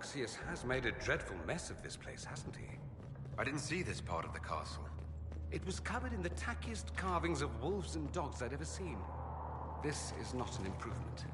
Alexius has made a dreadful mess of this place, hasn't he? I didn't see this part of the castle. It was covered in the tackiest carvings of wolves and dogs I'd ever seen. This is not an improvement.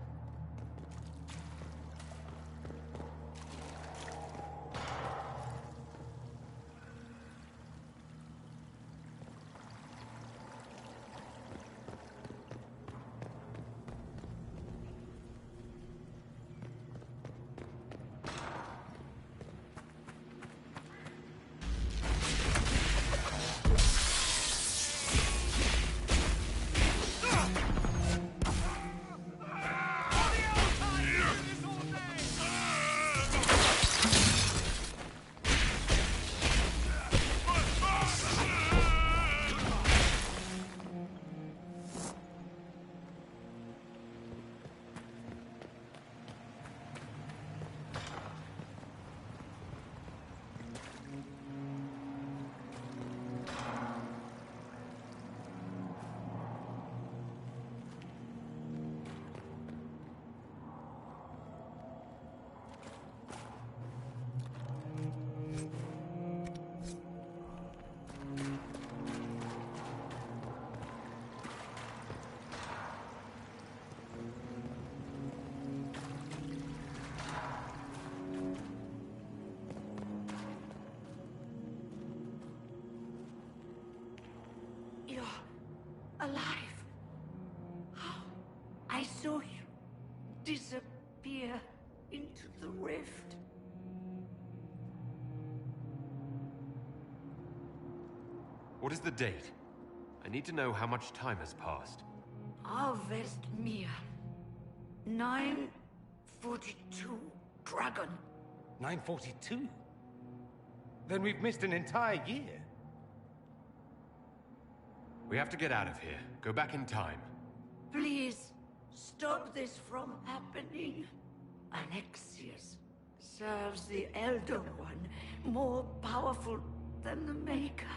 Alive. How? I saw you disappear into the rift. What is the date? I need to know how much time has passed. Harvest Mir. 942 Dragon. 942? Then we've missed an entire year. We have to get out of here. Go back in time. Please, stop this from happening. Alexius serves the Elder One, more powerful than the Maker.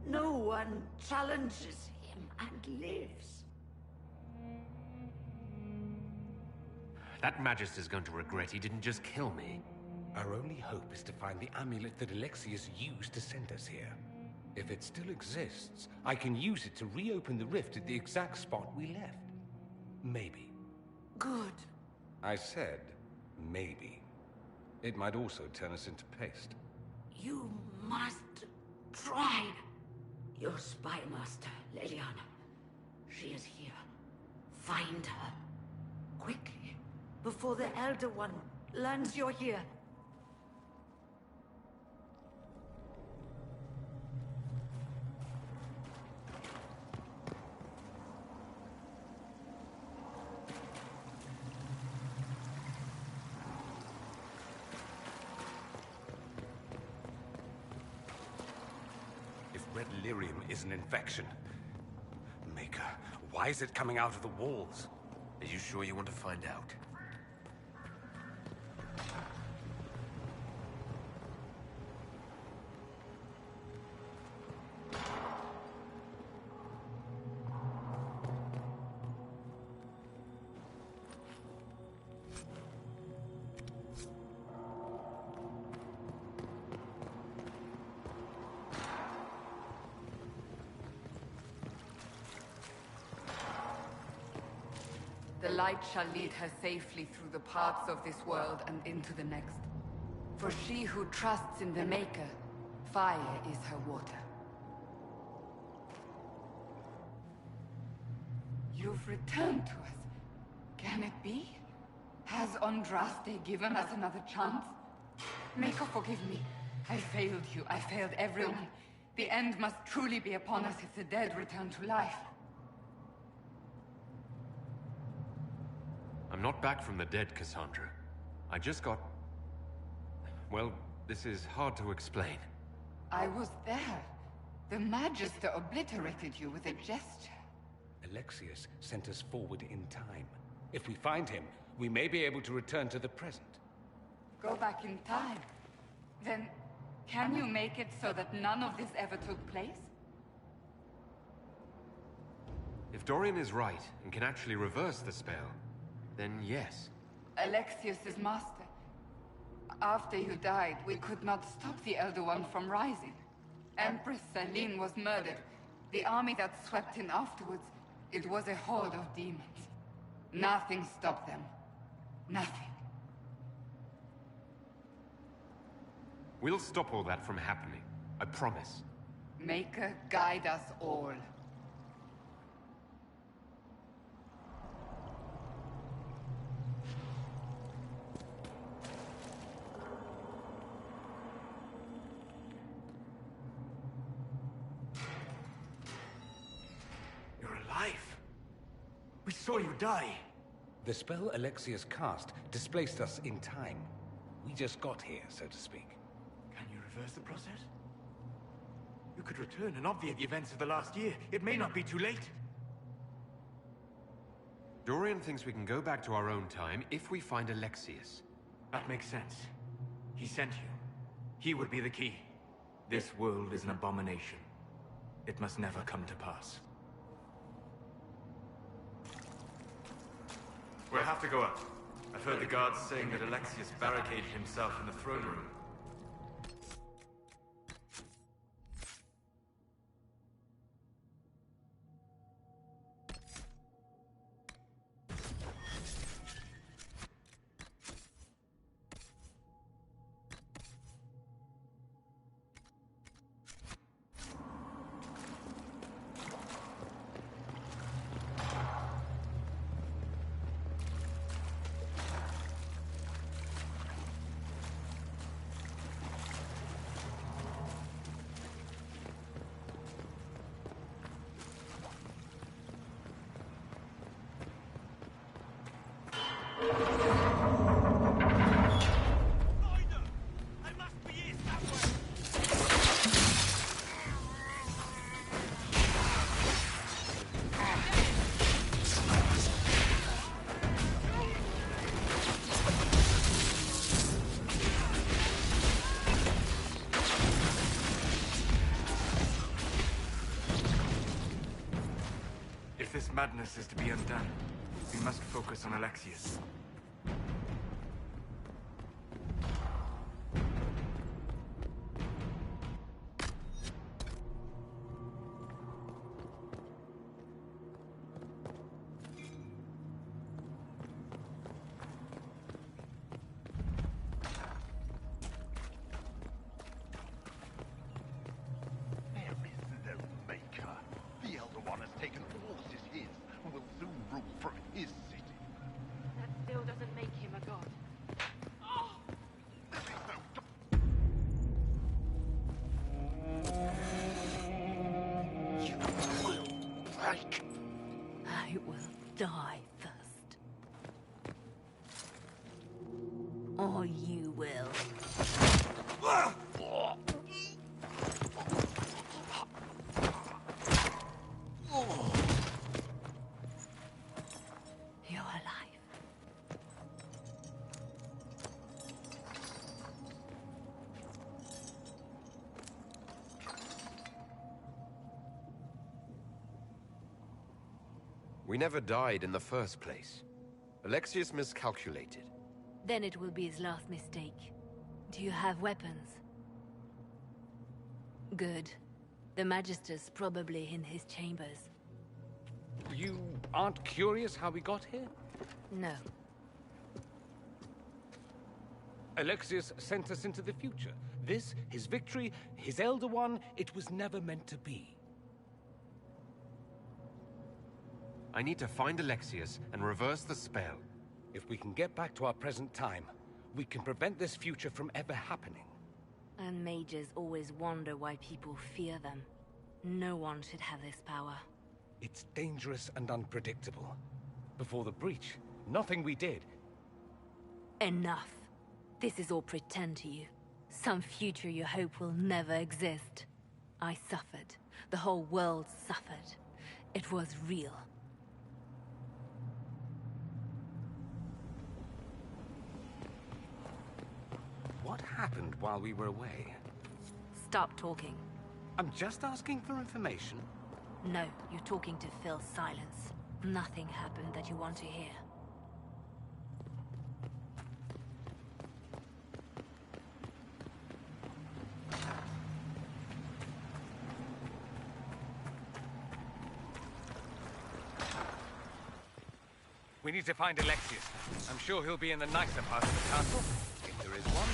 No one challenges him and lives. That Magister's going to regret he didn't just kill me. Our only hope is to find the amulet that Alexius used to send us here. If it still exists, I can use it to reopen the rift at the exact spot we left. Maybe. Good. I said, maybe. It might also turn us into paste. You must try. Your spy master, Leliana. She is here. Find her. Quickly. Before the Elder One learns you're here. Red lyrium is an infection. Maker, why is it coming out of the walls? Are you sure you want to find out? The light shall lead her safely through the paths of this world and into the next. For she who trusts in the Maker, fire is her water. You've returned to us. Can it be? Has Andraste given us another chance? Maker, forgive me. I failed you. I failed everyone. The end must truly be upon us if the dead return to life. I'm not back from the dead, Cassandra. I just got... Well, this is hard to explain. I was there. The Magister obliterated you with a gesture. Alexius sent us forward in time. If we find him, we may be able to return to the present. Go back in time? Then, can you make it so that none of this ever took place? If Dorian is right, and can actually reverse the spell, then yes. Alexius's master. After you died, we could not stop the Elder One from rising. Empress Celine was murdered. The army that swept in afterwards, it was a horde of demons. Nothing stopped them. Nothing. We'll stop all that from happening. I promise. Maker, guide us all. You're alive. We saw you die. The spell Alexius cast displaced us in time. We just got here, so to speak. Can you reverse the process? You could return and obviate the events of the last year. It may not be too late. Dorian thinks we can go back to our own time if we find Alexius. That makes sense. He sent you. He would be the key. This world is an abomination. It must never come to pass. We'll have to go up. I've heard the guards saying that Alexius barricaded himself in the throne room. If this madness is to be undone, we must focus on Alexius. I will die first. Or you will. You're alive. We never died in the first place. Alexius miscalculated. Then it will be his last mistake. Do you have weapons? Good. The Magister's probably in his chambers. You aren't curious how we got here? No. Alexius sent us into the future. This, his victory, his Elder One, it was never meant to be. I need to find Alexius and reverse the spell. If we can get back to our present time, we can prevent this future from ever happening. And mages always wonder why people fear them. No one should have this power. It's dangerous and unpredictable. Before the breach, nothing we did. Enough. This is all pretend to you. Some future you hope will never exist. I suffered. The whole world suffered. It was real. What happened while we were away? Stop talking. I'm just asking for information. No, you're talking to fill silence. Nothing happened that you want to hear. We need to find Alexius. I'm sure he'll be in the nicer part of the castle, if there is one.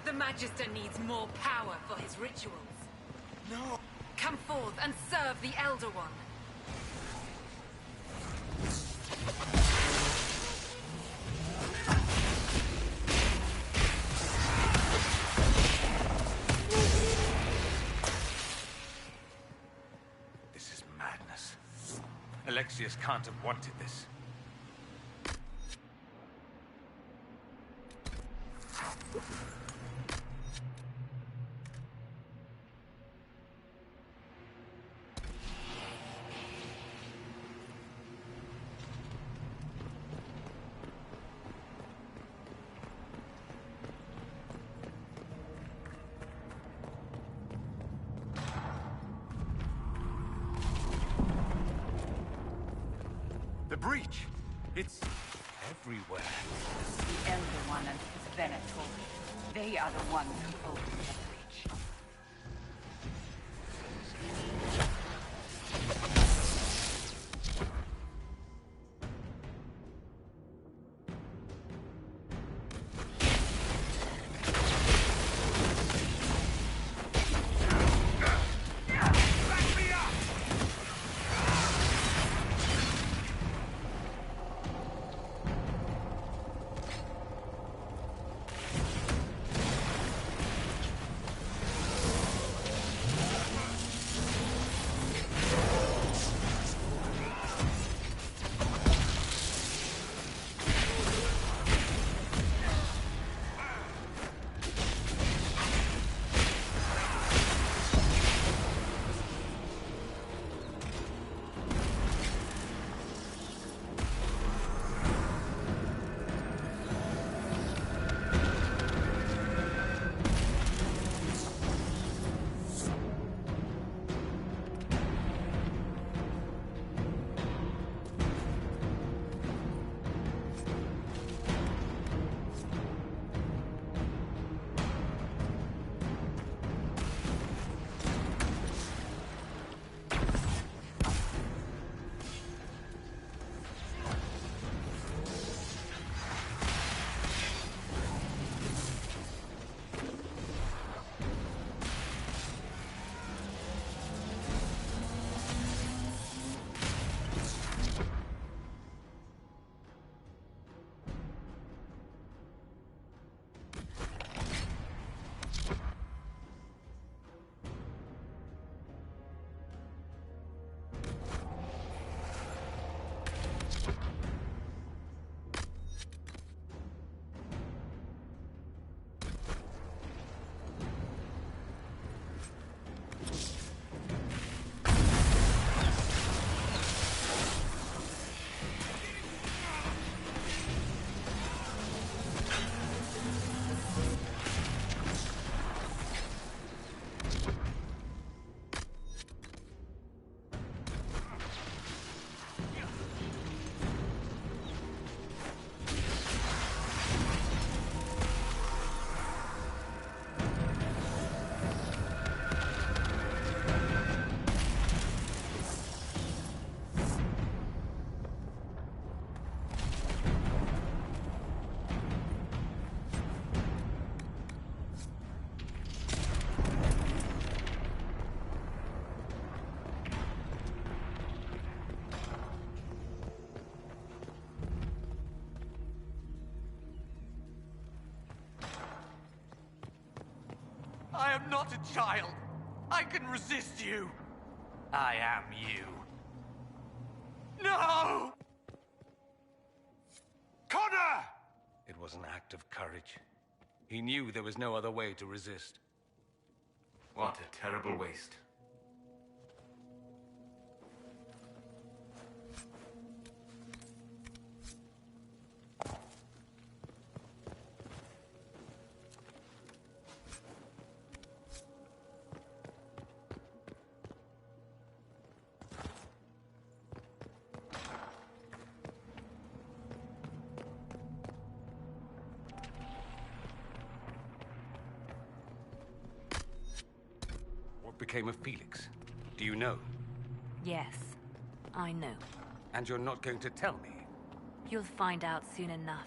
The Magister needs more power for his rituals. No! Come forth and serve the Elder One. This is madness. Alexius can't have wanted this. The breach! It's Everywhere. The Elder One and his Venator. They are the ones who open the breach. I am not a child. I can resist you. I am you. No! Connor! It was an act of courage. He knew there was no other way to resist. What a terrible waste. What became of Felix? Do you know? Yes, I know. And you're not going to tell me? You'll find out soon enough.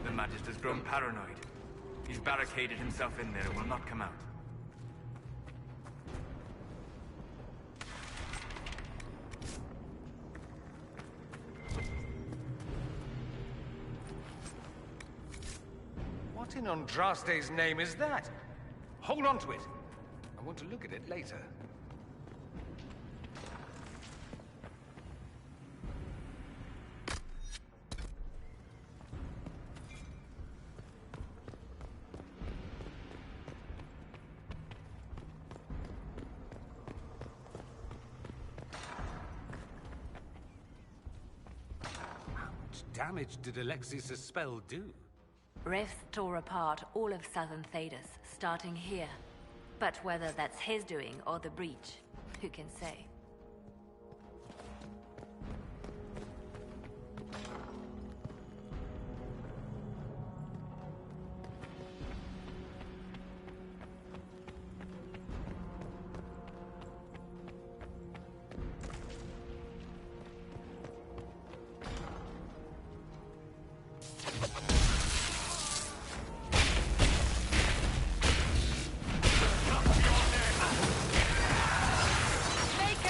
The Magister's grown paranoid. He's barricaded himself in there and will not come out. What in Andraste's name is that? Hold on to it. I want to look at it later. Damage did Alexius' spell do? Rifts tore apart all of southern Thedas, starting here. But whether that's his doing or the breach, who can say? Make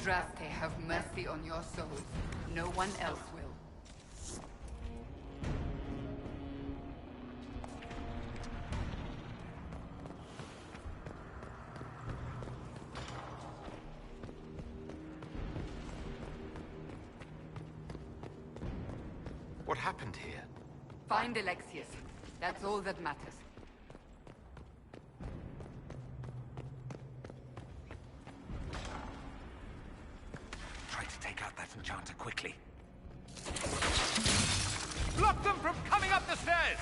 Andraste have mercy on your souls. No one else will. What happened here? Find Alexius. That's all that matters. Try to take out that enchanter quickly. Block them from coming up the stairs!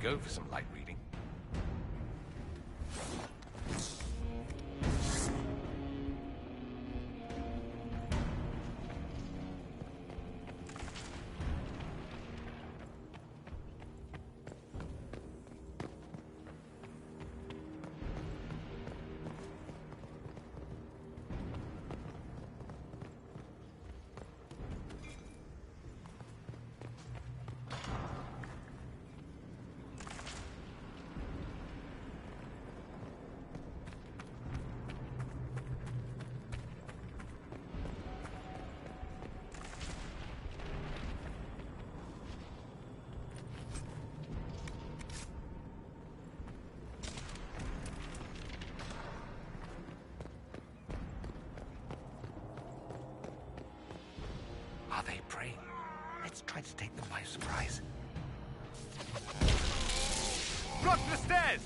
Go for some light reading. Are they prey? Let's try to take them by surprise. Block the stairs!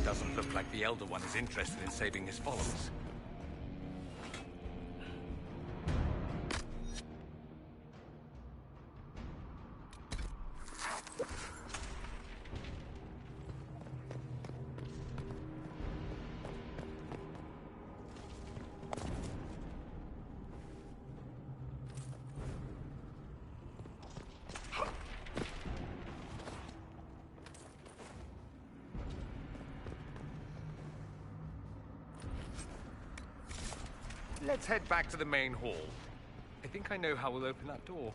Doesn't look like the Elder One is interested in saving his followers. Let's head back to the main hall. I think I know how we'll open that door.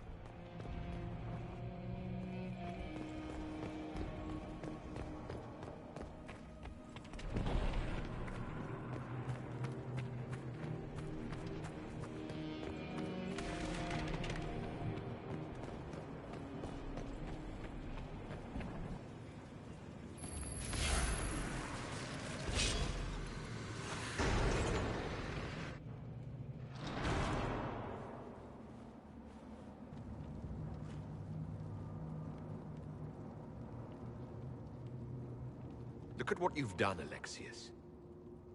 Look at what you've done, Alexius.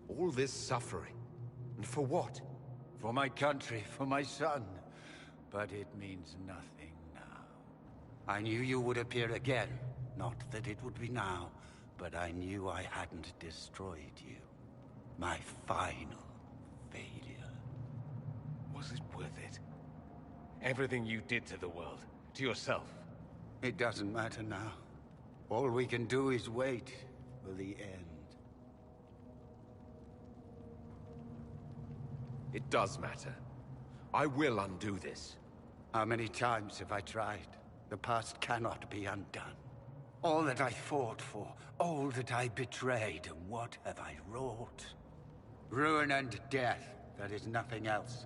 All this suffering. And for what? For my country, for my son. But it means nothing now. I knew you would appear again. Not that it would be now, but I knew I hadn't destroyed you. My final failure. Was it worth it? Everything you did to the world, to yourself. It doesn't matter now. All we can do is wait for the end. It does matter. I will undo this. How many times have I tried? The past cannot be undone. All that I fought for, all that I betrayed, and what have I wrought? Ruin and death, that is nothing else.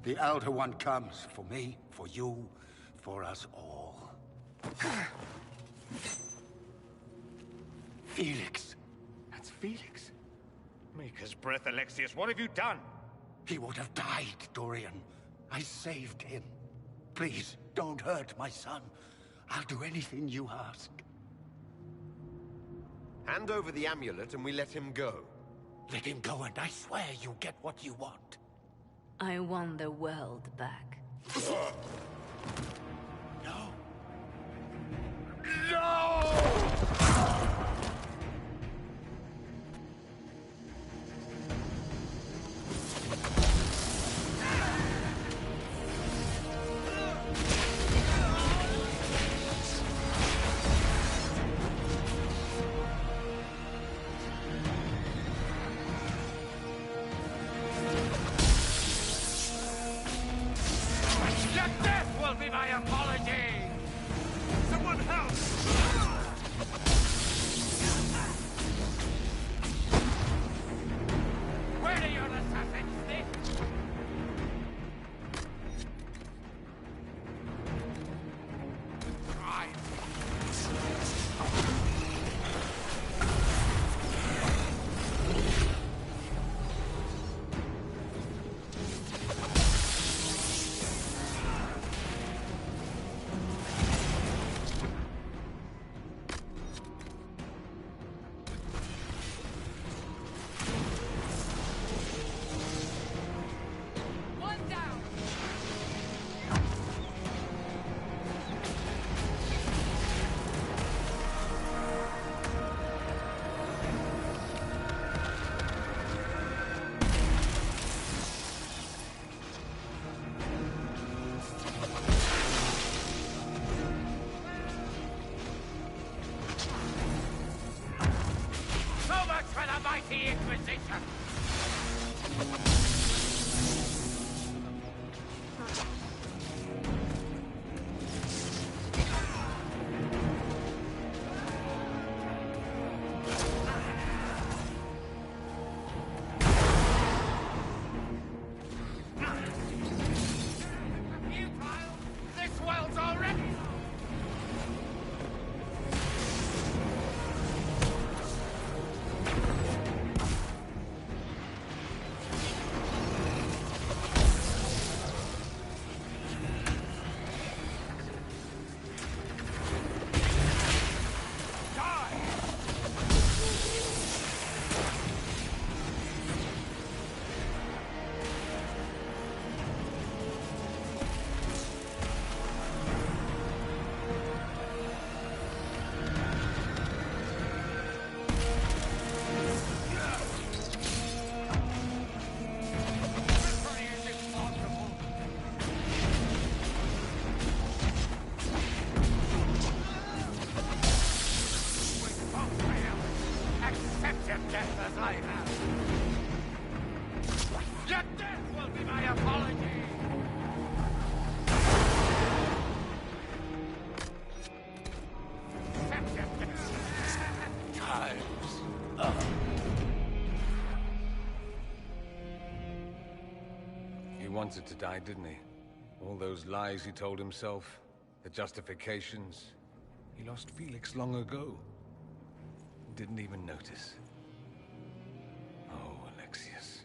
The Elder One comes for me, for you, for us all. Felix. That's Felix. Maker's breath, Alexius. What have you done? He would have died, Dorian. I saved him. Please, don't hurt my son. I'll do anything you ask. Hand over the amulet and we let him go. Let him go and I swear you'll get what you want. I want the world back. No. No! The Inquisition! This world's already... Your death will be my apology! Time's up. He wanted to die, didn't he? All those lies he told himself, the justifications. He lost Felix long ago. Didn't even notice. Oh, Alexius.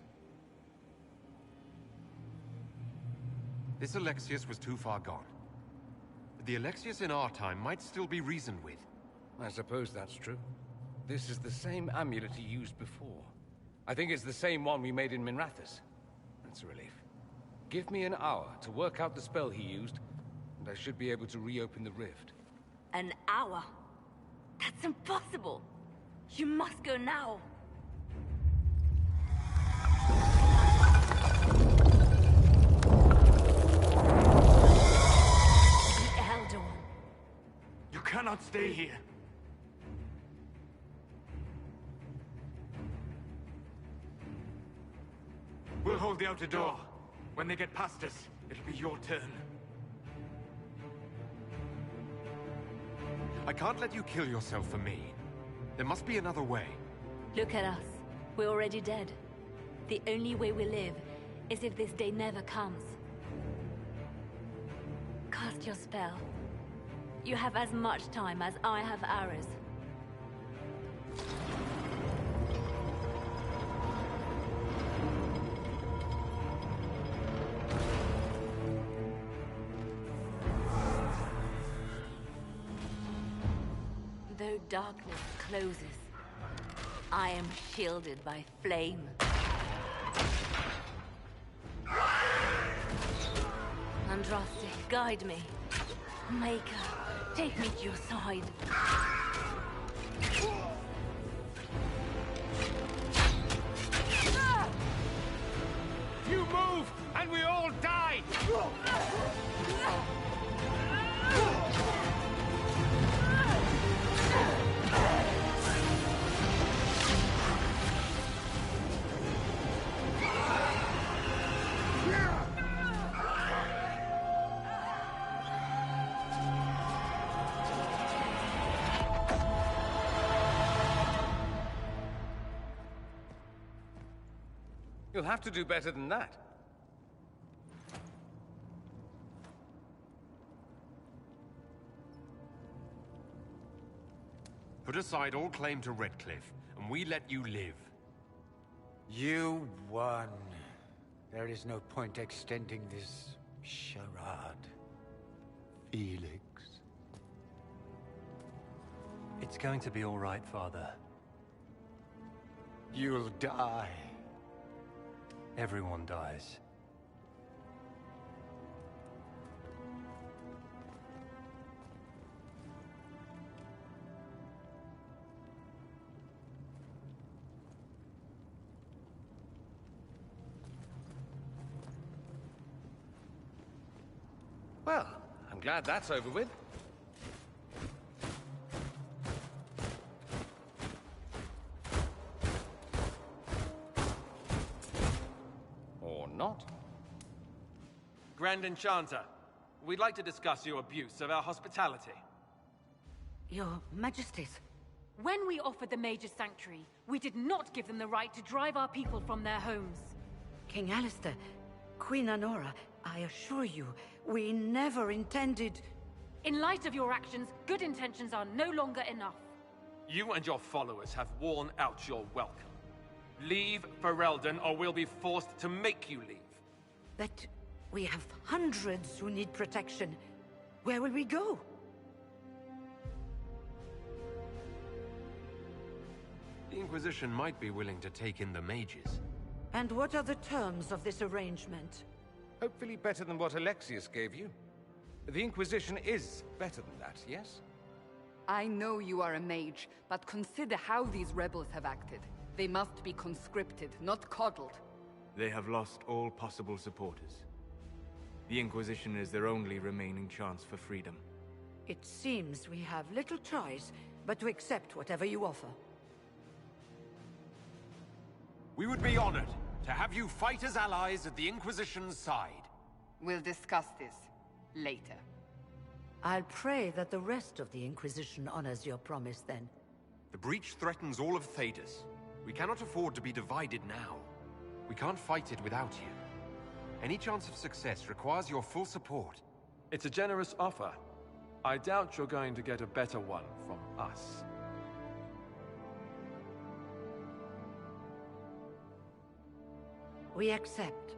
This Alexius was too far gone. The Alexius in our time might still be reasoned with. I suppose that's true. This is the same amulet he used before. I think it's the same one we made in Minrathous. That's a relief. Give me an hour to work out the spell he used, and I should be able to reopen the rift. An hour? That's impossible! You must go now! The Elder One. You cannot stay here. We'll hold the outer door. When they get past us, it'll be your turn. I can't let you kill yourself for me. There must be another way. Look at us. We're already dead. The only way we live is if this day never comes. Cast your spell. You have as much time as I have hours. no darkness closes. I am shielded by flame. Andraste, guide me. Maker, take me to your side. You move, and we all die! You'll have to do better than that. Put aside all claim to Redcliffe, and we let you live. You won. There is no point extending this charade. Felix. It's going to be all right, Father. You'll die. Everyone dies. Well, I'm glad that's over with. Or not. Grand Enchanter, we'd like to discuss your abuse of our hospitality. Your Majesties. When we offered the Mage's Sanctuary, we did not give them the right to drive our people from their homes. King Alistair, Queen Anora, I assure you, we never intended... In light of your actions, good intentions are no longer enough. You and your followers have worn out your welcome. Leave Ferelden, or we'll be forced to make you leave. But we have hundreds who need protection. Where will we go? The Inquisition might be willing to take in the mages. And what are the terms of this arrangement? Hopefully better than what Alexius gave you. The Inquisition is better than that, yes? I know you are a mage, but consider how these rebels have acted. They must be conscripted, not coddled. They have lost all possible supporters. The Inquisition is their only remaining chance for freedom. It seems we have little choice but to accept whatever you offer. We would be honored to have you fight as allies at the Inquisition's side. We'll discuss this later. I'll pray that the rest of the Inquisition honors your promise then. The breach threatens all of Thedas. We cannot afford to be divided now. We can't fight it without you. Any chance of success requires your full support. It's a generous offer. I doubt you're going to get a better one from us. We accept.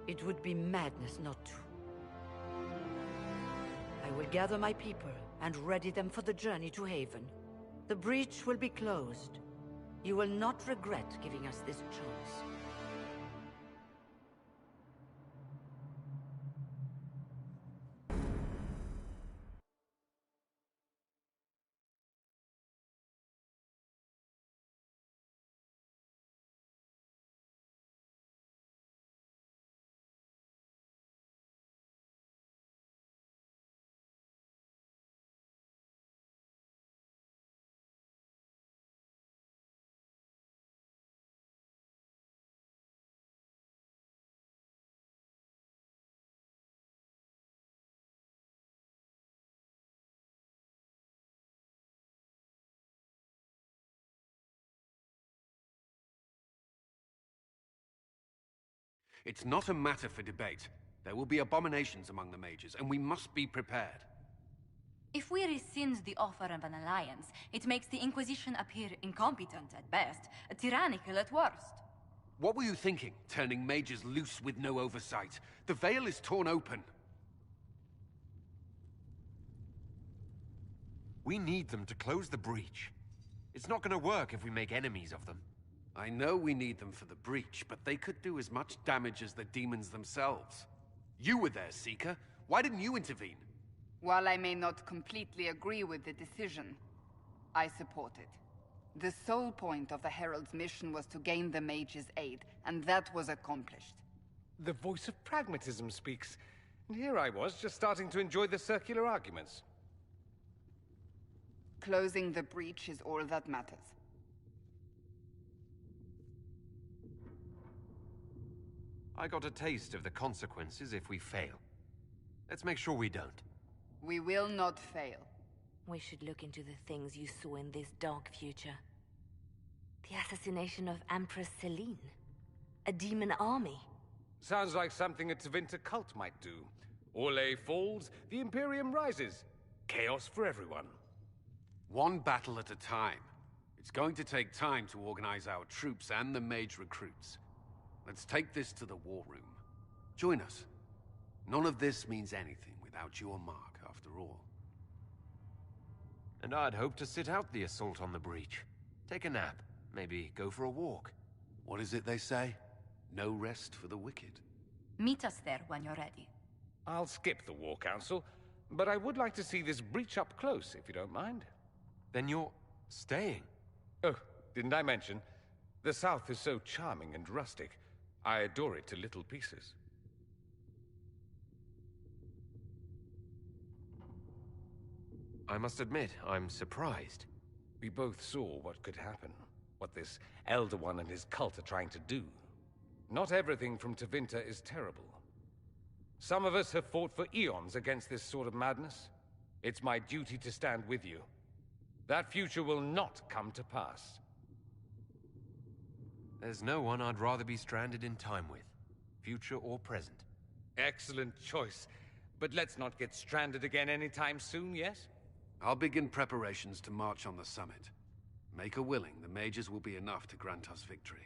It would be madness not to. I will gather my people and ready them for the journey to Haven. The breach will be closed. You will not regret giving us this chance. It's not a matter for debate. There will be abominations among the mages, and we must be prepared. If we rescind the offer of an alliance, it makes the Inquisition appear incompetent at best, tyrannical at worst. What were you thinking, turning mages loose with no oversight? The veil is torn open. We need them to close the breach. It's not gonna work if we make enemies of them. I know we need them for the breach, but they could do as much damage as the demons themselves. You were there, Seeker. Why didn't you intervene? While I may not completely agree with the decision, I support it. The sole point of the Herald's mission was to gain the mage's aid, and that was accomplished. The voice of pragmatism speaks. And here I was, just starting to enjoy the circular arguments. Closing the breach is all that matters. I got a taste of the consequences if we fail. Let's make sure we don't. We will not fail. We should look into the things you saw in this dark future. The assassination of Empress Celine. A demon army. Sounds like something a Tevinter cult might do. Orlais falls, the Imperium rises. Chaos for everyone. One battle at a time. It's going to take time to organize our troops and the mage recruits. Let's take this to the war room. Join us. None of this means anything without your mark, after all. And I'd hoped to sit out the assault on the breach. Take a nap. Maybe go for a walk. What is it they say? No rest for the wicked. Meet us there when you're ready. I'll skip the War Council, but I would like to see this breach up close, if you don't mind. Then you're staying? Oh, didn't I mention? The South is so charming and rustic. I adore it to little pieces. I must admit, I'm surprised. We both saw what could happen. What this Elder One and his cult are trying to do. Not everything from Tevinter is terrible. Some of us have fought for eons against this sort of madness. It's my duty to stand with you. That future will not come to pass. There's no one I'd rather be stranded in time with, future or present. Excellent choice. But let's not get stranded again anytime soon, yes? I'll begin preparations to march on the summit. Make her willing, the mages will be enough to grant us victory.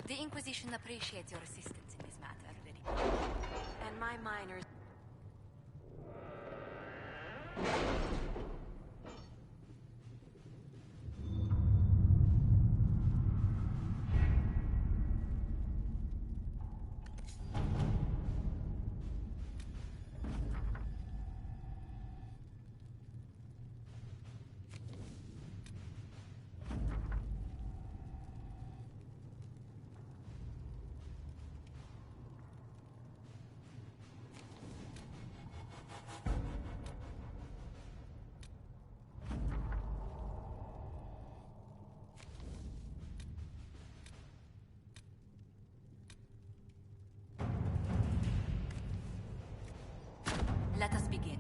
The Inquisition appreciates your assistance in this matter, Lady. And my miners... Let us begin.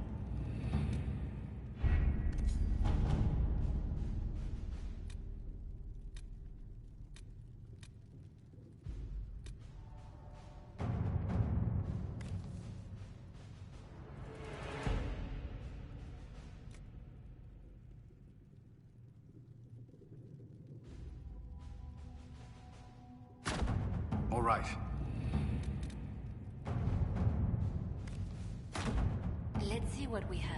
All right. Let's see what we have.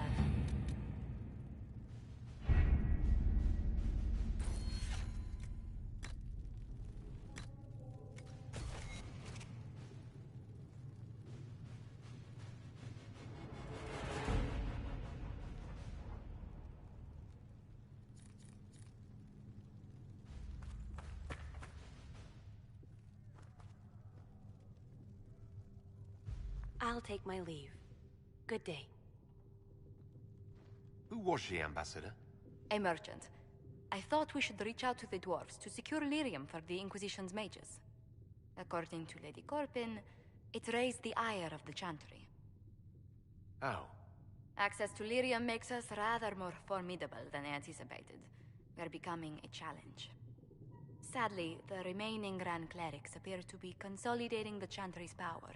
I'll take my leave. Good day. Who was she, Ambassador? A merchant. I thought we should reach out to the dwarves to secure lyrium for the Inquisition's mages. According to Lady Corpin, it raised the ire of the Chantry. How? Access to lyrium makes us rather more formidable than anticipated. We're becoming a challenge. Sadly, the remaining Grand Clerics appear to be consolidating the Chantry's power,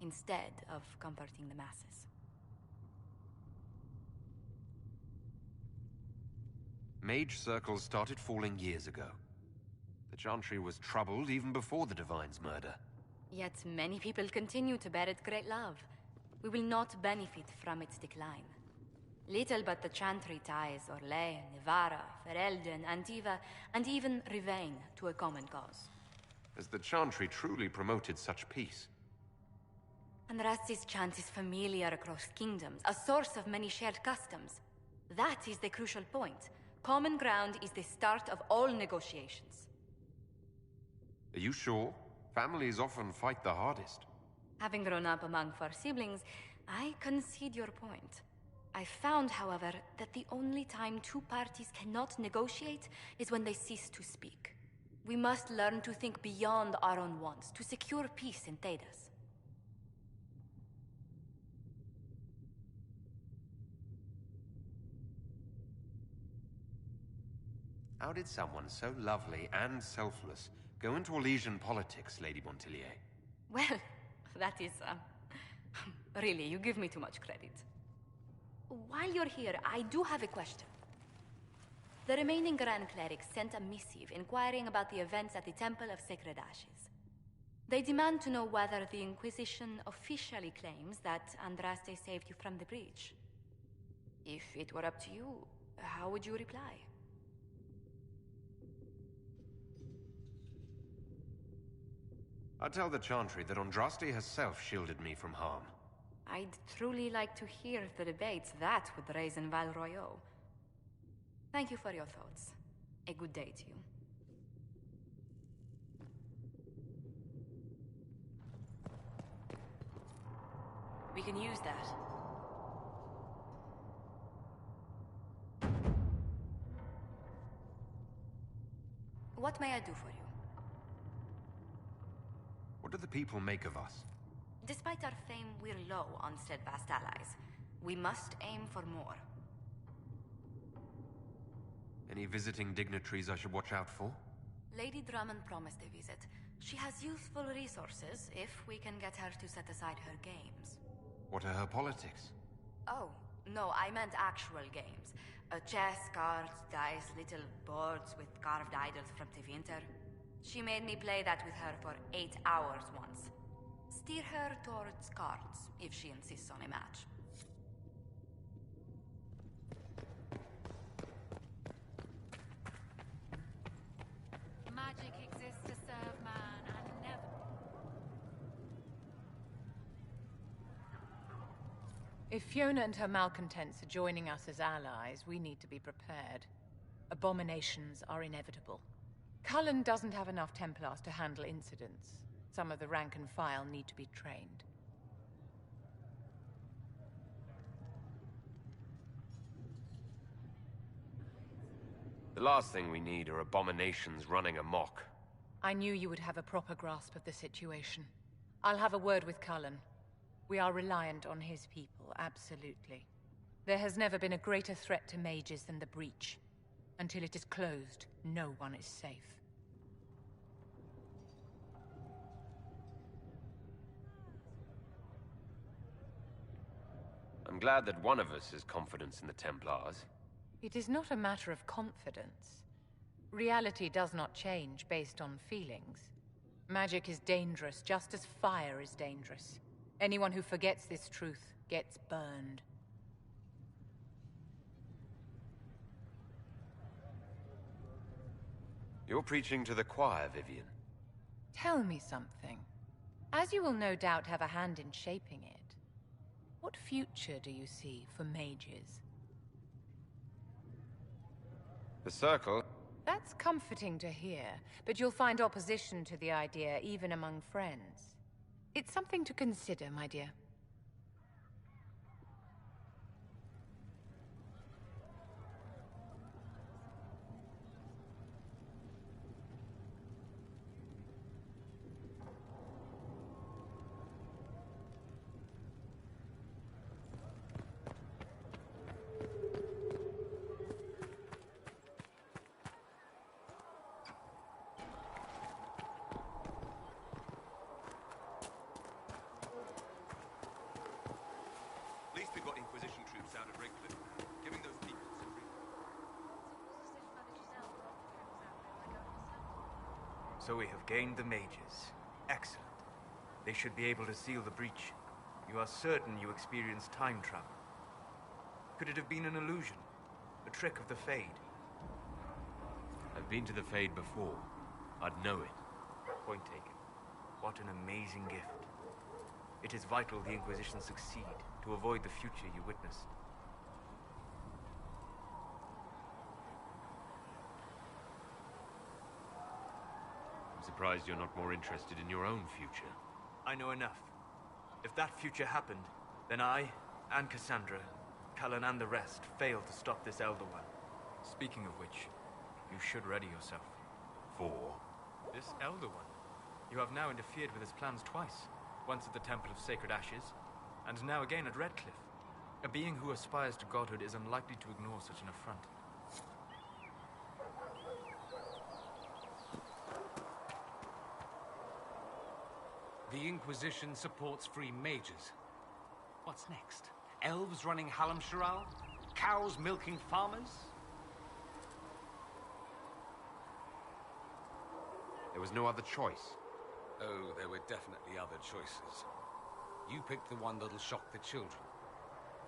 instead of comforting the masses. Mage circles started falling years ago. The Chantry was troubled even before the Divine's murder. Yet many people continue to bear it great love. We will not benefit from its decline. Little but the Chantry ties Orlais, Nevarra, Ferelden, Antiva, and even Rivain to a common cause. Has the Chantry truly promoted such peace? Andraste's chant is familiar across kingdoms, a source of many shared customs. That is the crucial point. Common ground is the start of all negotiations. Are you sure? Families often fight the hardest. Having grown up among four siblings, I concede your point. I found, however, that the only time two parties cannot negotiate is when they cease to speak. We must learn to think beyond our own wants, to secure peace in Thedas. How did someone so lovely and selfless go into Elysian politics, Lady Montillier? Well, that is, really, you give me too much credit. While you're here, I do have a question. The remaining Grand Clerics sent a missive inquiring about the events at the Temple of Sacred Ashes. They demand to know whether the Inquisition officially claims that Andraste saved you from the breach. If it were up to you, how would you reply? I tell the Chantry that Andraste herself shielded me from harm. I'd truly like to hear the debates that would raise in Val Royeaux. Thank you for your thoughts. A good day to you. We can use that. What may I do for you? What do the people make of us? Despite our fame, we're low on steadfast allies. We must aim for more. Any visiting dignitaries I should watch out for? Lady Drummond promised a visit. She has useful resources if we can get her to set aside her games. What are her politics? Oh, no, I meant actual games. Chess, cards, dice, little boards with carved idols from Tevinter. She made me play that with her for 8 hours once. Steer her towards cards, if she insists on a match. Magic exists to serve man and never... If Fiona and her malcontents are joining us as allies, we need to be prepared. Abominations are inevitable. Cullen doesn't have enough Templars to handle incidents. Some of the rank and file need to be trained. The last thing we need are abominations running amok. I knew you would have a proper grasp of the situation. I'll have a word with Cullen. We are reliant on his people, absolutely. There has never been a greater threat to mages than the breach. Until it is closed, no one is safe. I'm glad that one of us has confidence in the Templars. It is not a matter of confidence. Reality does not change based on feelings. Magic is dangerous, just as fire is dangerous. Anyone who forgets this truth gets burned. You're preaching to the choir, Vivian. Tell me something. As you will no doubt have a hand in shaping it, what future do you see for mages? The Circle? That's comforting to hear, but you'll find opposition to the idea even among friends. It's something to consider, my dear. So we have gained the mages. Excellent. They should be able to seal the breach. You are certain you experienced time travel? Could it have been an illusion? A trick of the Fade? I've been to the Fade before. I'd know it. Point taken. What an amazing gift. It is vital the Inquisition succeed to avoid the future you witnessed. I'm surprised you're not more interested in your own future. I know enough. If that future happened, then I, and Cassandra, Cullen and the rest, failed to stop this Elder One. Speaking of which, you should ready yourself. For? This Elder One. You have now interfered with his plans twice. Once at the Temple of Sacred Ashes, and now again at Redcliffe. A being who aspires to godhood is unlikely to ignore such an affront. The Inquisition supports free mages. What's next? Elves running Halamsharal? Cows milking farmers? There was no other choice. Oh, there were definitely other choices. You picked the one that'll shock the children.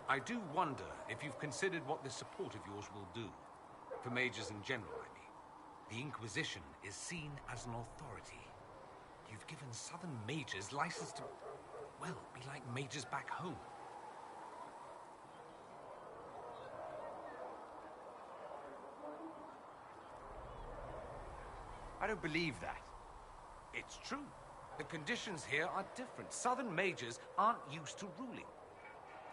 I do wonder if you've considered what this support of yours will do. For mages in general, I mean. The Inquisition is seen as an authority. You've given Southern mages license to, well, be like mages back home. I don't believe that. It's true. The conditions here are different. Southern mages aren't used to ruling.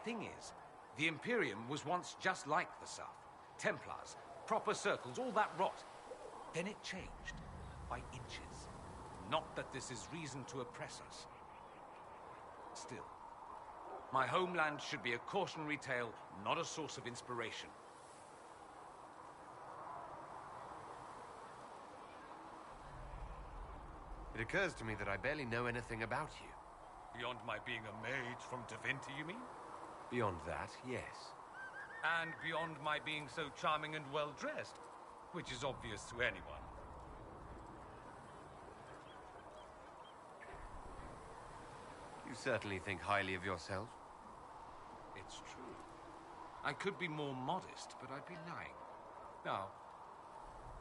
Thing is, the Imperium was once just like the South. Templars, proper circles, all that rot. Then it changed, by inches. Not that this is reason to oppress us. Still, my homeland should be a cautionary tale, not a source of inspiration. It occurs to me that I barely know anything about you. Beyond my being a mage from Tevinter, you mean? Beyond that, yes. And beyond my being so charming and well-dressed, which is obvious to anyone. You certainly think highly of yourself. It's true. I could be more modest, but I'd be lying. Now,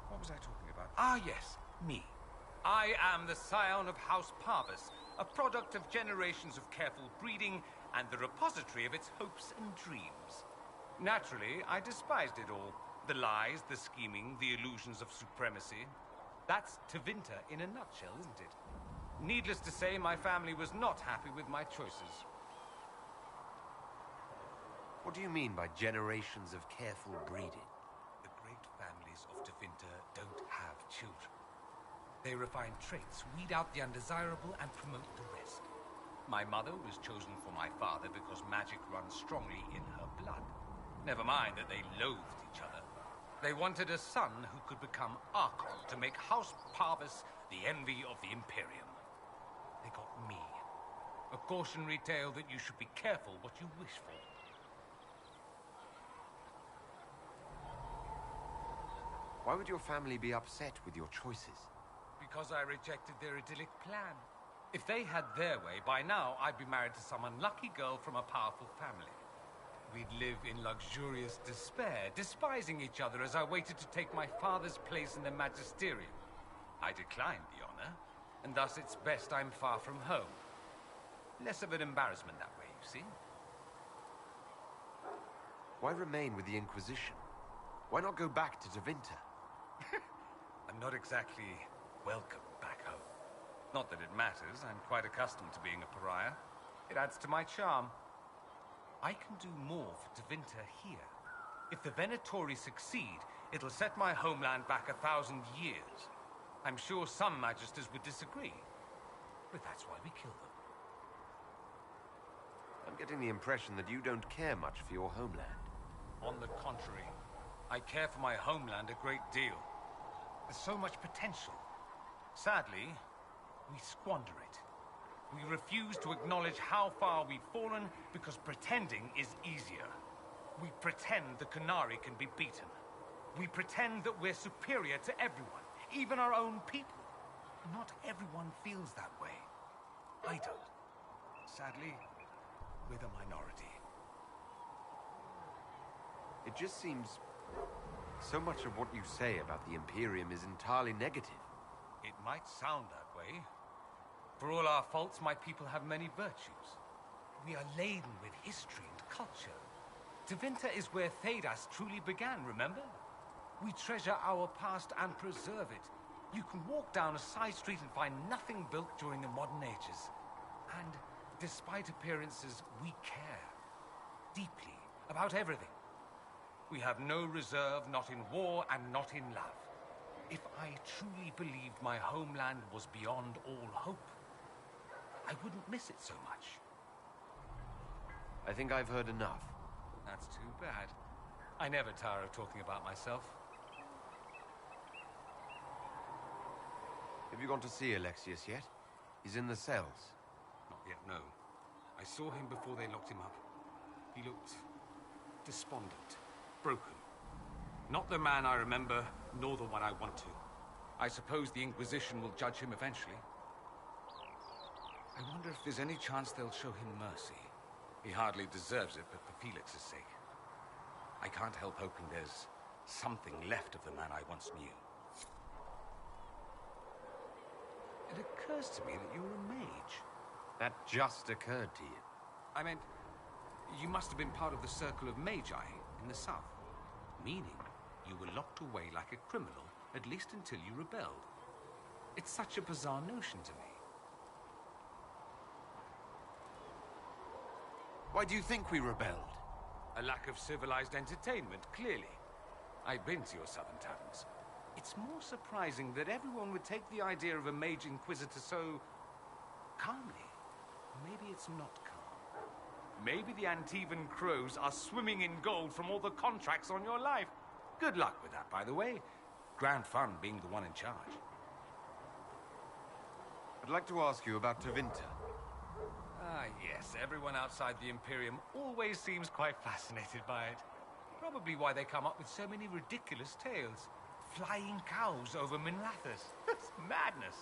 what was I talking about? Ah, yes, me. I am the scion of House Parvis, a product of generations of careful breeding and the repository of its hopes and dreams. Naturally, I despised it all. The lies, the scheming, the illusions of supremacy. That's Tevinter in a nutshell, isn't it? Needless to say, my family was not happy with my choices. What do you mean by generations of careful breeding? The great families of Tevinter don't have children. They refine traits, weed out the undesirable, and promote the rest. My mother was chosen for my father because magic runs strongly in her blood. Never mind that they loathed each other. They wanted a son who could become Archon to make House Parvis the envy of the Imperium. They got me. A cautionary tale that you should be careful what you wish for. Why would your family be upset with your choices? Because I rejected their idyllic plan. If they had their way, by now I'd be married to some unlucky girl from a powerful family. We'd live in luxurious despair, despising each other as I waited to take my father's place in the magisterium. I declined the honor, and thus it's best I'm far from home. Less of an embarrassment that way, you see. Why remain with the Inquisition? Why not go back to Tevinter? I'm not exactly welcome back home. Not that it matters, I'm quite accustomed to being a pariah. It adds to my charm. I can do more for Tevinter here. If the Venatori succeed, it'll set my homeland back 1,000 years. I'm sure some magisters would disagree, but that's why we kill them. I'm getting the impression that you don't care much for your homeland. On the contrary, I care for my homeland a great deal. There's so much potential. Sadly, we squander it. We refuse to acknowledge how far we've fallen because pretending is easier. We pretend the Qunari can be beaten. We pretend that we're superior to everyone, even our own people. not everyone feels that way. I don't. Sadly, we're the minority. It just seems... so much of what you say about the Imperium is entirely negative. It might sound that way. For all our faults, my people have many virtues. We are laden with history and culture. Tevinter is where Thedas truly began, remember? We treasure our past and preserve it. You can walk down a side street and find nothing built during the modern ages. And despite appearances, we care. Deeply. About everything. We have no reserve, not in war and not in love. If I truly believed my homeland was beyond all hope, I wouldn't miss it so much. I think I've heard enough. That's too bad. I never tire of talking about myself. Have you gone to see Alexius yet? He's in the cells. Not yet, no. I saw him before they locked him up. He looked despondent, broken. Not the man I remember, nor the one I want to. I suppose the Inquisition will judge him eventually. I wonder if there's any chance they'll show him mercy. He hardly deserves it, but for Felix's sake. I can't help hoping there's something left of the man I once knew. It occurs to me that you're a mage. That just occurred to you. I meant, you must have been part of the Circle of Magi in the south. Meaning, you were locked away like a criminal, at least until you rebelled. It's such a bizarre notion to me. Why do you think we rebelled? A lack of civilized entertainment, clearly. I've been to your southern taverns. It's more surprising that everyone would take the idea of a mage inquisitor so... calmly. Maybe it's not calm. Maybe the Antivan crows are swimming in gold from all the contracts on your life. Good luck with that, by the way. Grand fun being the one in charge. I'd like to ask you about Tevinter. Ah, yes. Everyone outside the Imperium always seems quite fascinated by it. Probably why they come up with so many ridiculous tales. Flying cows over Minrathous. That's madness.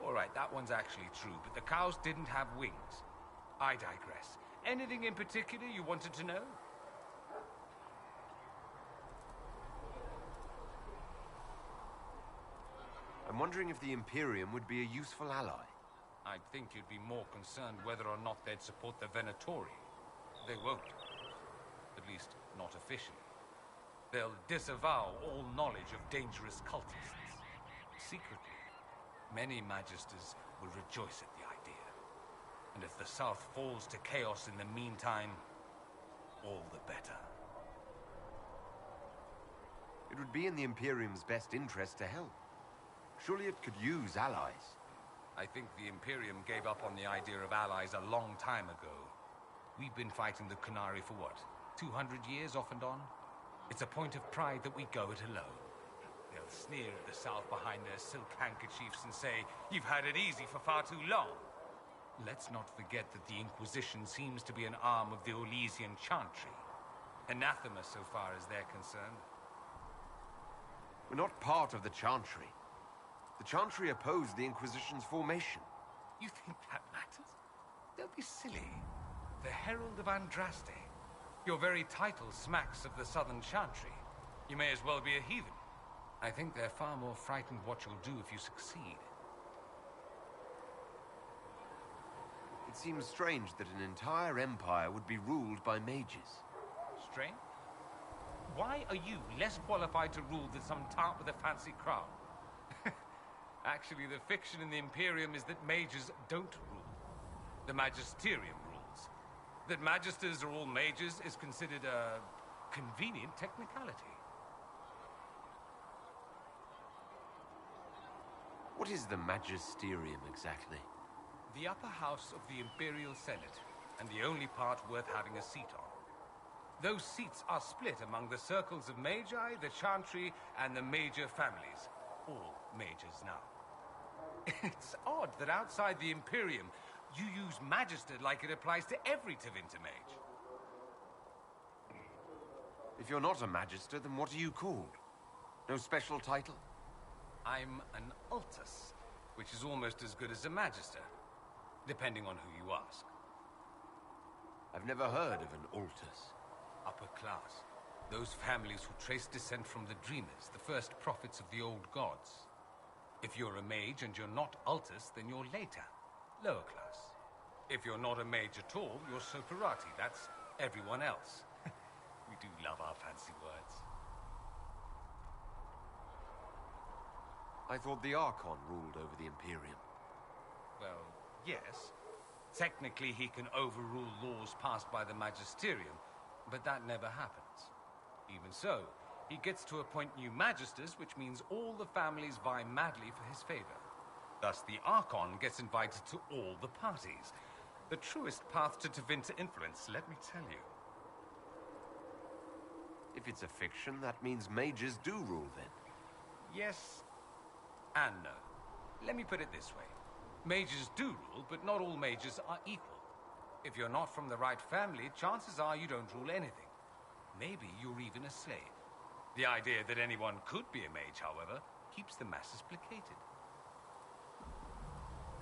All right, that one's actually true, but the cows didn't have wings. I digress. Anything in particular you wanted to know? I'm wondering if the Imperium would be a useful ally. I'd think you'd be more concerned whether or not they'd support the Venatori. They won't. At least, not officially. They'll disavow all knowledge of dangerous cultists. Secretly, many Magisters will rejoice at the idea. And if the South falls to chaos in the meantime, all the better. It would be in the Imperium's best interest to help. Surely it could use allies. I think the Imperium gave up on the idea of allies a long time ago. We've been fighting the Qunari for what? 200 years off and on? It's a point of pride that we go it alone. They'll sneer at the South behind their silk handkerchiefs and say, "You've had it easy for far too long." Let's not forget that the Inquisition seems to be an arm of the Orlesian Chantry. Anathema so far as they're concerned. We're not part of the Chantry. The Chantry opposed the Inquisition's formation. You think that matters? Don't be silly. The Herald of Andraste. Your very title smacks of the Southern Chantry. You may as well be a heathen. I think they're far more frightened what you'll do if you succeed. It seems strange that an entire empire would be ruled by mages. Strange? Why are you less qualified to rule than some tart with a fancy crown? Actually, the fiction in the Imperium is that mages don't rule. The Magisterium rules. That Magisters are all mages is considered a convenient technicality. What is the Magisterium exactly? The upper house of the Imperial Senate, and the only part worth having a seat on. Those seats are split among the circles of Magi, the Chantry, and the major families. All mages now. It's odd that outside the Imperium, you use Magister like it applies to every Tevinter mage. If you're not a Magister, then what are you called? No special title? I'm an Altus. which is almost as good as a Magister, depending on who you ask. I've never heard of an Altus. Upper class. Those families who trace descent from the Dreamers, the first prophets of the old gods. If you're a mage and you're not Altus, then you're later. Lower class. If you're not a mage at all, you're Soferati. That's everyone else. We do love our fancy words. I thought the Archon ruled over the Imperium. Well, yes. Technically, he can overrule laws passed by the Magisterium, but that never happens. Even so, he gets to appoint new Magisters, which means all the families vie madly for his favor. Thus, the Archon gets invited to all the parties. The truest path to Tevinter influence, let me tell you. If it's a fiction, that means mages do rule then. Yes and no. Let me put it this way. Mages do rule, but not all mages are equal. If you're not from the right family, chances are you don't rule anything. Maybe you're even a slave. The idea that anyone could be a mage, however, keeps the masses placated.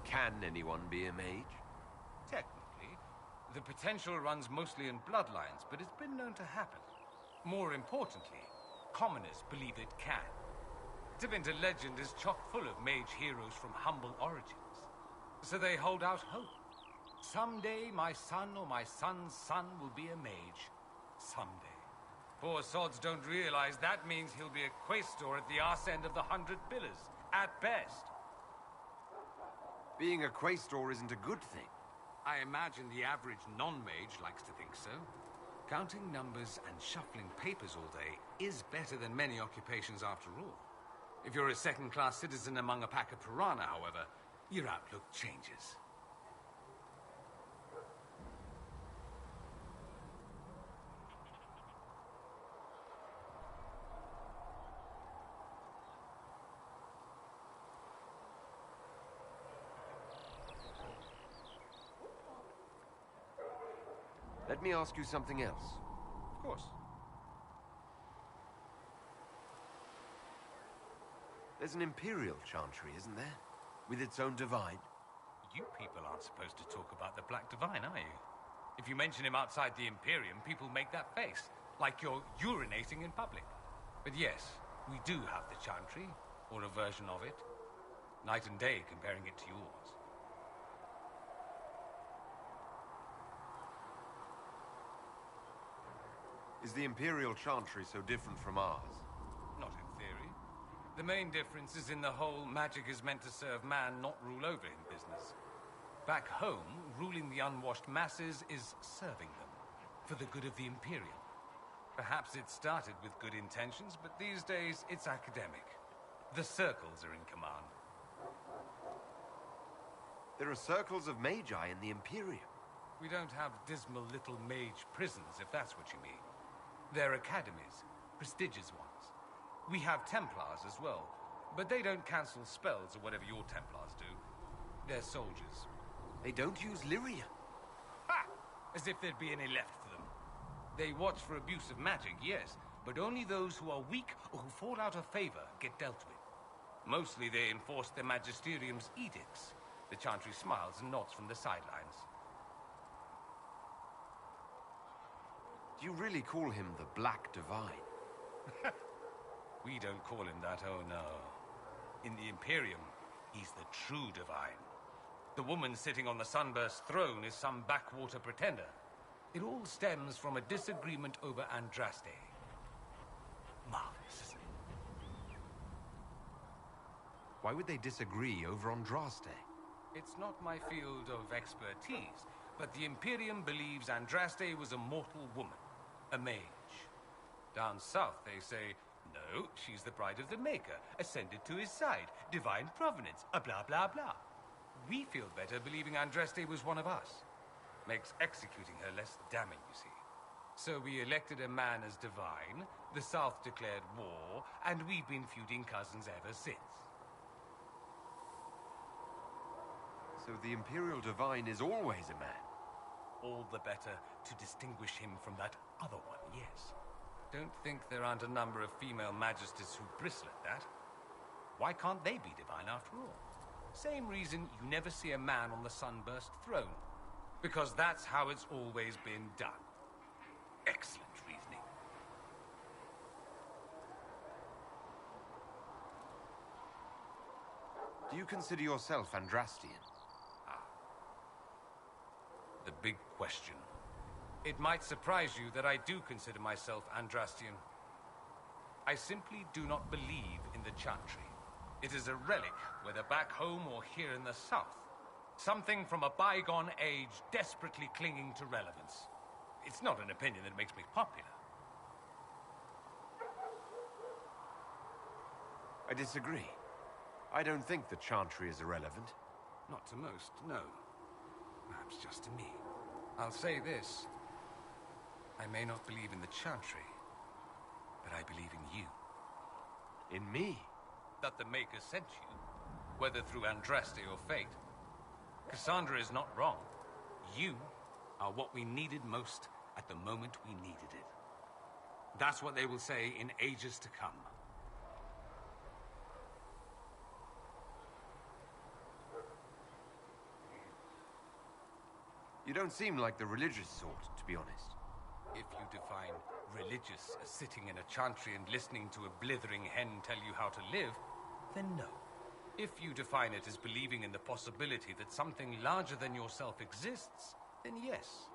Can anyone be a mage? Technically. The potential runs mostly in bloodlines, but it's been known to happen. More importantly, commoners believe it can. Tevinter legend is chock full of mage heroes from humble origins. So they hold out hope. Someday my son or my son's son will be a mage. Someday. Poor sods don't realize that means he'll be a quaestor at the arse end of the 100 Pillars, at best. Being a quaestor isn't a good thing. I imagine the average non-mage likes to think so. Counting numbers and shuffling papers all day is better than many occupations after all. If you're a second-class citizen among a pack of piranha, however, your outlook changes. Let me ask you something else. Of course. There's an Imperial Chantry, isn't there? With its own divine? You people aren't supposed to talk about the Black Divine, are you? If you mention him outside the Imperium, people make that face, like you're urinating in public. But yes, we do have the Chantry, or a version of it. Night and day comparing it to yours. Is the Imperial Chantry so different from ours? Not in theory. The main difference is in the whole magic is meant to serve man, not rule over him business. Back home, ruling the unwashed masses is serving them, for the good of the Imperium. Perhaps it started with good intentions, but these days it's academic. The circles are in command. There are circles of magi in the Imperium. We don't have dismal little mage prisons, if that's what you mean. They're academies, prestigious ones. We have Templars as well, but they don't cancel spells or whatever your Templars do. They're soldiers. They don't use Lyria. Ha! As if there'd be any left for them. They watch for abuse of magic, yes, but only those who are weak or who fall out of favor get dealt with. Mostly they enforce the Magisterium's edicts. The Chantry smiles and nods from the sidelines. Do you really call him the Black Divine? We don't call him that, oh no. In the Imperium, he's the true Divine. The woman sitting on the Sunburst throne is some backwater pretender. It all stems from a disagreement over Andraste. Marvelous, isn't it? Why would they disagree over Andraste? It's not my field of expertise, but the Imperium believes Andraste was a mortal woman, a mage. Down south, they say, no, she's the bride of the Maker, ascended to his side, divine provenance, a blah blah blah. We feel better believing Andraste was one of us. Makes executing her less damning, you see. So we elected a man as divine, the South declared war, and we've been feuding cousins ever since. So the Imperial Divine is always a man? All the better to distinguish him from that other one, yes. Don't think there aren't a number of female magisters who bristle at that. Why can't they be divine after all? Same reason you never see a man on the sunburst throne. Because that's how it's always been done. Excellent reasoning. Do you consider yourself Andrastian? The big question. It might surprise you that I do consider myself Andrastian. I simply do not believe in the Chantry. It is a relic, whether back home or here in the south. Something from a bygone age desperately clinging to relevance. It's not an opinion that makes me popular. I disagree. I don't think the Chantry is irrelevant. Not to most, no. Perhaps just to me. I'll say this. I may not believe in the Chantry, but I believe in you. In me? That the Maker sent you, whether through Andraste or fate. Cassandra is not wrong. You are what we needed most at the moment we needed it. That's what they will say in ages to come. You don't seem like the religious sort, to be honest. If you define religious as sitting in a chantry and listening to a blithering hen tell you how to live, then no. If you define it as believing in the possibility that something larger than yourself exists, then yes,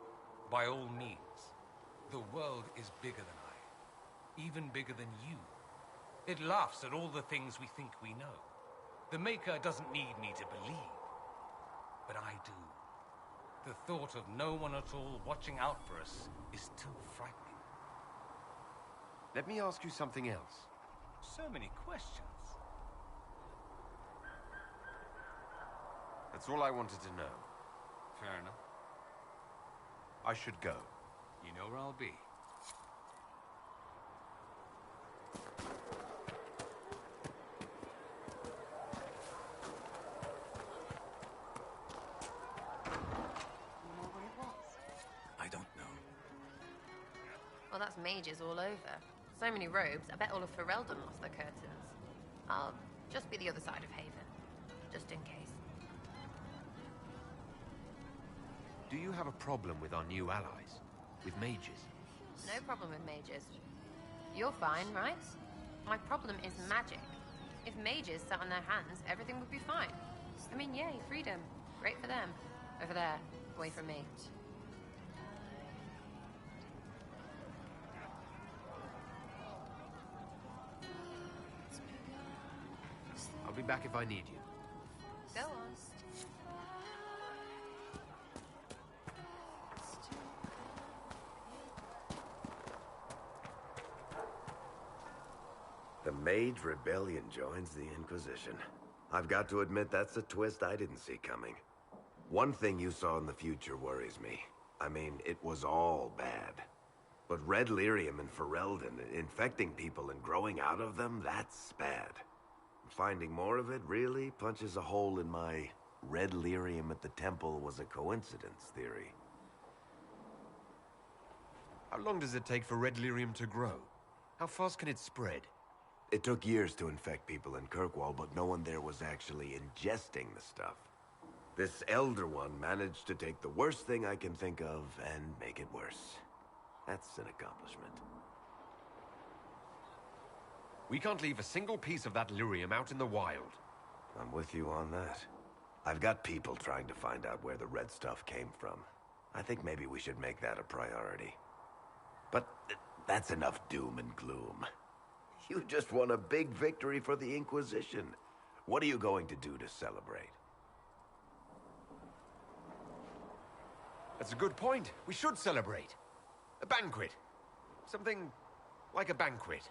by all means. The world is bigger than I, even bigger than you. It laughs at all the things we think we know. The Maker doesn't need me to believe, but I do. The thought of no one at all watching out for us is too frightening. Let me ask you something else. So many questions. That's all I wanted to know. Fair enough. I should go. You know where I'll be. I don't know. Well, that's mages all over. So many robes, I bet all of Ferelden lost their curtains. I'll just be the other side of Haven, just in case. Do you have a problem with our new allies? With mages? No problem with mages. You're fine, right? My problem is magic. If mages sat on their hands, everything would be fine. I mean, yay, freedom. Great for them. Over there, away from me. I'll be back if I need you. Go on. The Mage Rebellion joins the Inquisition. I've got to admit that's a twist I didn't see coming. One thing you saw in the future worries me. I mean, it was all bad. But red lyrium in Ferelden, infecting people and growing out of them, that's bad. Finding more of it really punches a hole in my red lyrium at the temple was a coincidence theory. How long does it take for red lyrium to grow? How fast can it spread? It took years to infect people in Kirkwall, but no one there was actually ingesting the stuff. This Elder One managed to take the worst thing I can think of and make it worse. That's an accomplishment. We can't leave a single piece of that lyrium out in the wild. I'm with you on that. I've got people trying to find out where the red stuff came from. I think maybe we should make that a priority. But that's enough doom and gloom. You just won a big victory for the Inquisition. What are you going to do to celebrate? That's a good point. We should celebrate. A banquet. Something like a banquet.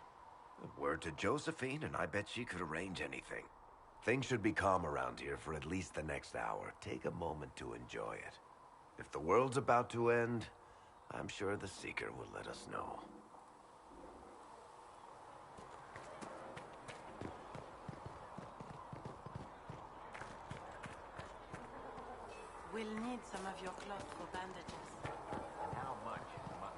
Word to Josephine, and I bet she could arrange anything. Things should be calm around here for at least the next hour. Take a moment to enjoy it. If the world's about to end, I'm sure the Seeker will let us know. We'll need some of your cloth for bandages. And how much is much?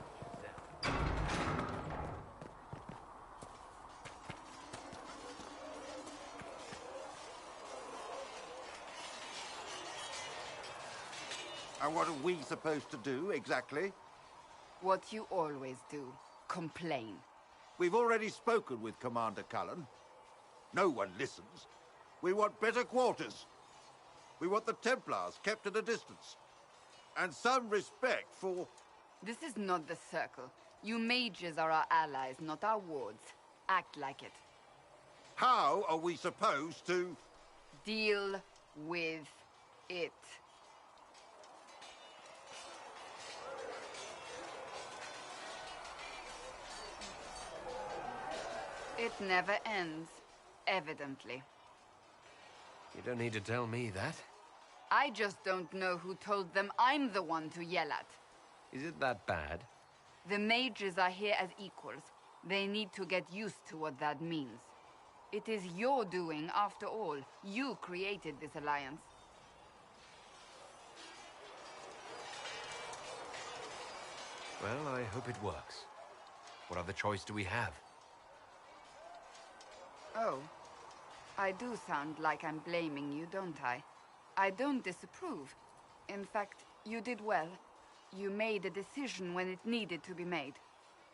And what are we supposed to do, exactly? What you always do. Complain. We've already spoken with Commander Cullen. No one listens. We want better quarters. We want the Templars kept at a distance. And some respect for... This is not the Circle. You mages are our allies, not our wards. Act like it. How are we supposed to... Deal with it. It never ends, evidently. You don't need to tell me that. I just don't know who told them I'm the one to yell at. Is it that bad? The mages are here as equals. They need to get used to what that means. It is your doing, after all. You created this alliance. Well, I hope it works. What other choice do we have? Oh. I do sound like I'm blaming you, don't I? I don't disapprove. In fact, you did well. You made a decision when it needed to be made.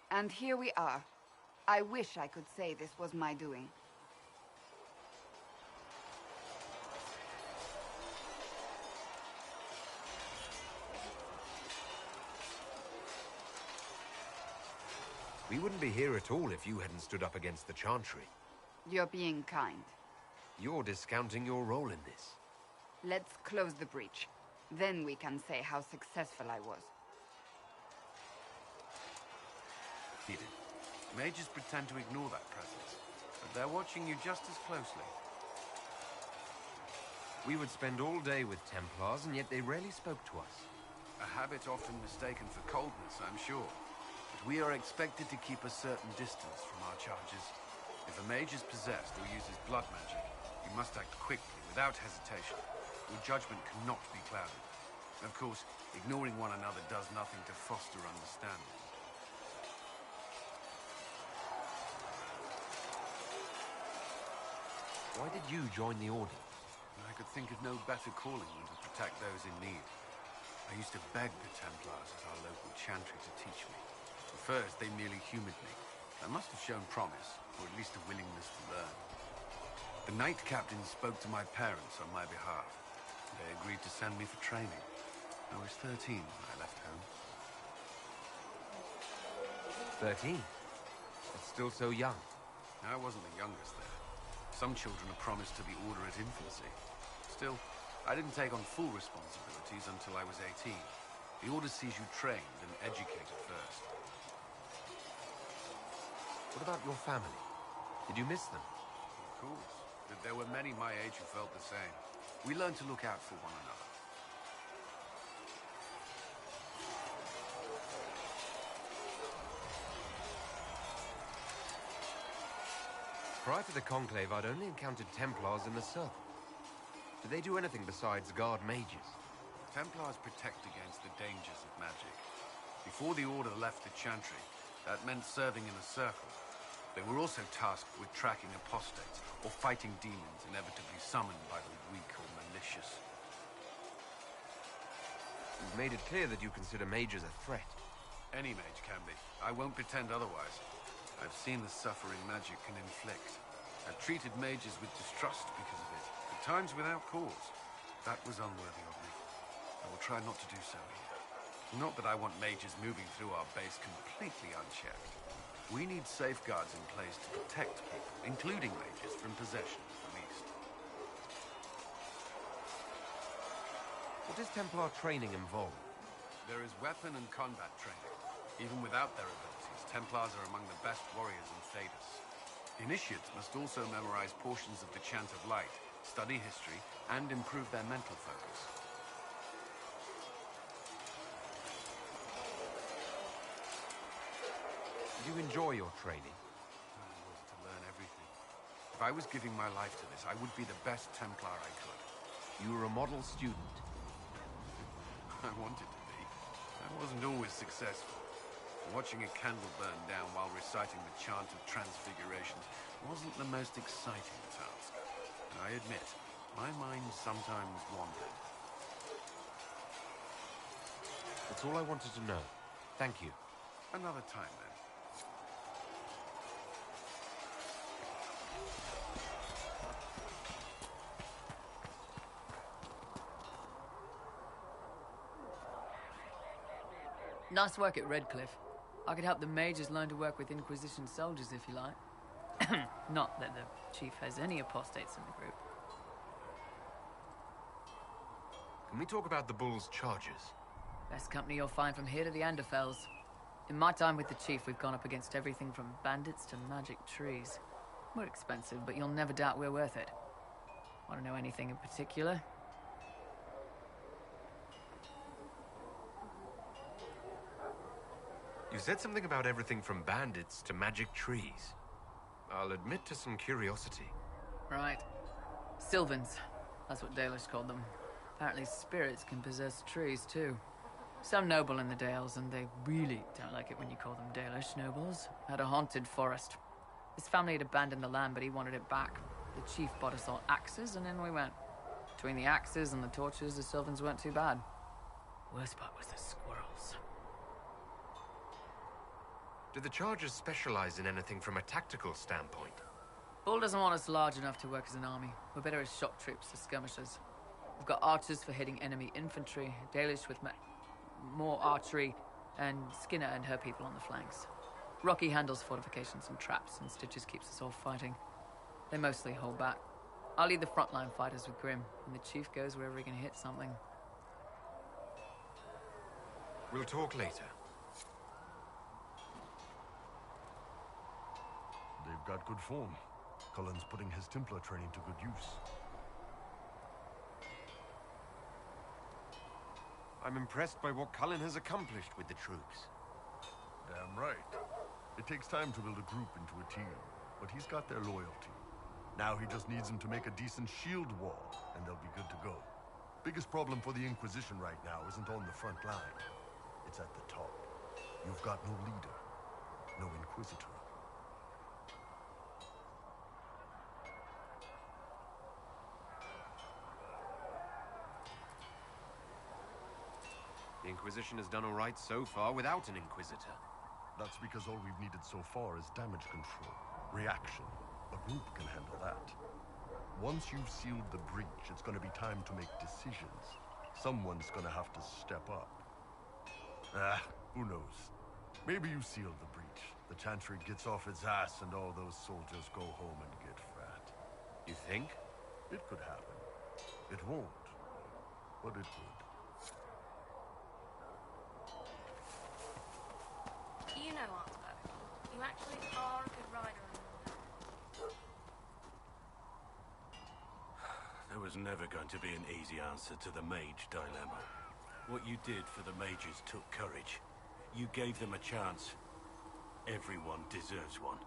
And here we are. I wish I could say this was my doing. We wouldn't be here at all if you hadn't stood up against the Chantry. You're being kind. You're discounting your role in this. Let's close the breach. Then we can say how successful I was. Hidden. Mages pretend to ignore that presence, but they're watching you just as closely. We would spend all day with Templars, and yet they rarely spoke to us. A habit often mistaken for coldness, I'm sure. But we are expected to keep a certain distance from our charges. If a mage is possessed or uses blood magic, you must act quickly, without hesitation. Your judgment cannot be clouded. Of course, ignoring one another does nothing to foster understanding. Why did you join the Order? I could think of no better calling than to protect those in need. I used to beg the Templars at our local chantry to teach me. At first, they merely humored me. I must have shown promise, or at least a willingness to learn. The Knight Captain spoke to my parents on my behalf. They agreed to send me for training. I was 13 when I left home. 13? That's still so young. I wasn't the youngest there. Some children are promised to the Order at infancy. Still, I didn't take on full responsibilities until I was 18. The Order sees you trained and educated first. What about your family? Did you miss them? Of course. But there were many my age who felt the same. We learned to look out for one another. Prior to the Conclave, I'd only encountered Templars in the Circle. Do they do anything besides guard mages? Templars protect against the dangers of magic. Before the Order left the Chantry, that meant serving in a circle. They were also tasked with tracking apostates, or fighting demons inevitably summoned by the weak or malicious. You've made it clear that you consider mages a threat. Any mage can be. I won't pretend otherwise. I've seen the suffering magic can inflict. I've treated mages with distrust because of it, at times without cause. That was unworthy of me. I will try not to do so here. Not that I want mages moving through our base completely unchecked. We need safeguards in place to protect people, including mages, from possession at the least. What does Templar training involve? There is weapon and combat training. Even without their abilities, Templars are among the best warriors in Thedas. Initiates must also memorize portions of the Chant of Light, study history, and improve their mental focus. Do you enjoy your training? I was to learn everything. If I was giving my life to this, I would be the best Templar I could. You were a model student. I wanted to be. I wasn't always successful. Watching a candle burn down while reciting the chant of transfigurations wasn't the most exciting task. And I admit, my mind sometimes wandered. That's all I wanted to know. Thank you. Another time, then. Nice work at Redcliffe. I could help the mages learn to work with Inquisition soldiers if you like. Not that the chief has any apostates in the group. Can we talk about the Bull's charges? Best company you'll find from here to the Anderfells. In my time with the chief, we've gone up against everything from bandits to magic trees. We're expensive, but you'll never doubt we're worth it. Want to know anything in particular? You said something about everything from bandits to magic trees. I'll admit to some curiosity. Right. Sylvans. That's what Dalish called them. Apparently spirits can possess trees, too. Some noble in the Dales, and they really don't like it when you call them Dalish nobles, had a haunted forest. His family had abandoned the land, but he wanted it back. The chief bought us all axes, and in we went. Between the axes and the torches, the Sylvans weren't too bad. Worst part was the squirrels. Do the charges specialize in anything from a tactical standpoint? Bull doesn't want us large enough to work as an army. We're better as shock troops, as skirmishers. We've got archers for hitting enemy infantry, Dalish with more archery, and Skinner and her people on the flanks. Rocky handles fortifications and traps, and Stitches keeps us all fighting. They mostly hold back. I'll lead the frontline fighters with Grim, and the chief goes wherever he can hit something. We'll talk later. They've got good form. Cullen's putting his Templar training to good use. I'm impressed by what Cullen has accomplished with the troops. Damn right. It takes time to build a group into a team, but he's got their loyalty. Now he just needs them to make a decent shield wall, and they'll be good to go. Biggest problem for the Inquisition right now isn't on the front line. It's at the top. You've got no leader, no Inquisitor. The Inquisition has done all right so far without an Inquisitor. That's because all we've needed so far is damage control, reaction. A group can handle that. Once you've sealed the breach, it's going to be time to make decisions. Someone's going to have to step up. Who knows? Maybe you seal the breach. The Chantry gets off its ass and all those soldiers go home and get fat. You think? It could happen. It won't, but it could. You know, Arthur, you actually are a good rider. There was never going to be an easy answer to the mage dilemma. What you did for the mages took courage. You gave them a chance. Everyone deserves one.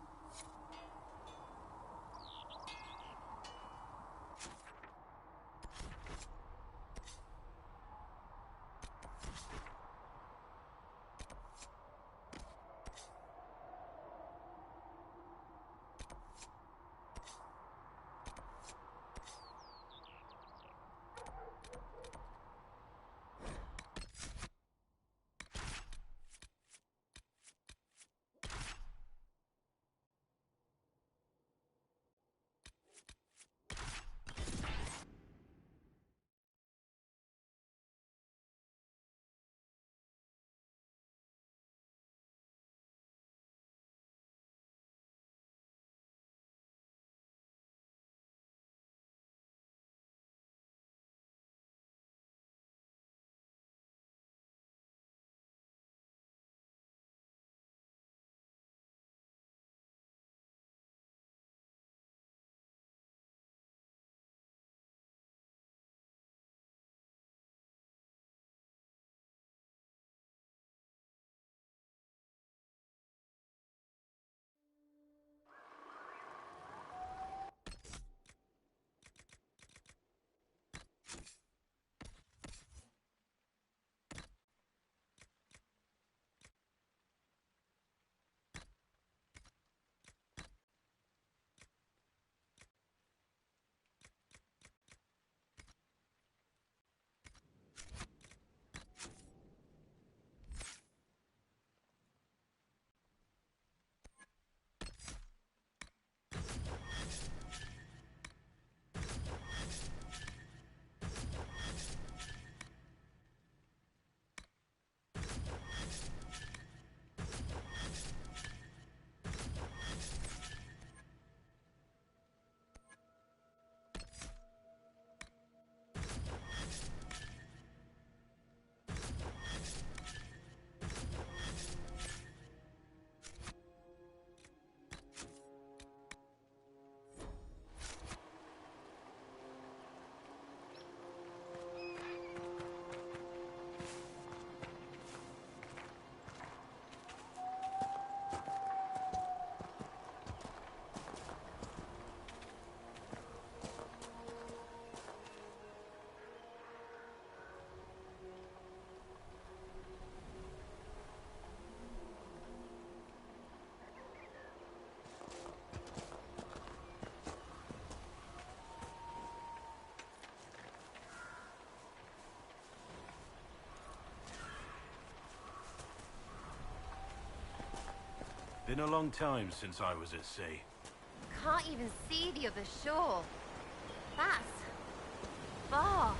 Been a long time since I was at sea. Can't even see the other shore. That's far.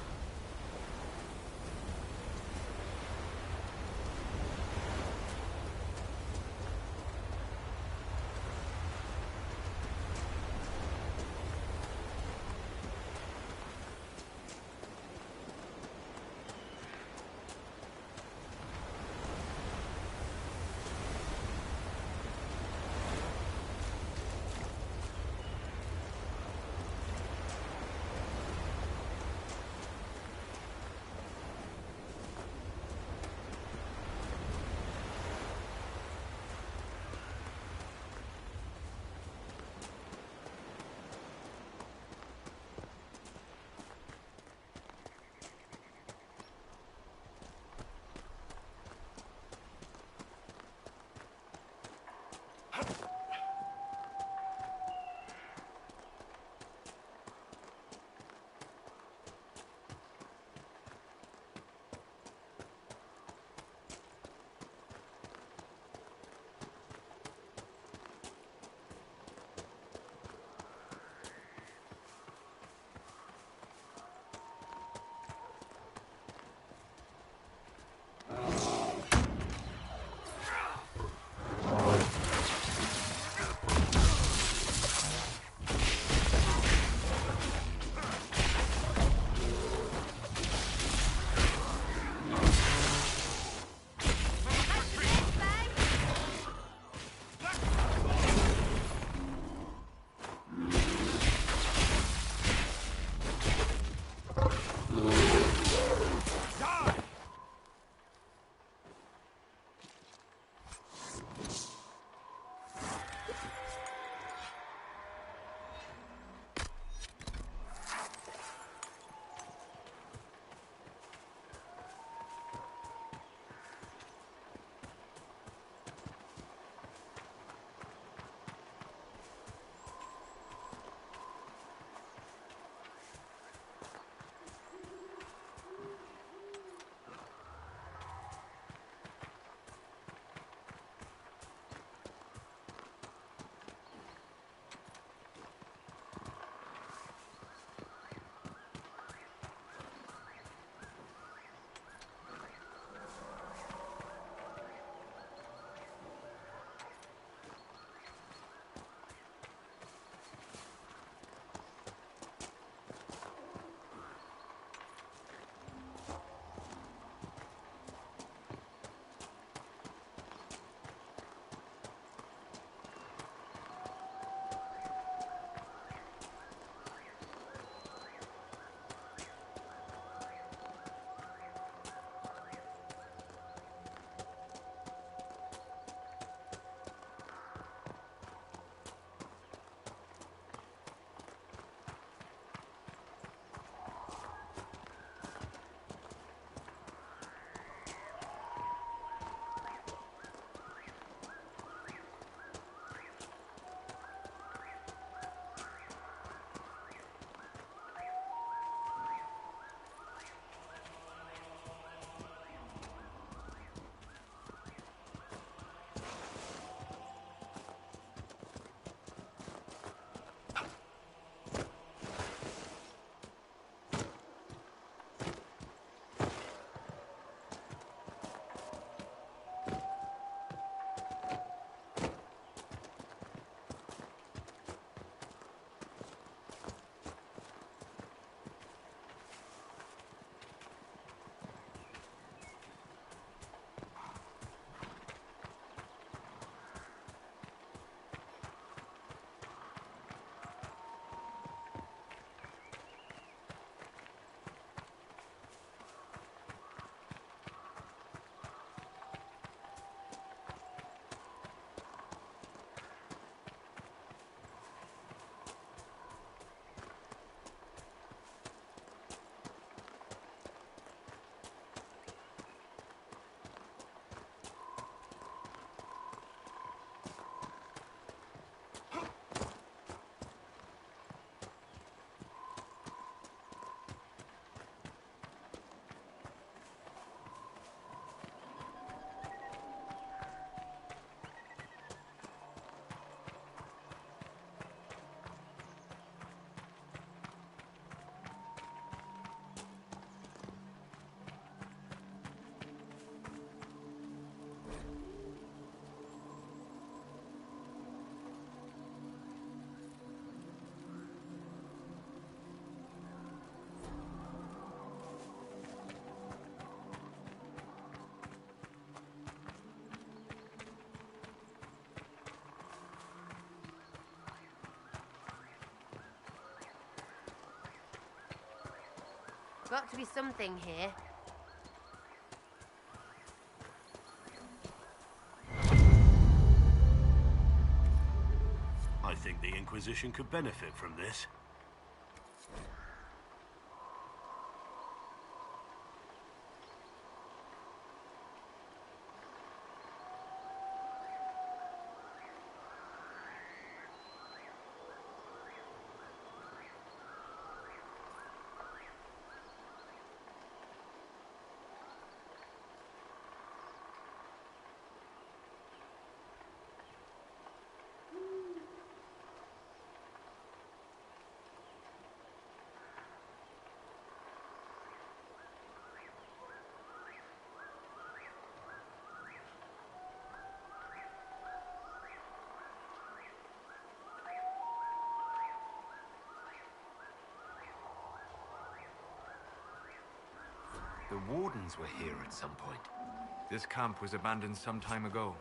Got to be something here. I think the Inquisition could benefit from this. The Wardens were here at some point. This camp was abandoned some time ago.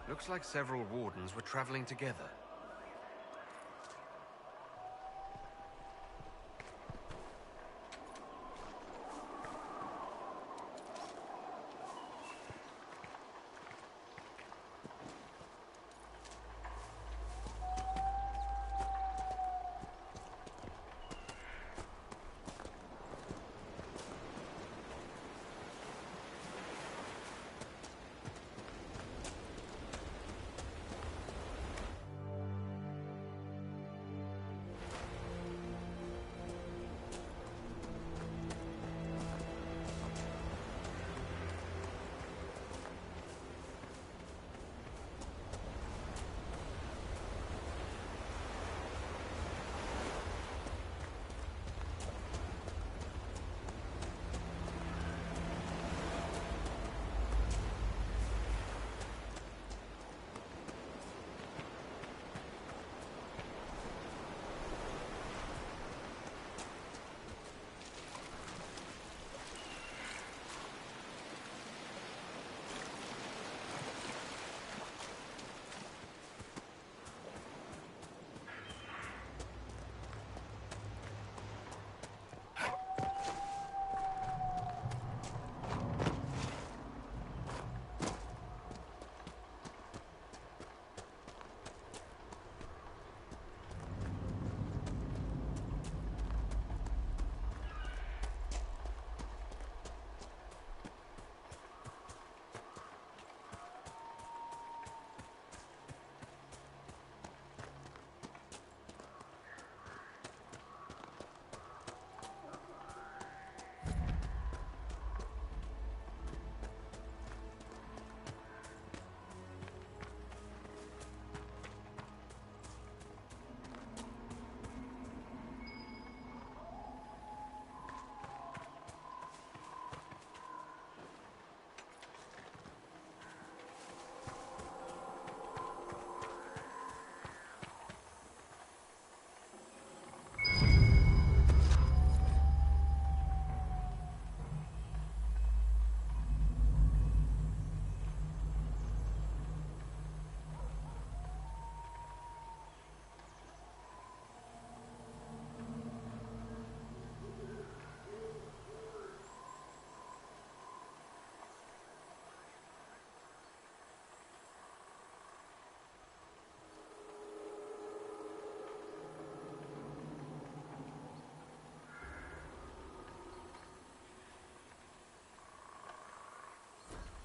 Looks like several Wardens were traveling together.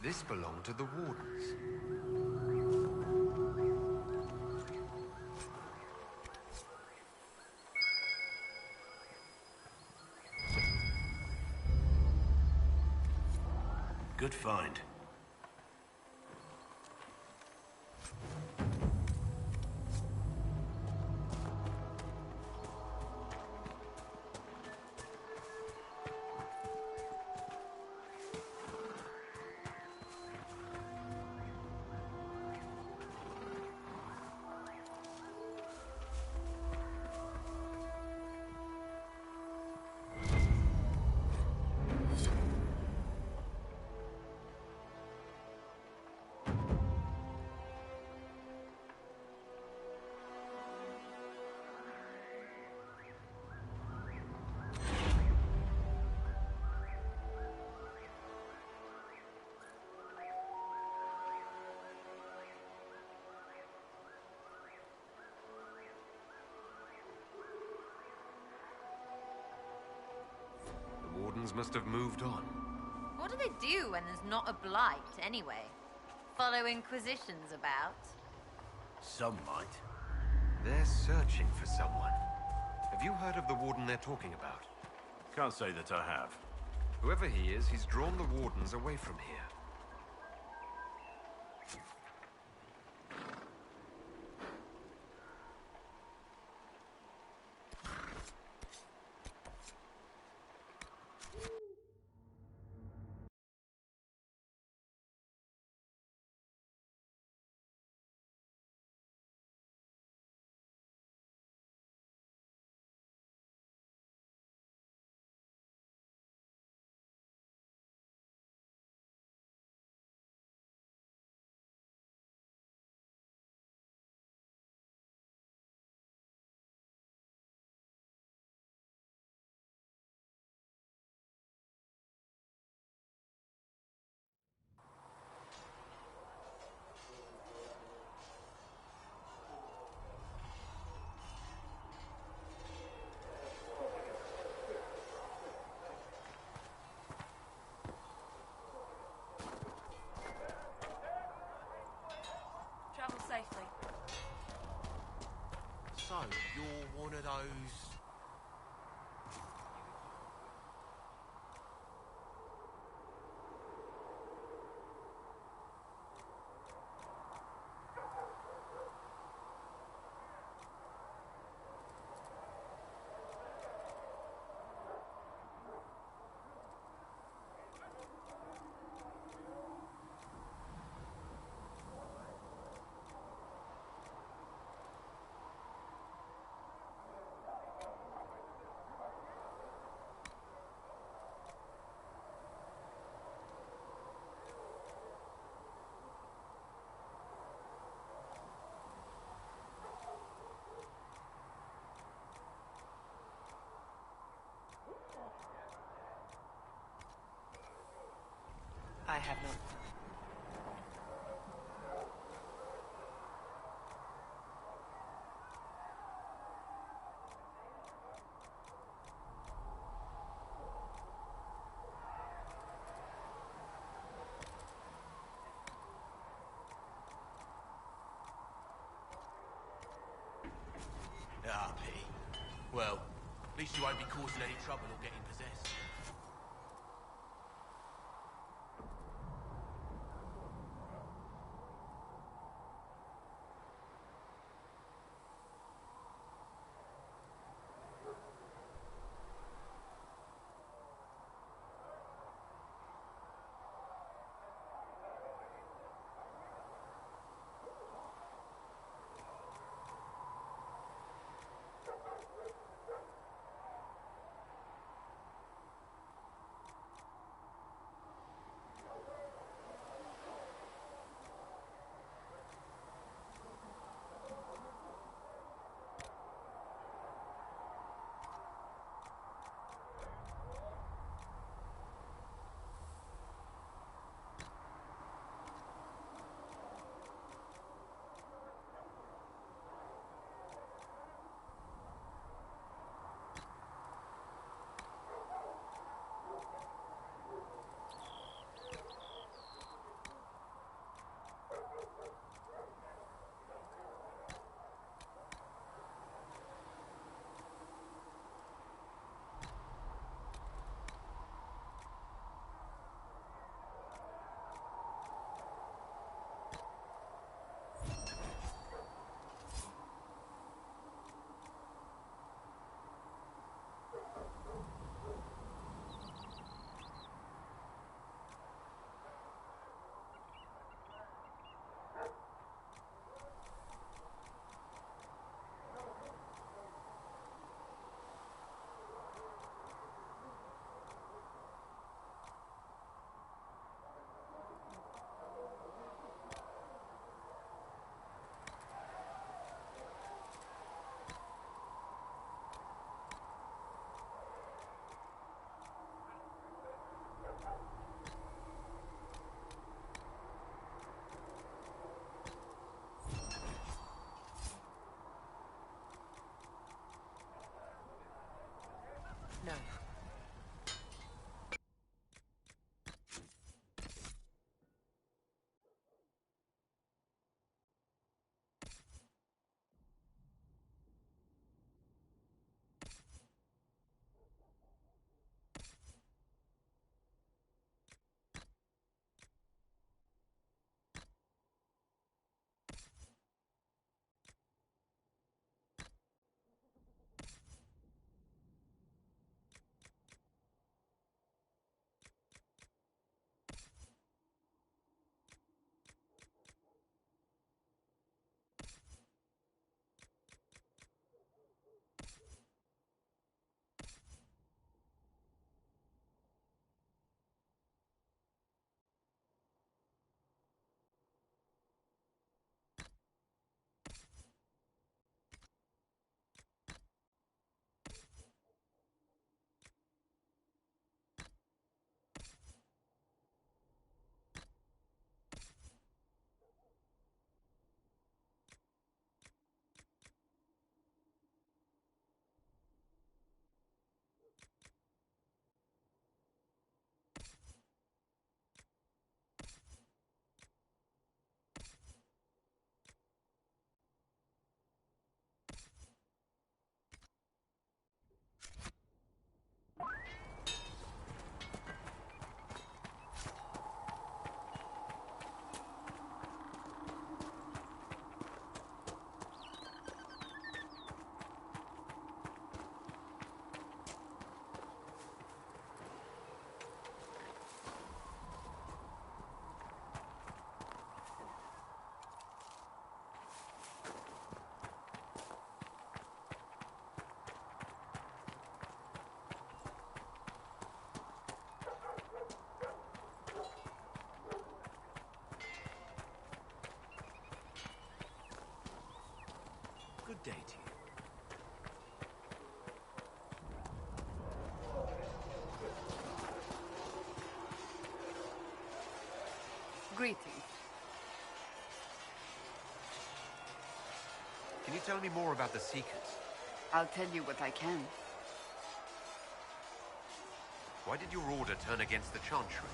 This belonged to the Wardens. Good find. The Wardens must have moved on. What do they do when there's not a blight, anyway? Follow Inquisitions about? Some might. They're searching for someone. Have you heard of the Warden they're talking about? Can't say that I have. Whoever he is, he's drawn the Wardens away from here. Travel safely. So, you're one of those... I have not. Ah, pity. Well, at least you won't be causing any trouble or getting possessed. No. Good day to you. Greetings. Can you tell me more about the Seekers? I'll tell you what I can. Why did your order turn against the Chantry?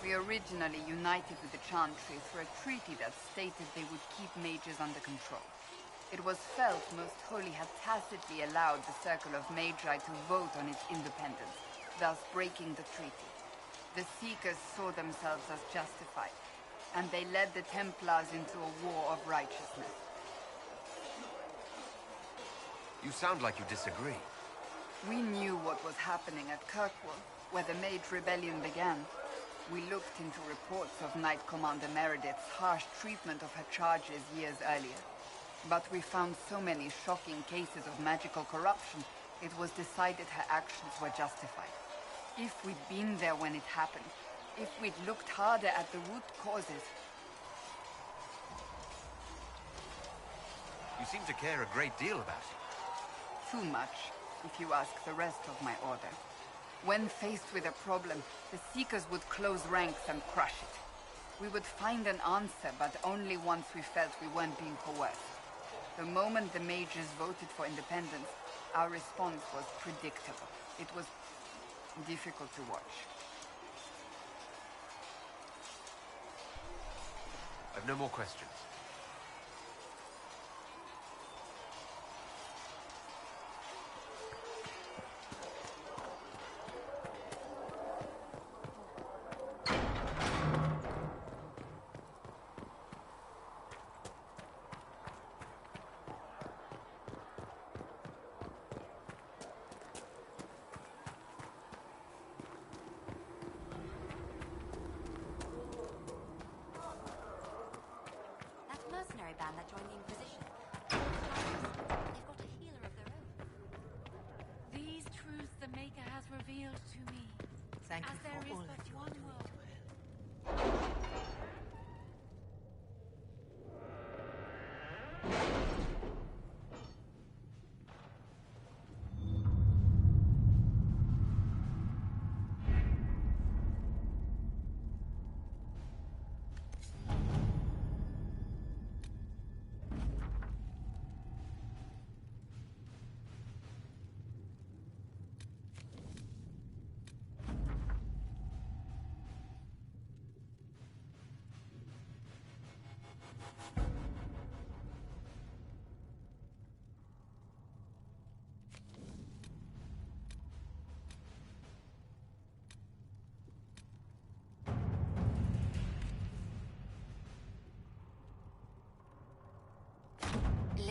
We originally united with the Chantry through a treaty that stated they would keep mages under control. It was felt Most Holy had tacitly allowed the Circle of Magi to vote on its independence, thus breaking the treaty. The Seekers saw themselves as justified, and they led the Templars into a war of righteousness. You sound like you disagree. We knew what was happening at Kirkwall, where the Mage Rebellion began. We looked into reports of Knight Commander Meredith's harsh treatment of her charges years earlier. But we found so many shocking cases of magical corruption, it was decided her actions were justified. If we'd been there when it happened, if we'd looked harder at the root causes... You seem to care a great deal about it. Too much, if you ask the rest of my order. When faced with a problem, the Seekers would close ranks and crush it. We would find an answer, but only once we felt we weren't being coerced. The moment the mages voted for independence, our response was predictable. It was difficult to watch. I've no more questions. Mercenary band that joined the Inquisition. They've got a healer of their own. These truths the Maker has revealed to me. Thank you as there for is all but that you one are doing world.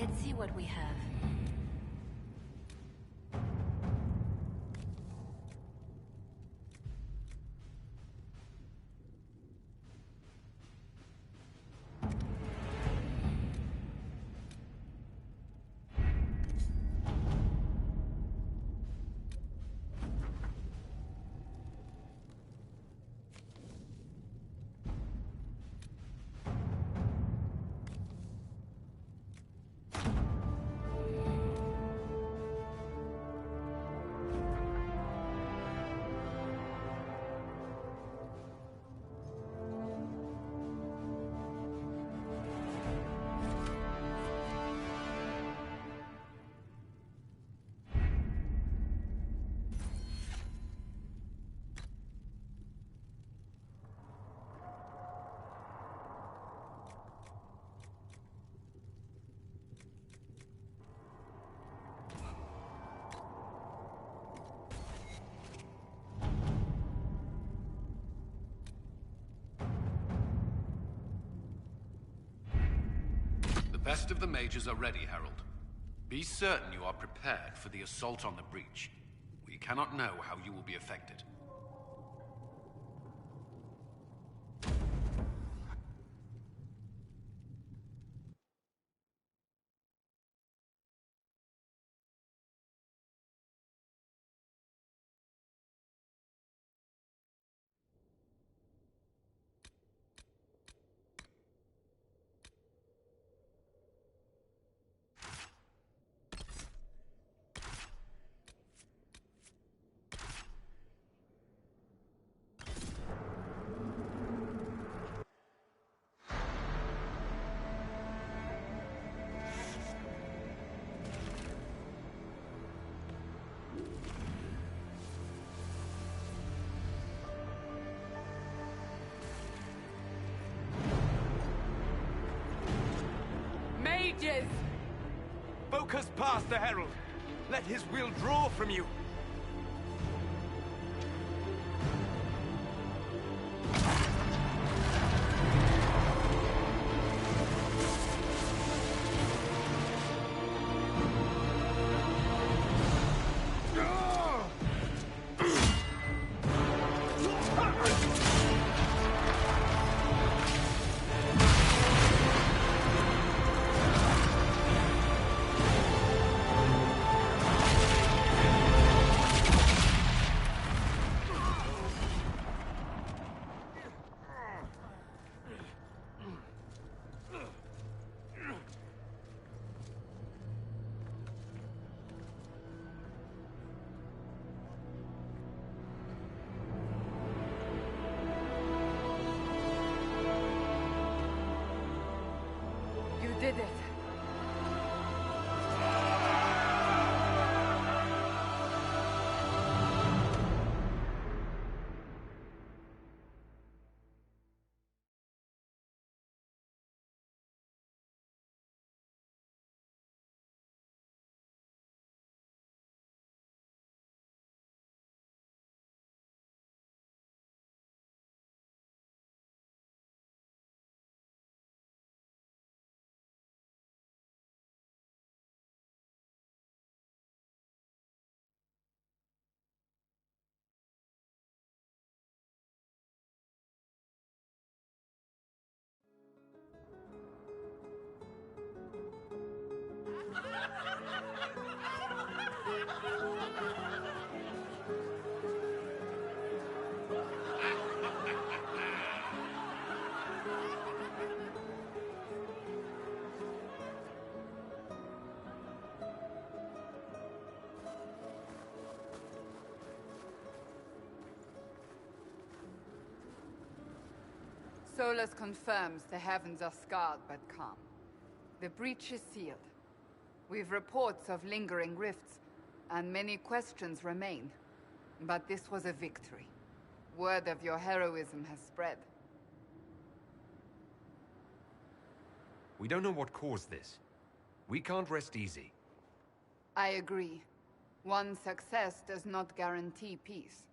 Let's see what we have. The best of the mages are ready, Herald. Be certain you are prepared for the assault on the breach. We cannot know how you will be affected. Mages! Focus past the Herald. Let his will draw from you. You did it. Solus confirms the heavens are scarred but calm. The breach is sealed. We've reports of lingering rifts, and many questions remain. But this was a victory. Word of your heroism has spread. We don't know what caused this. We can't rest easy. I agree. One success does not guarantee peace.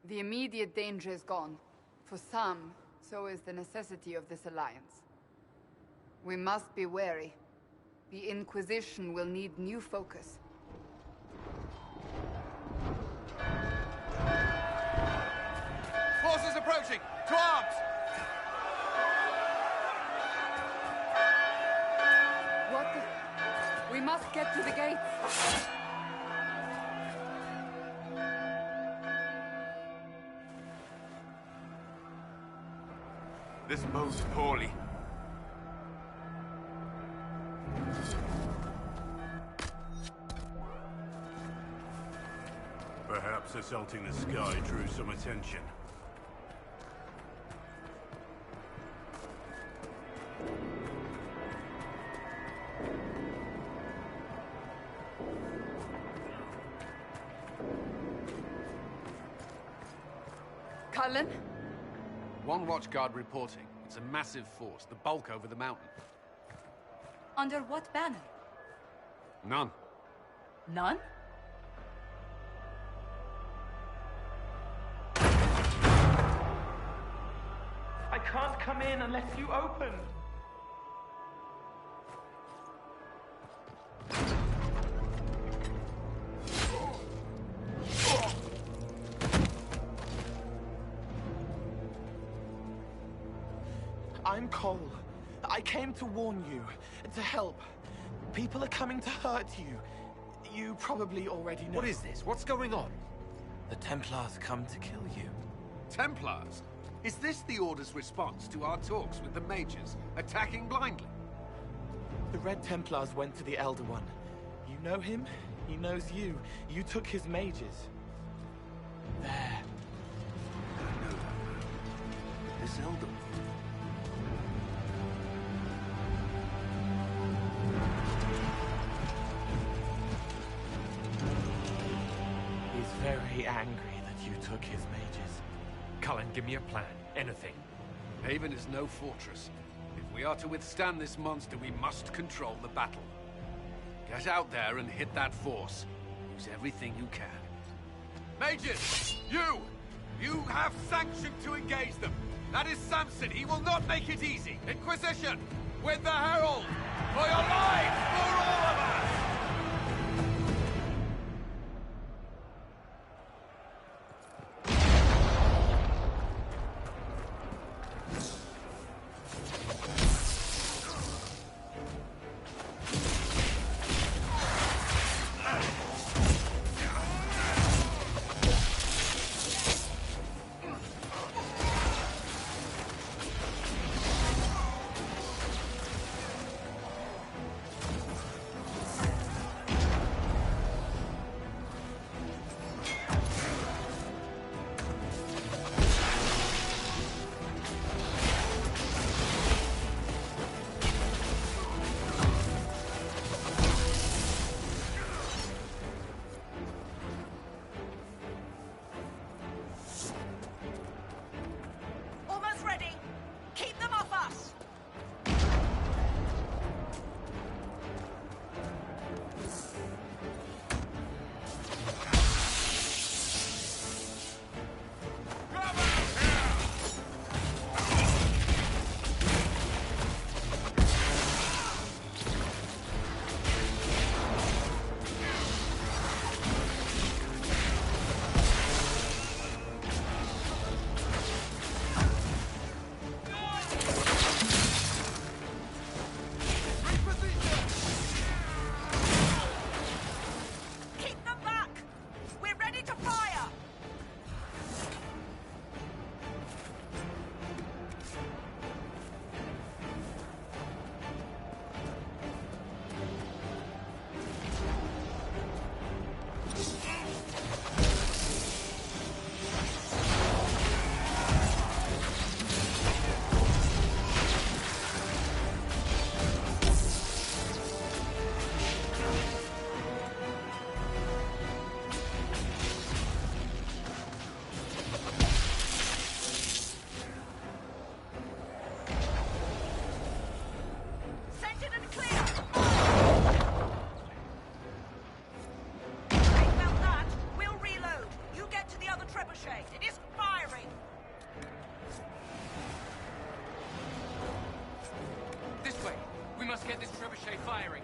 The immediate danger is gone. For some, so is the necessity of this alliance. We must be wary. The Inquisition will need new focus. Forces approaching! To arms! What the... We must get to the gates. This bodes poorly. Perhaps assaulting the sky drew some attention. Cullen? One watchguard reporting. It's a massive force, the bulk over the mountain. Under what banner? None. None? I can't come in unless you open. I'm Cole. I came to warn you, to help. People are coming to hurt you. You probably already know. What is this? What's going on? The Templars come to kill you. Templars? Is this the Order's response to our talks with the mages, attacking blindly? The Red Templars went to the Elder One. You know him, he knows you. You took his mages. There. I know that. This Elder One. He's very angry that you took his mages. Cullen, give me a plan. Anything. Haven is no fortress. If we are to withstand this monster, we must control the battle. Get out there and hit that force. Use everything you can. Mages! You have sanction to engage them. That is Samson. He will not make it easy. Inquisition! With the Herald! For your lives! For all of us! get this trebuchet firing.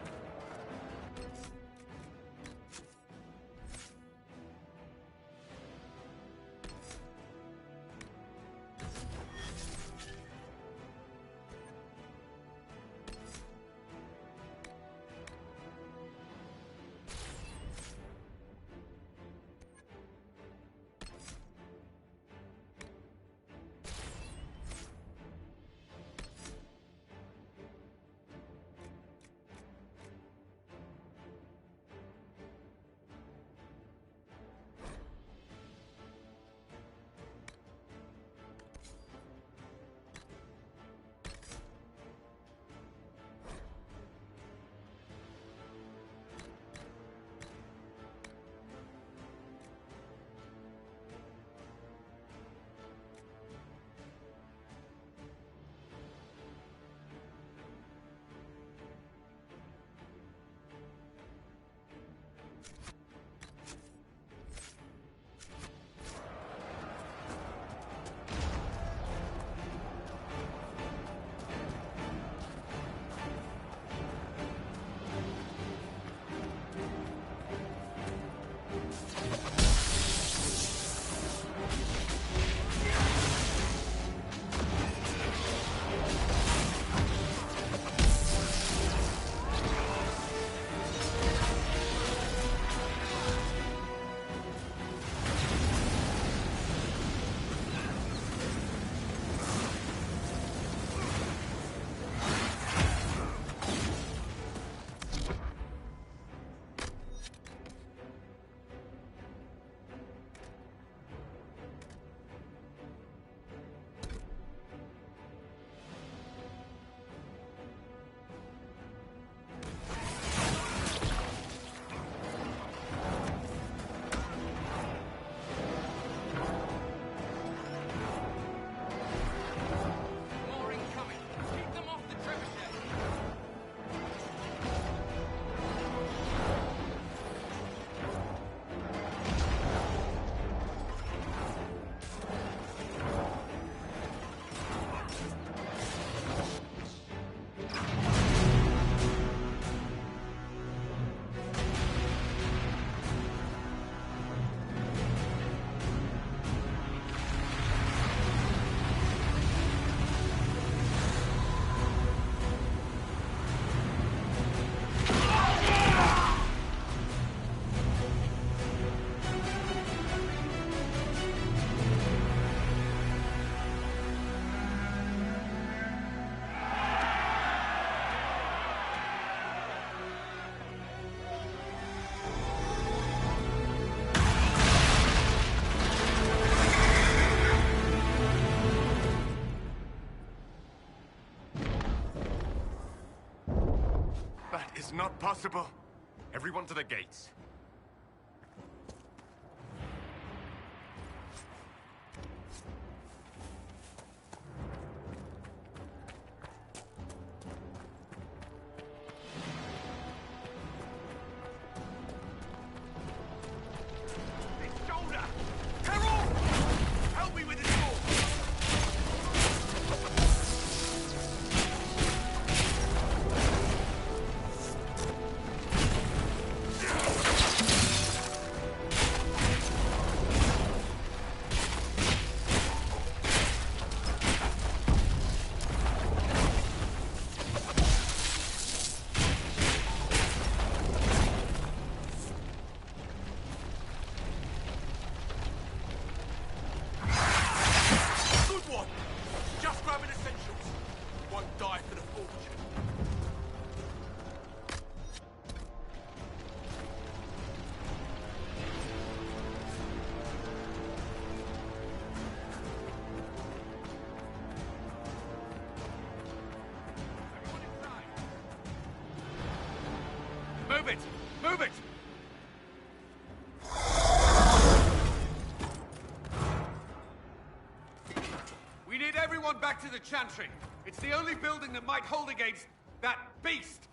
Not possible. Everyone to the gates. Move it! Move it! We need everyone back to the Chantry. It's the only building that might hold against that beast.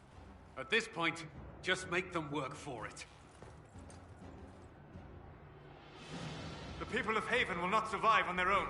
At this point, just make them work for it. The people of Haven will not survive on their own.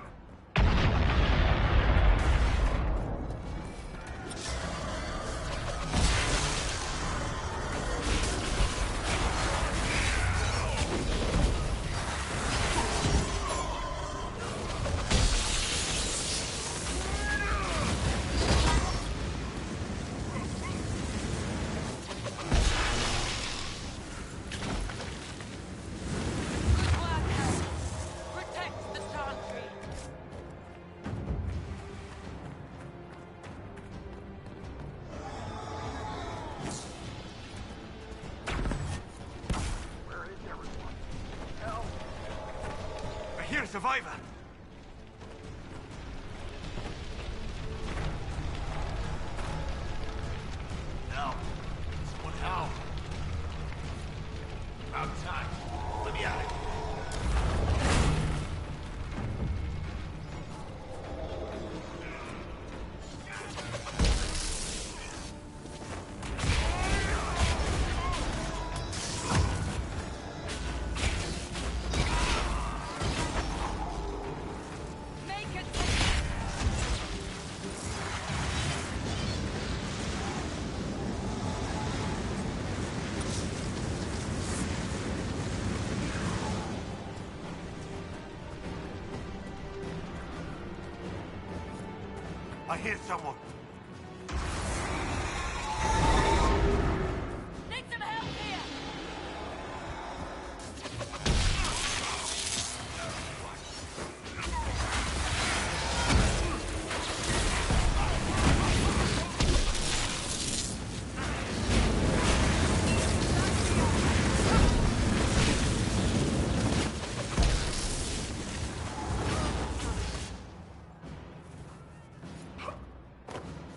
hear a survivor! Now! Someone help! About time. Let me at it. I hear someone. Need some help here!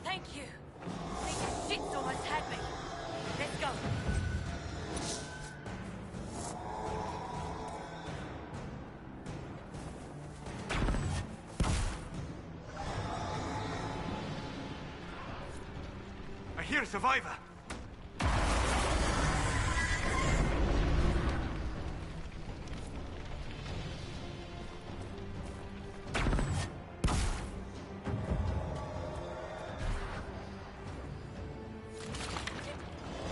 Thank you. This shit's almost had me. Let's go. I hear a survivor.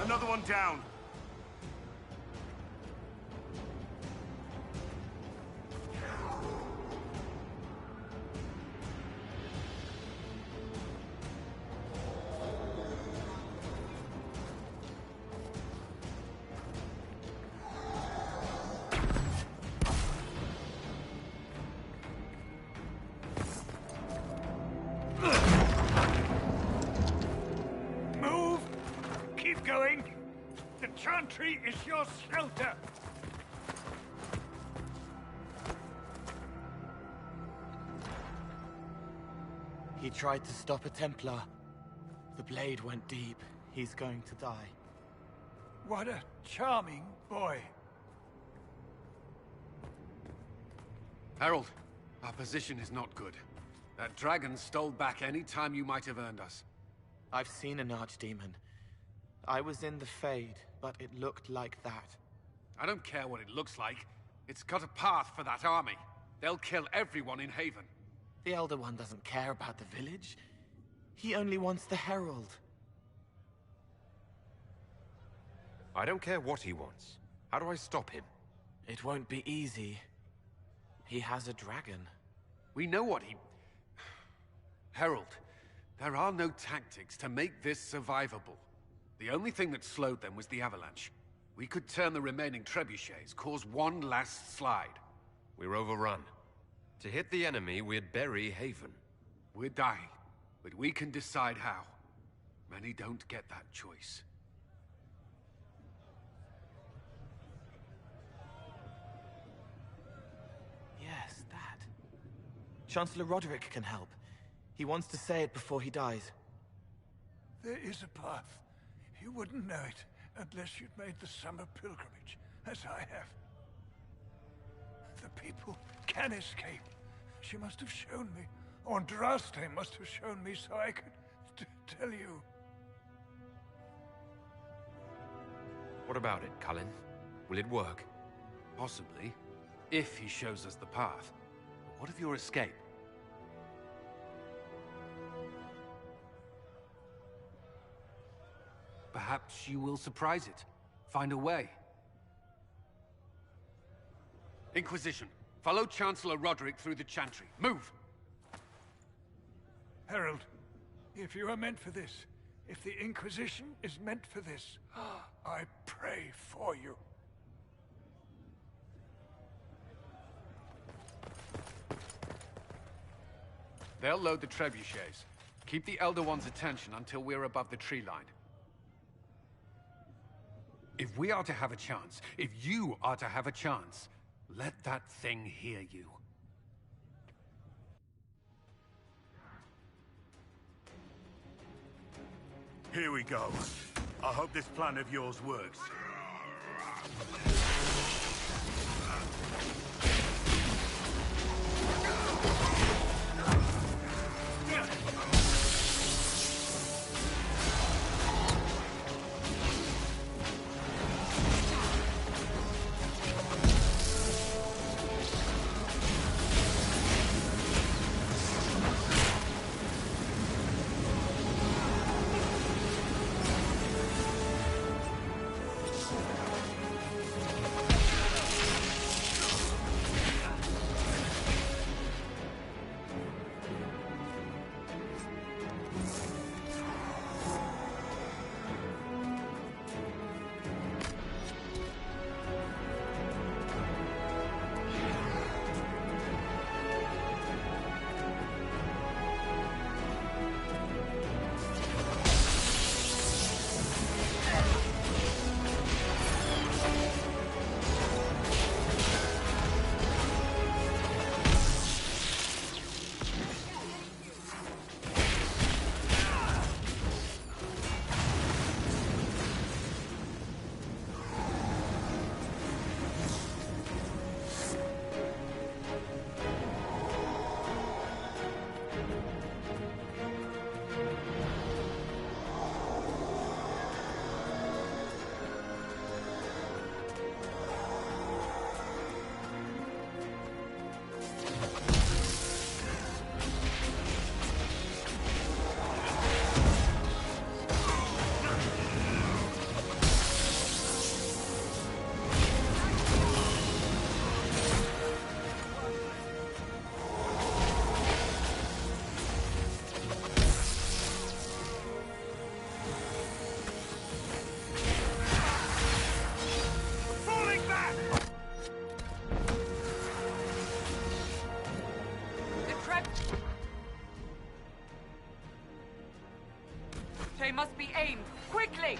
Another one down. Move! Keep going! The chantry is your shelter! He tried to stop a Templar. The blade went deep. He's going to die. What a charming boy. Harold, our position is not good. That dragon stole back any time you might have earned us. I've seen an archdemon. I was in the Fade, but it looked like that. I don't care what it looks like. It's got a path for that army. They'll kill everyone in Haven. The Elder One doesn't care about the village. He only wants the Herald. I don't care what he wants. How do I stop him? It won't be easy. He has a dragon. We know what he... Herald, there are no tactics to make this survivable. The only thing that slowed them was the avalanche. We could turn the remaining trebuchets, cause one last slide. We're overrun. To hit the enemy, we'd bury Haven. We're dying, but we can decide how. Many don't get that choice. Yes, that. Chancellor Roderick can help. He wants to say it before he dies. There is a path. You wouldn't know it unless you'd made the summer pilgrimage, as I have. The people can escape. She must have shown me. Andraste must have shown me so I could tell you. What about it, Cullen? Will it work? Possibly, if he shows us the path. But what of your escape? Perhaps you will surprise it. Find a way. Inquisition, follow Chancellor Roderick through the Chantry. Move! Herald, if you are meant for this, if the Inquisition is meant for this, I pray for you. They'll load the trebuchets. Keep the Elder One's attention until we're above the tree line. If we are to have a chance, if you are to have a chance, let that thing hear you. Here we go. I hope this plan of yours works. They must be aimed. Quickly!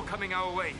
Coming our way.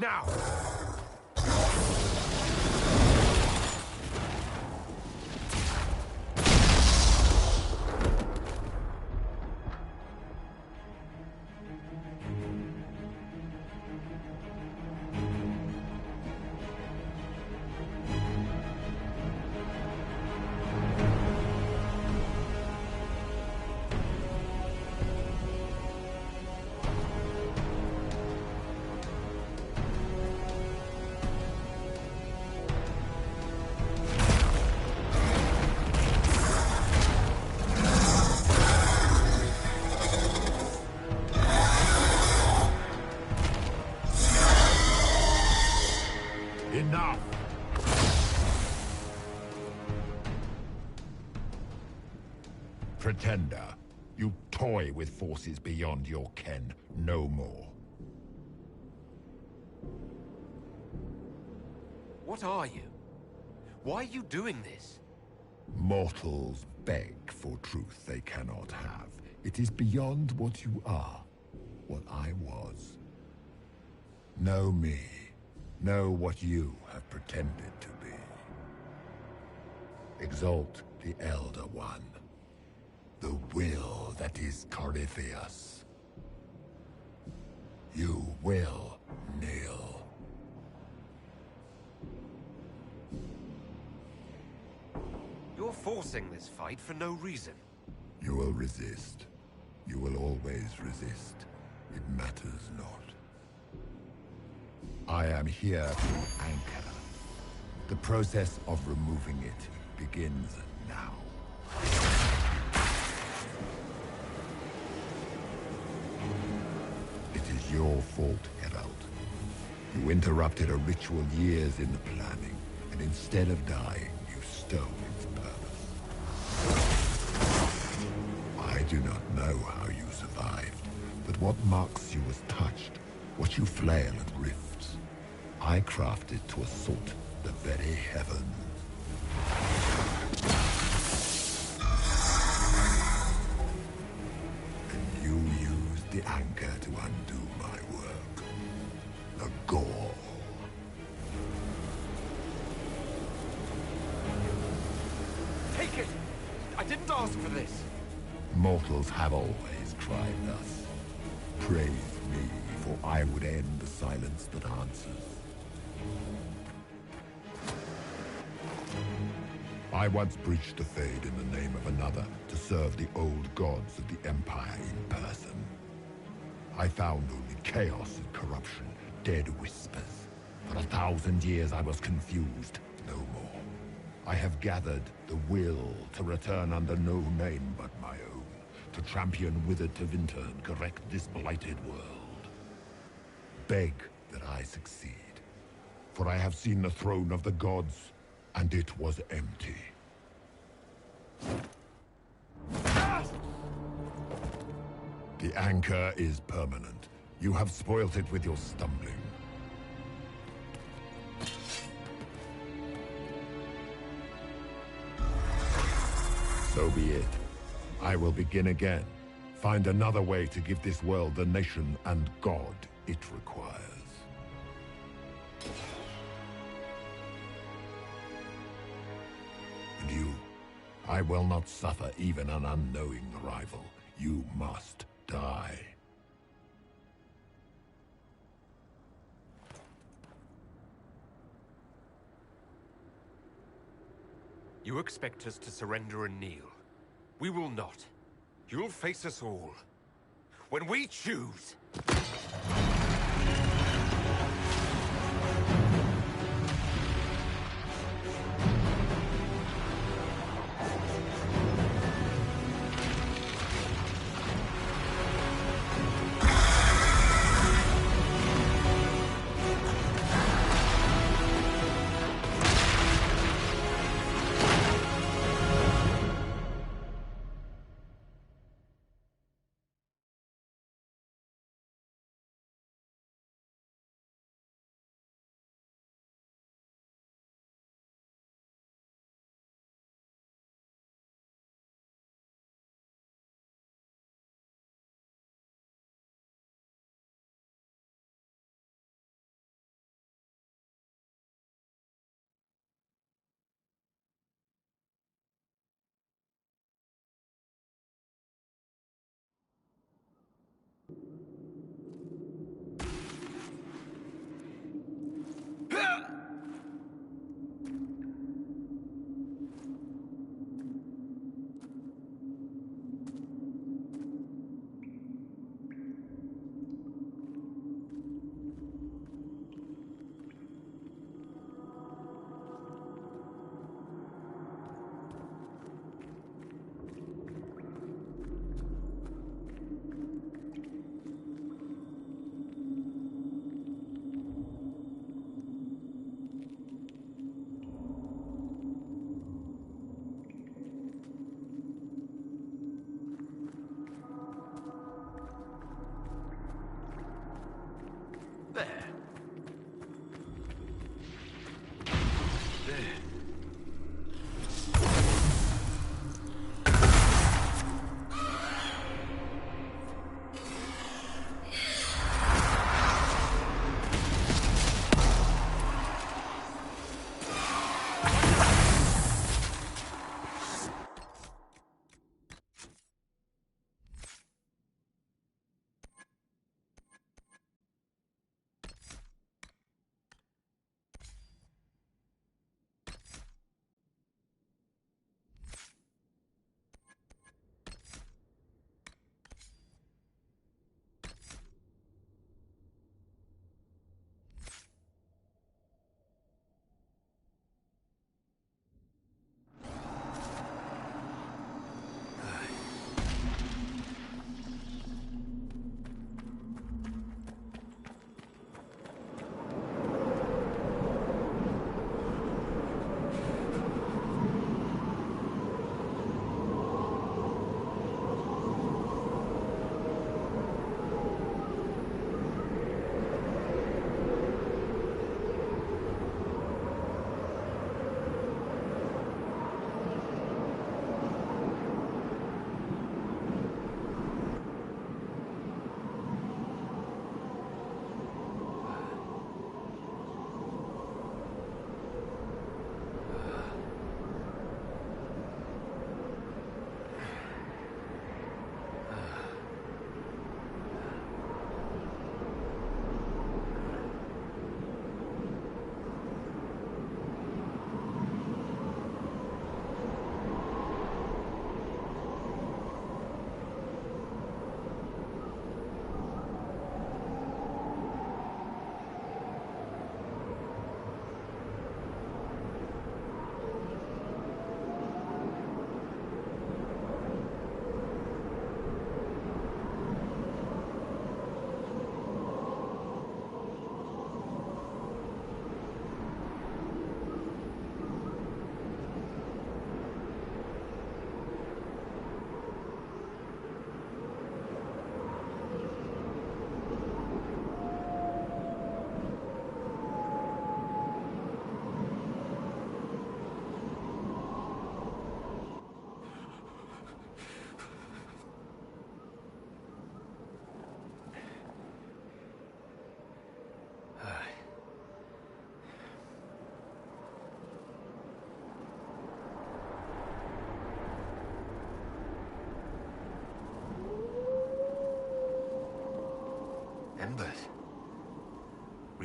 Now! Enough! Pretender, you toy with forces beyond your ken, no more. What are you? Why are you doing this? Mortals beg for truth they cannot have. It is beyond what you are, what I was. Know me. Know what you have pretended to be. Exalt the Elder One. The will that is Corypheus. You will kneel. You're forcing this fight for no reason. You will resist. You will always resist. It matters not. I am here to anchor. The process of removing it begins now. It is your fault, Herald. You interrupted a ritual years in the planning, and instead of dying, you stole its purpose. I do not know how you survived, but what marks you as touched, what you flail at rifts, I crafted to assault the very heavens. And you used the anchor to undo my work. The gall. Take it! I didn't ask for this! Mortals have always tried thus. Praise me, for I would end the silence that answers. I once breached the Fade in the name of another to serve the old gods of the Empire in person. I found only chaos and corruption, dead whispers. For 1,000 years I was confused, no more. I have gathered the will to return under no name but my own, to champion withered Tevinter and correct this blighted world. Beg that I succeed, for I have seen the throne of the gods, and it was empty. The anchor is permanent. You have spoilt it with your stumbling. So be it. I will begin again. Find another way to give this world the nation and God it requires. And you, I will not suffer even an unknowing rival. You must die. You expect us to surrender and kneel. We will not. You'll face us all. When we choose!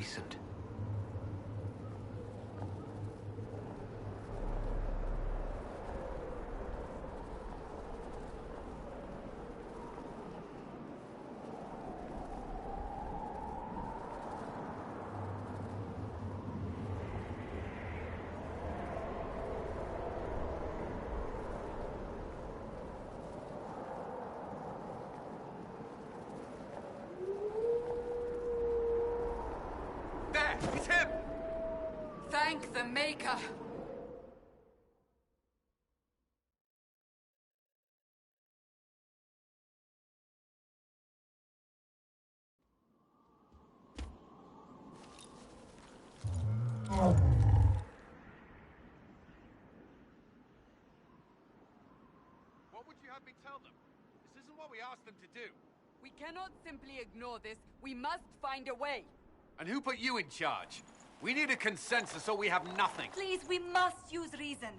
decent. There! It's him! Thank the Maker! What would you have me tell them? This isn't what we asked them to do. We cannot simply ignore this. We must find a way. And who put you in charge? We need a consensus or we have nothing. Please, we must use reason.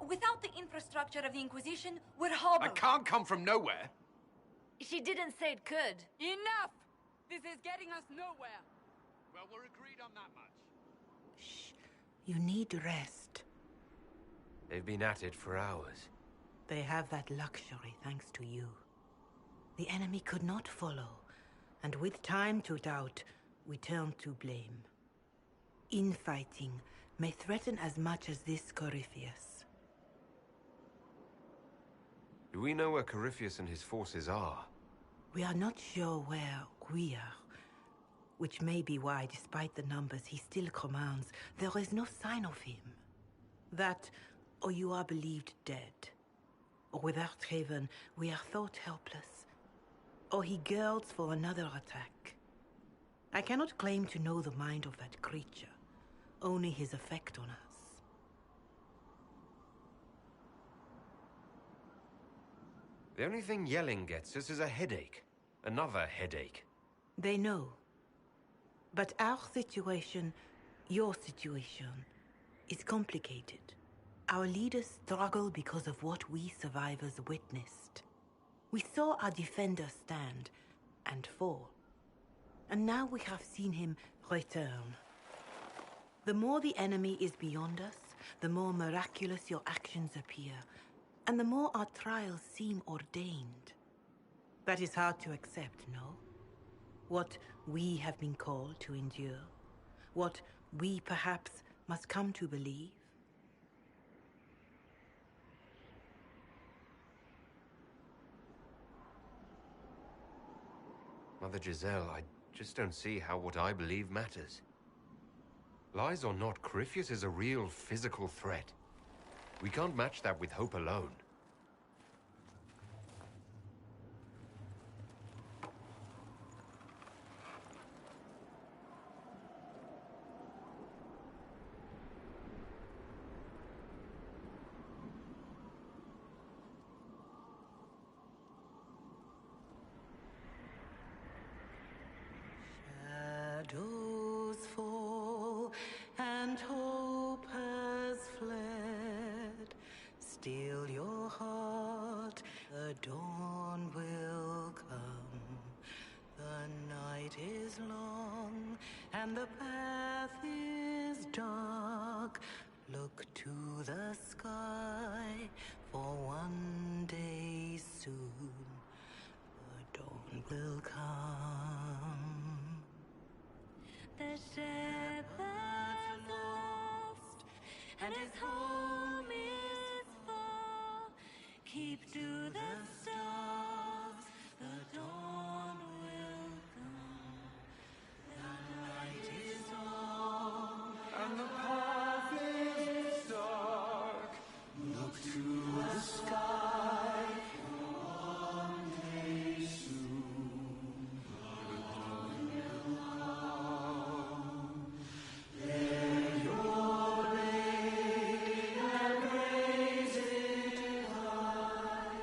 Without the infrastructure of the Inquisition, we're hobbled. I can't come from nowhere. She didn't say it could. Enough! This is getting us nowhere. Well, we're agreed on that much. You need rest. They've been at it for hours. They have that luxury thanks to you. The enemy could not follow, and with time to doubt, we turn to blame. Infighting may threaten as much as this Corypheus. Do we know where Corypheus and his forces are? We are not sure where we are, which may be why, despite the numbers he still commands, there is no sign of him. That, or you are believed dead. Or without Haven, we are thought helpless. Or he girds for another attack. I cannot claim to know the mind of that creature, only his effect on us. The only thing yelling gets us is a headache. Another headache. They know. But our situation, your situation, is complicated. Our leaders struggle because of what we survivors witnessed. We saw our defender stand and fall. And now we have seen him return. The more the enemy is beyond us, the more miraculous your actions appear, and the more our trials seem ordained. That is hard to accept, no? What we have been called to endure, what we perhaps must come to believe. Mother Giselle, I just don't see how what I believe matters. Lies or not, Corypheus is a real physical threat. We can't match that with hope alone. Shadows fall and hope has fled. Still your heart, the dawn will come. The night is long and the path is dark. Look to the sky, for one day soon the dawn will come. The shepherd's lost, and his home is far. Keep to the stars, the dawn will come. The night is long, And the path is dark. Look to the sky, for one day soon the dawn will come. Let your blade and raise it high,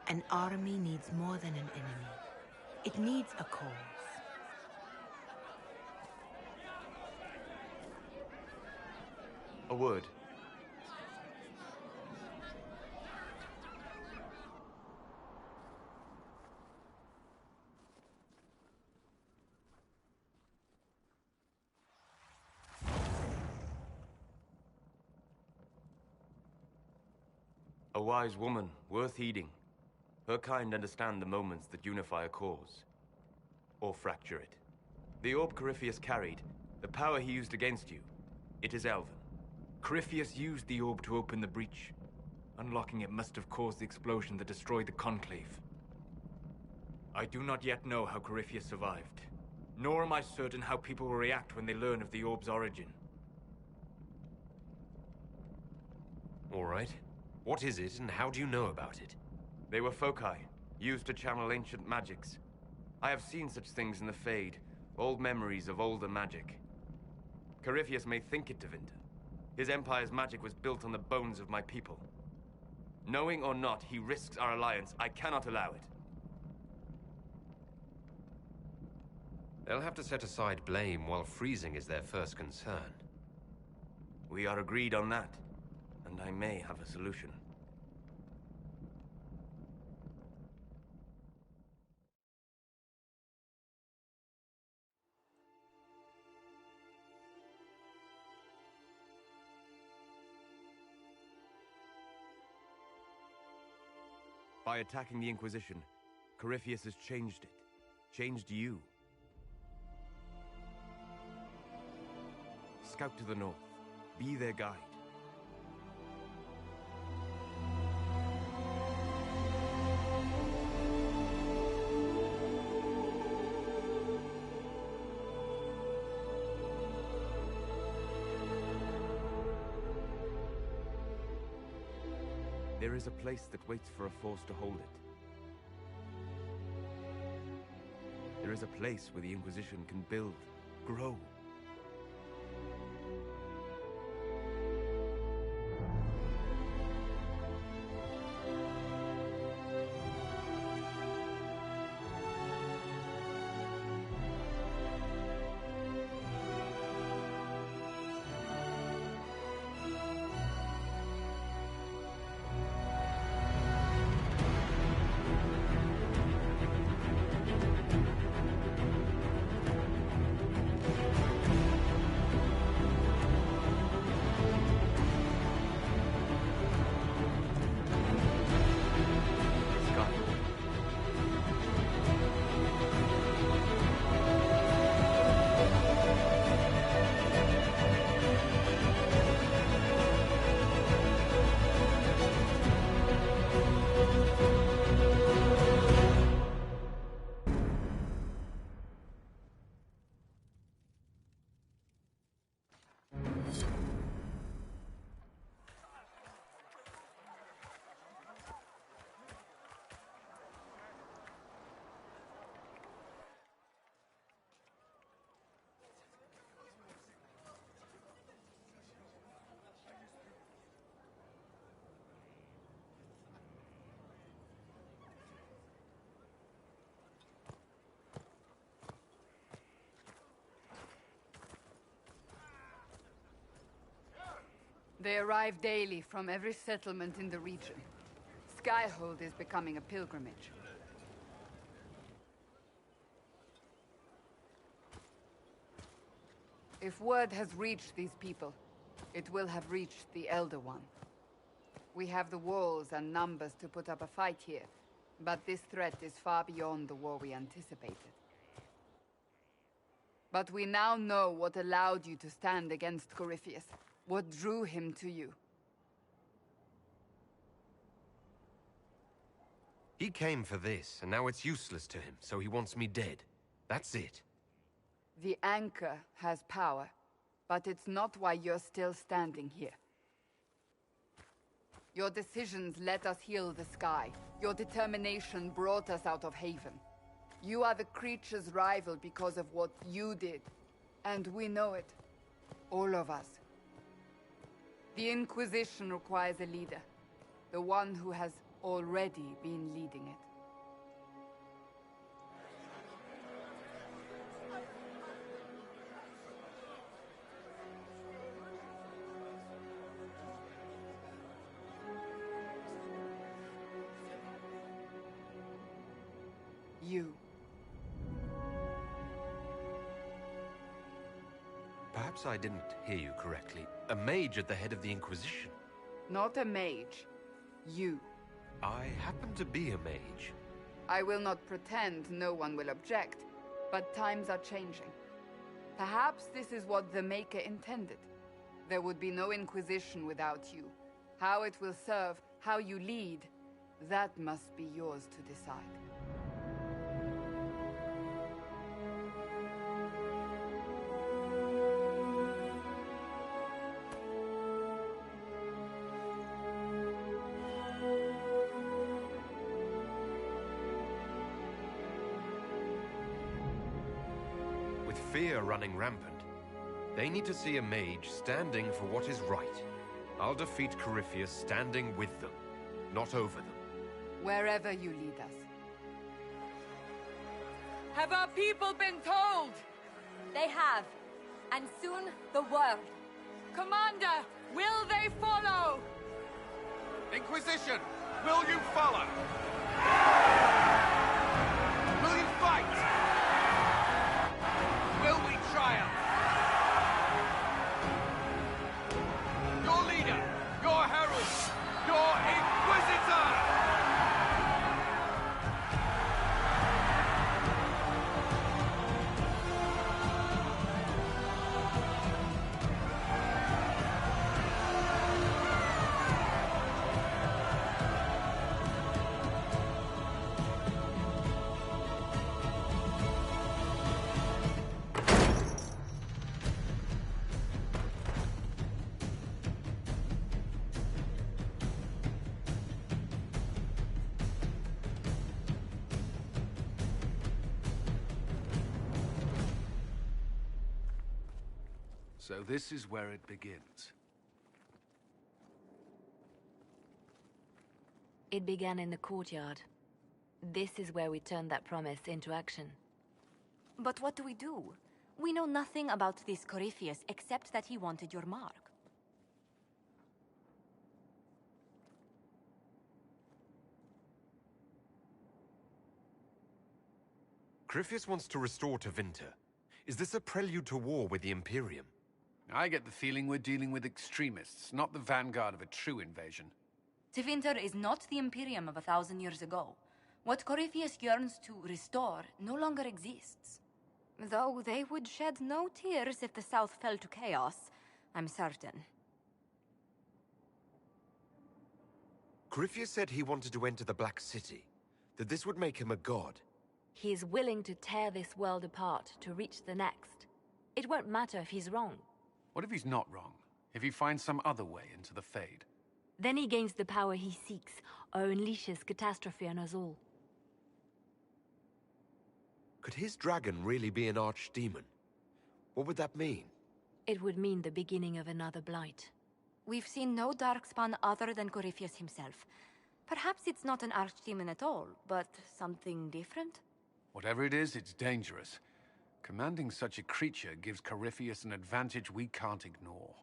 An army needs more than an enemy. It needs a cause. A word. A wise woman, worth heeding. Her kind understand the moments that unify a cause. Or fracture it. The orb Corypheus carried, the power he used against you, it is Elven. Corypheus used the orb to open the breach. Unlocking it must have caused the explosion that destroyed the Conclave. I do not yet know how Corypheus survived, nor am I certain how people will react when they learn of the orb's origin. All right. What is it, and how do you know about it? They were foci, used to channel ancient magics. I have seen such things in the Fade, old memories of older magic. Corypheus may think it Tevinter. His empire's magic was built on the bones of my people. Knowing or not, he risks our alliance. I cannot allow it. They'll have to set aside blame while freezing is their first concern. We are agreed on that, and I may have a solution. By attacking the Inquisition, Corypheus has changed it. Changed you. Scout to the north. Be their guide. There is a place that waits for a force to hold it. There is a place where the Inquisition can build, grow. They arrive daily from every settlement in the region. Skyhold is becoming a pilgrimage. If word has reached these people, it will have reached the Elder One. We have the walls and numbers to put up a fight here, but this threat is far beyond the war we anticipated. But we now know what allowed you to stand against Corypheus. What drew him to you? He came for this, and now it's useless to him, so he wants me dead. That's it. The Anchor has power, but it's not why you're still standing here. Your decisions let us heal the sky. Your determination brought us out of Haven. You are the creature's rival because of what you did. And we know it. All of us. The Inquisition requires a leader. The one who has already been leading it. You. Perhaps I didn't hear you correctly. A mage at the head of the Inquisition? Not a mage. You. I happen to be a mage. I will not pretend no one will object, but times are changing. Perhaps this is what the Maker intended. There would be no Inquisition without you. How it will serve, how you lead, that must be yours to decide. Fear running rampant. They need to see a mage standing for what is right. I'll defeat Corypheus standing with them, not over them. Wherever you lead us. Have our people been told? They have. And soon, the world. Commander, will they follow? Inquisition, will you follow? Will you fight? Will we triumph? Your leader, your herald, your Inquisitor! So this is where it begins. It began in the courtyard. This is where we turned that promise into action. But what do? We know nothing about this Corypheus except that he wanted your mark. Corypheus wants to restore Tevinter. Is this a prelude to war with the Imperium? I get the feeling we're dealing with extremists, not the vanguard of a true invasion. Tevinter is not the Imperium of 1,000 years ago. What Corypheus yearns to restore no longer exists. Though they would shed no tears if the South fell to chaos, I'm certain. Corypheus said he wanted to enter the Black City, that this would make him a god. He is willing to tear this world apart to reach the next. It won't matter if he's wrong. What if he's not wrong? If he finds some other way into the Fade? Then he gains the power he seeks, or unleashes catastrophe on us all. Could his dragon really be an archdemon? What would that mean? It would mean the beginning of another blight. We've seen no Darkspawn other than Corypheus himself. Perhaps it's not an archdemon at all, but something different? Whatever it is, it's dangerous. Commanding such a creature gives Corypheus an advantage we can't ignore.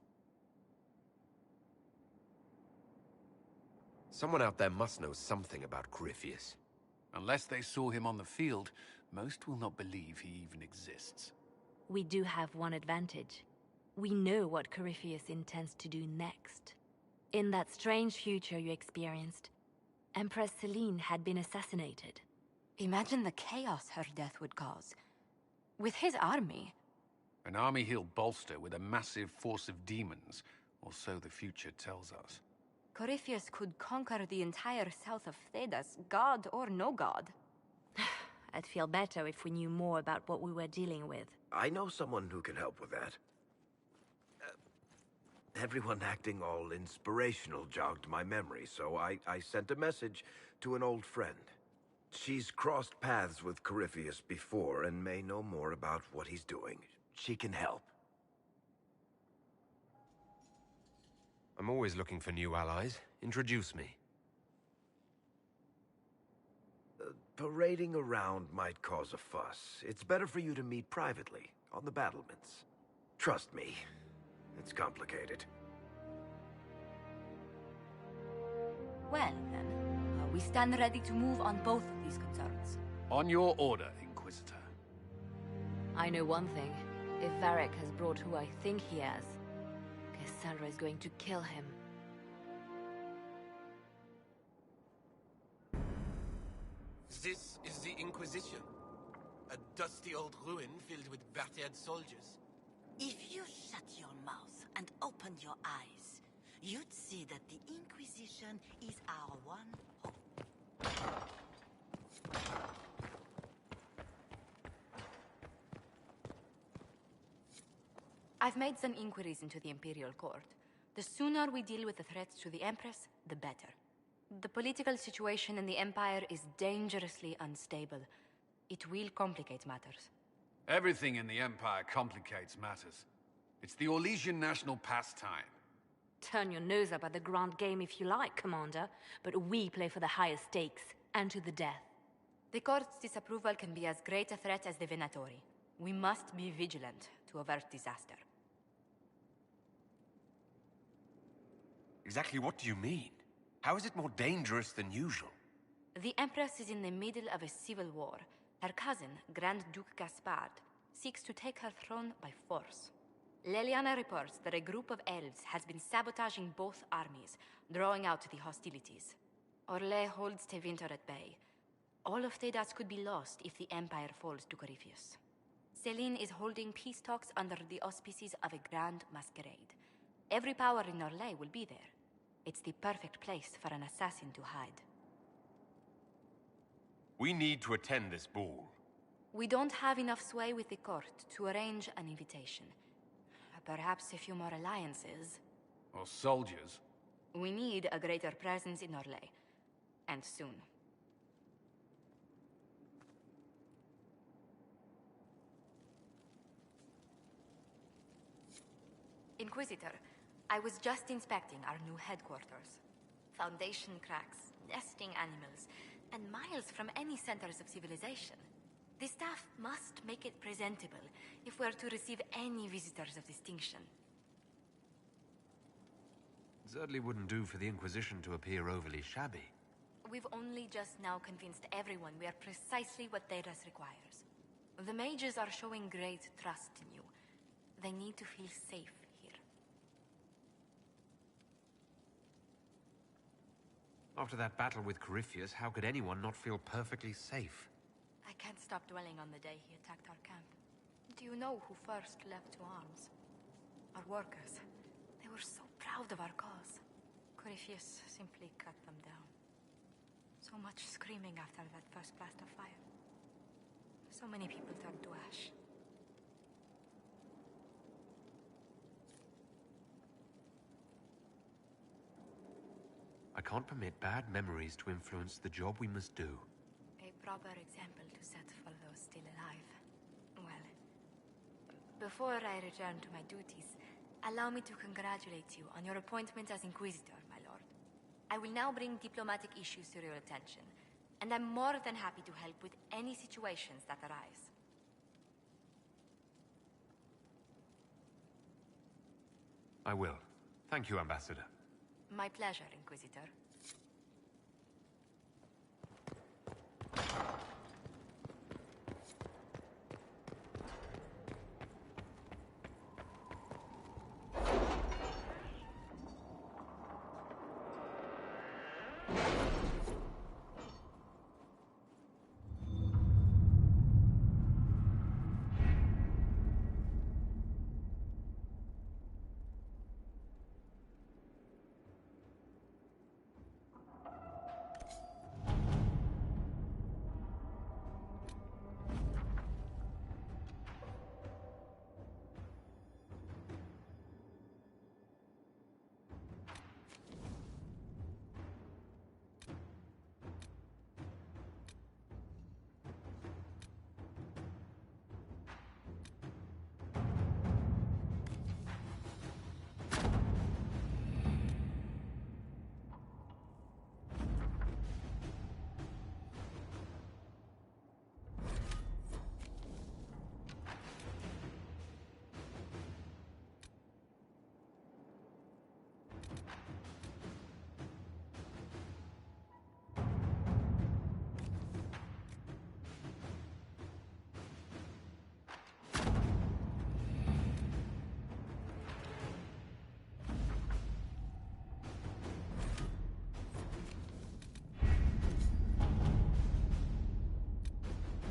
Someone out there must know something about Corypheus. Unless they saw him on the field, most will not believe he even exists. We do have one advantage. We know what Corypheus intends to do next. In that strange future you experienced, Empress Celine had been assassinated. Imagine the chaos her death would cause. With his army. An army he'll bolster with a massive force of demons, or so the future tells us. Corypheus could conquer the entire south of Thedas, god or no god. I'd feel better if we knew more about what we were dealing with. I know someone who can help with that. Everyone acting all inspirational jogged my memory, so I sent a message to an old friend. She's crossed paths with Corypheus before and may know more about what he's doing. She can help. I'm always looking for new allies. Introduce me. Parading around might cause a fuss. It's better for you to meet privately, on the battlements. Trust me, it's complicated. Well, then, we stand ready to move on both of these concerns. On your order, Inquisitor. I know one thing. If Varric has brought who I think he has, Cassandra is going to kill him. This is the Inquisition. A dusty old ruin filled with battered soldiers. If you shut your mouth and opened your eyes, you'd see that the Inquisition is our one hope. I've made some inquiries into the Imperial Court. The sooner we deal with the threats to the Empress, the better. The political situation in the Empire is dangerously unstable. It will complicate matters. Everything in the Empire complicates matters. It's the Orlesian national pastime. Turn your nose up at the grand game if you like, Commander, but we play for the highest stakes, and to the death. The Court's disapproval can be as great a threat as the Venatori. We must be vigilant to avert disaster. Exactly what do you mean? How is it more dangerous than usual? The Empress is in the middle of a civil war. Her cousin, Grand Duke Gaspard, seeks to take her throne by force. Leliana reports that a group of elves has been sabotaging both armies, drawing out the hostilities. Orlais holds Tevinter at bay. All of Thedas could be lost if the Empire falls to Corypheus. Celine is holding peace talks under the auspices of a grand masquerade. Every power in Orlais will be there. It's the perfect place for an assassin to hide. We need to attend this ball. We don't have enough sway with the court to arrange an invitation. Perhaps a few more alliances. Or soldiers. We need a greater presence in Orlais. And soon. Inquisitor, I was just inspecting our new headquarters. Foundation cracks, nesting animals, and miles from any centers of civilization. The staff must make it presentable if we're to receive any visitors of distinction. Certainly wouldn't do for the Inquisition to appear overly shabby. We've only just now convinced everyone we are precisely what Thedas requires. The mages are showing great trust in you. They need to feel safe here. After that battle with Corypheus, how could anyone not feel perfectly safe? I can't stop dwelling on the day he attacked our camp. Do you know who first leapt to arms? Our workers. They were so proud of our cause. Corypheus simply cut them down. So much screaming after that first blast of fire. So many people turned to ash. I can't permit bad memories to influence the job we must do. A proper example to set for those still alive. Well, before I return to my duties, allow me to congratulate you on your appointment as Inquisitor, my lord. I will now bring diplomatic issues to your attention, and I'm more than happy to help with any situations that arise. I will. Thank you, Ambassador. My pleasure, Inquisitor.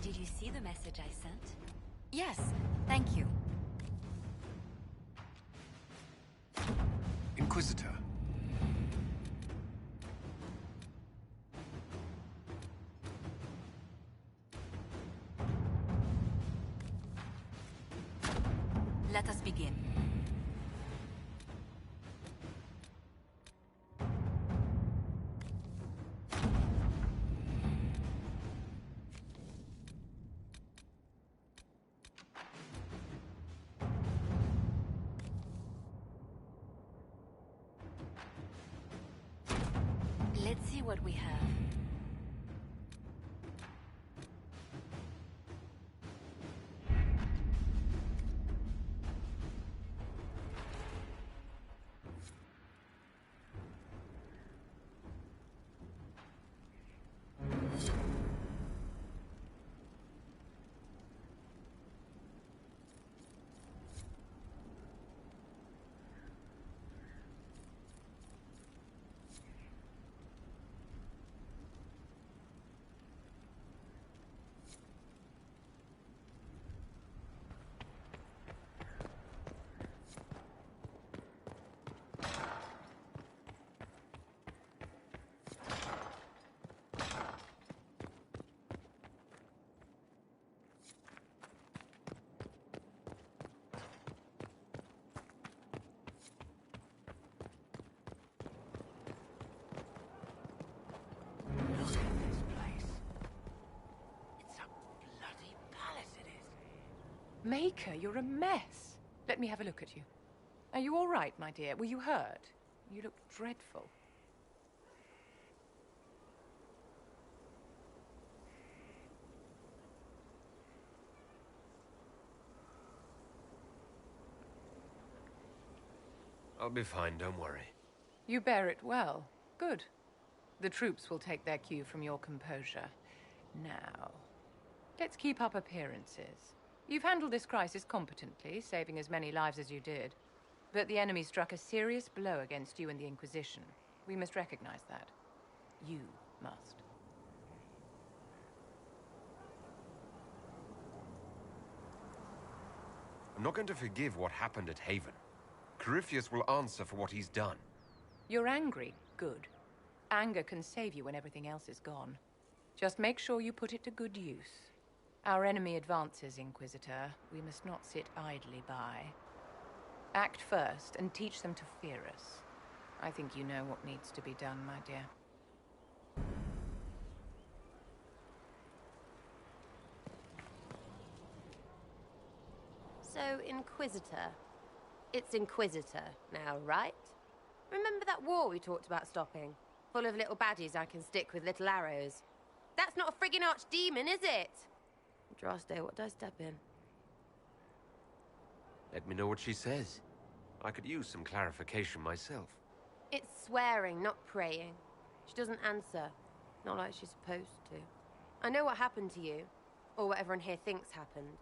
Did you see the message I sent? Yes, thank you. Inquisitor. Let us begin. Let's see what we have. Maker, you're a mess. Let me have a look at you. Are you all right, my dear? Were you hurt? You look dreadful. I'll be fine, don't worry. You bear it well. Good. The troops will take their cue from your composure. Now, let's keep up appearances. You've handled this crisis competently, saving as many lives as you did. But the enemy struck a serious blow against you and the Inquisition. We must recognize that. You must. I'm not going to forgive what happened at Haven. Corypheus will answer for what he's done. You're angry. Good. Anger can save you when everything else is gone. Just make sure you put it to good use. Our enemy advances, Inquisitor. We must not sit idly by. Act first and teach them to fear us. I think you know what needs to be done, my dear. So, Inquisitor. It's Inquisitor now, right? Remember that war we talked about stopping? Full of little baddies I can stick with little arrows. That's not a friggin' archdemon, is it? Andraste, what did I step in? Let me know what she says. I could use some clarification myself. It's swearing, not praying. She doesn't answer. Not like she's supposed to. I know what happened to you. Or what everyone here thinks happened.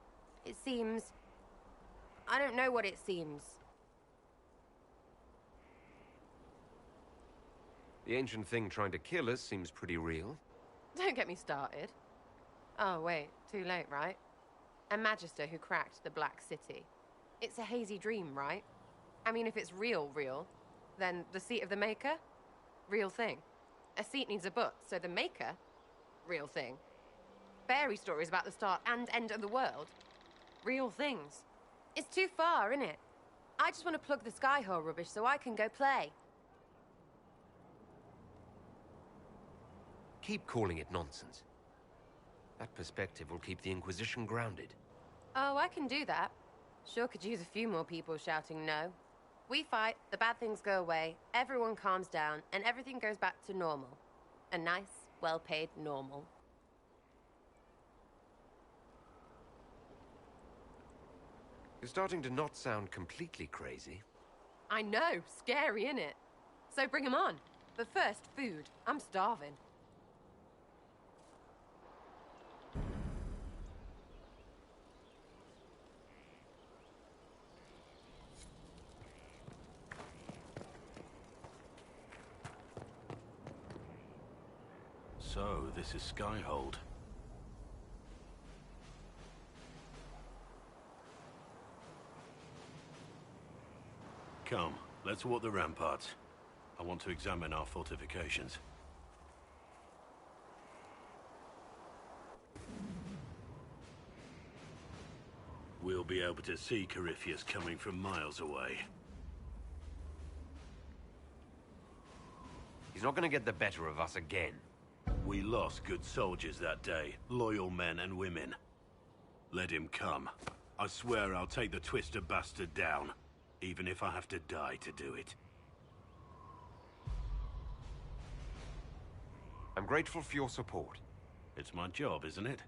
It seems... I don't know what it seems. The ancient thing trying to kill us seems pretty real. Don't get me started. Oh, wait. Too late, right? A Magister who cracked the Black City. It's a hazy dream, right? I mean, if it's real, then the seat of the Maker? Real thing. A seat needs a butt, so the Maker? Real thing. Fairy stories about the start and end of the world? Real things. It's too far, innit? I just want to plug the Skyhole rubbish so I can go play. Keep calling it nonsense. That perspective will keep the Inquisition grounded. Oh, I can do that. Sure could use a few more people shouting no. We fight, the bad things go away, everyone calms down, and everything goes back to normal. A nice, well-paid normal. You're starting to not sound completely crazy. I know, scary, innit? So bring 'em on. But first, food. I'm starving. So, this is Skyhold. Come, let's walk the ramparts. I want to examine our fortifications. We'll be able to see Corypheus coming from miles away. He's not gonna get the better of us again. We lost good soldiers that day, loyal men and women. Let him come. I swear I'll take the Twister bastard down, even if I have to die to do it. I'm grateful for your support. It's my job, isn't it?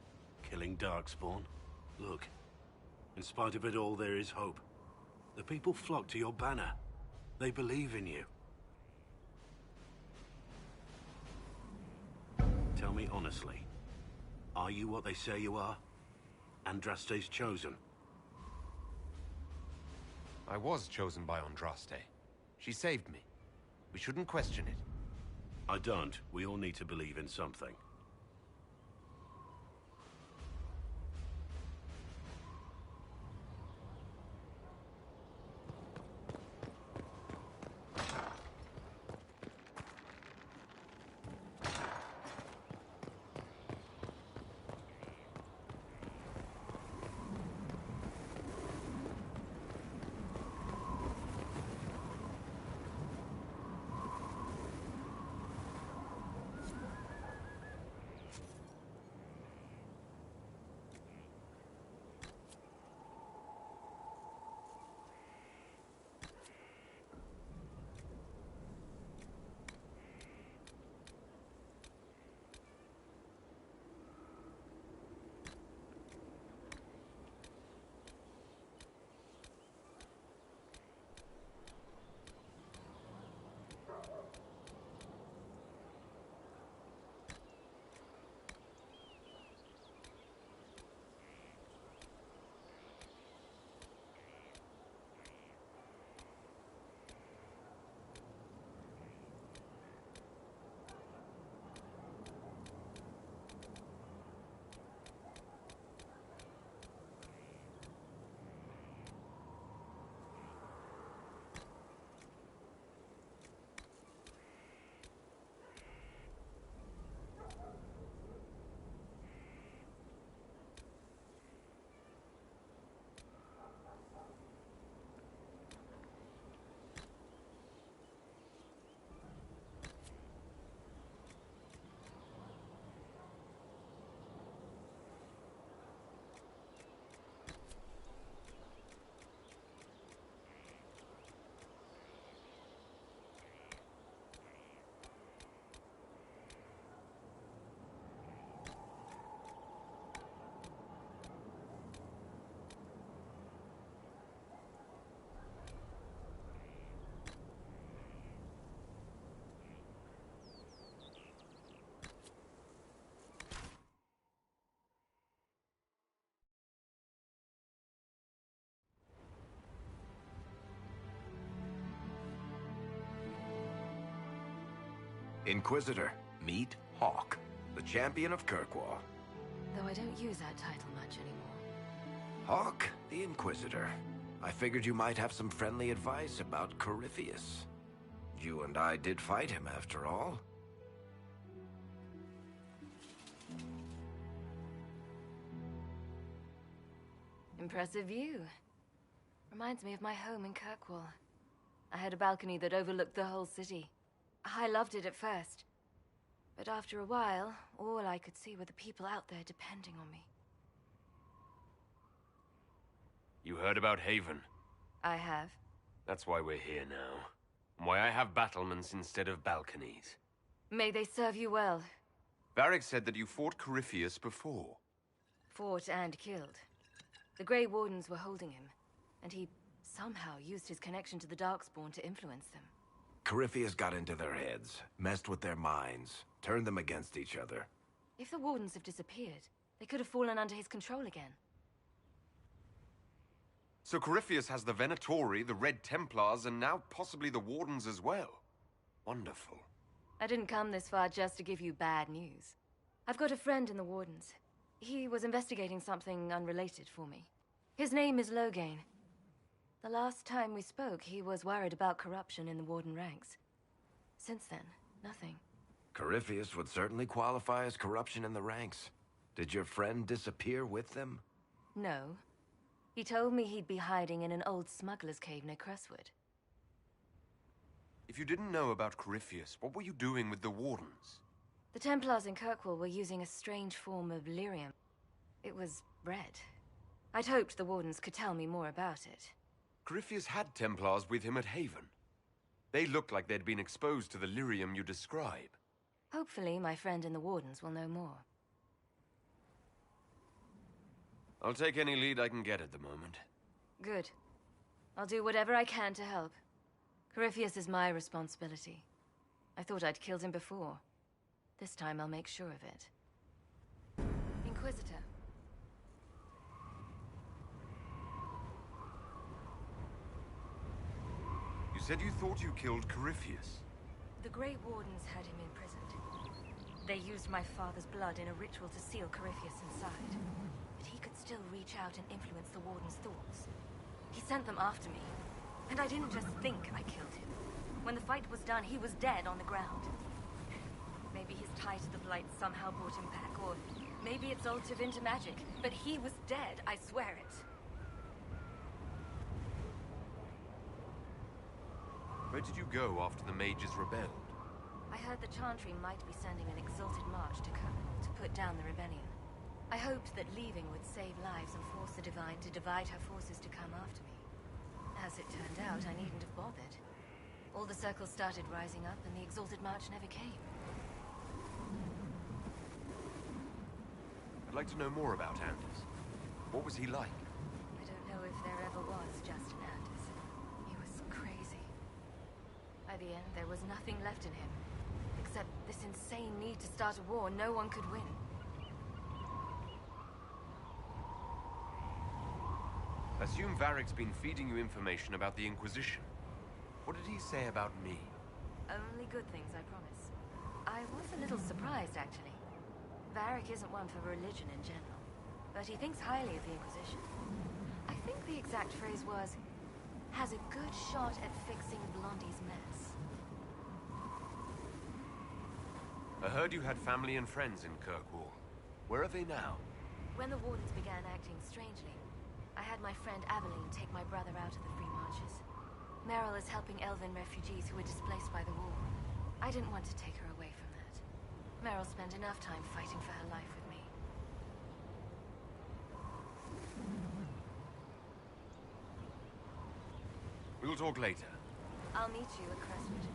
Killing Darkspawn. Look, in spite of it all, there is hope. The people flock to your banner. They believe in you. Tell me honestly, are you what they say you are? Andraste's chosen? I was chosen by Andraste. She saved me. We shouldn't question it. I don't. We all need to believe in something. Inquisitor, meet Hawk, the champion of Kirkwall. Though I don't use that title much anymore. Hawk, the Inquisitor. I figured you might have some friendly advice about Corypheus. You and I did fight him, after all. Impressive view. Reminds me of my home in Kirkwall. I had a balcony that overlooked the whole city. I loved it at first. But after a while, all I could see were the people out there depending on me. You heard about Haven? I have. That's why we're here now. Why I have battlements instead of balconies. May they serve you well. Varric said that you fought Corypheus before. Fought and killed. The Grey Wardens were holding him, and he somehow used his connection to the Darkspawn to influence them. Corypheus got into their heads, messed with their minds, turned them against each other. If the Wardens have disappeared, they could have fallen under his control again. So Corypheus has the Venatori, the Red Templars, and now possibly the Wardens as well. Wonderful. I didn't come this far just to give you bad news. I've got a friend in the Wardens. He was investigating something unrelated for me. His name is Loghain. The last time we spoke, he was worried about corruption in the Warden ranks. Since then, nothing. Corypheus would certainly qualify as corruption in the ranks. Did your friend disappear with them? No. He told me he'd be hiding in an old smuggler's cave near Crestwood. If you didn't know about Corypheus, what were you doing with the Wardens? The Templars in Kirkwall were using a strange form of lyrium. It was red. I'd hoped the Wardens could tell me more about it. Corypheus had Templars with him at Haven. They looked like they'd been exposed to the lyrium you describe. Hopefully, my friend in the Wardens will know more. I'll take any lead I can get at the moment. Good. I'll do whatever I can to help. Corypheus is my responsibility. I thought I'd killed him before. This time I'll make sure of it. Inquisitor. You said you thought you killed Corypheus. The Grey Wardens had him imprisoned. They used my father's blood in a ritual to seal Corypheus inside. But he could still reach out and influence the Warden's thoughts. He sent them after me. And I didn't just think I killed him. When the fight was done, he was dead on the ground. Maybe his tie to the Blight somehow brought him back, or maybe it's all Tevinter magic. But he was dead, I swear it. Where did you go after the mages rebelled? I heard the Chantry might be sending an exalted march to Kirkwall to put down the rebellion. I hoped that leaving would save lives and force the Divine to divide her forces to come after me. As it turned out, I needn't have bothered. All the circles started rising up, and the exalted march never came. I'd like to know more about Anders. What was he like? I don't know if there ever was just an Anders. He was crazy. By the end, there was nothing left in him. Except this insane need to start a war no one could win. Assume Varric's been feeding you information about the Inquisition. What did he say about me? Only good things, I promise. I was a little surprised, actually. Varric isn't one for religion in general, but he thinks highly of the Inquisition. I think the exact phrase was, has a good shot at fixing Blondie's mess. I heard you had family and friends in Kirkwall. Where are they now? When the Wardens began acting strangely, I had my friend Aveline take my brother out of the Free Marches. Meryl is helping Elven refugees who were displaced by the war. I didn't want to take her away from that. Meryl spent enough time fighting for her life with me. We'll talk later. I'll meet you at Crestwood.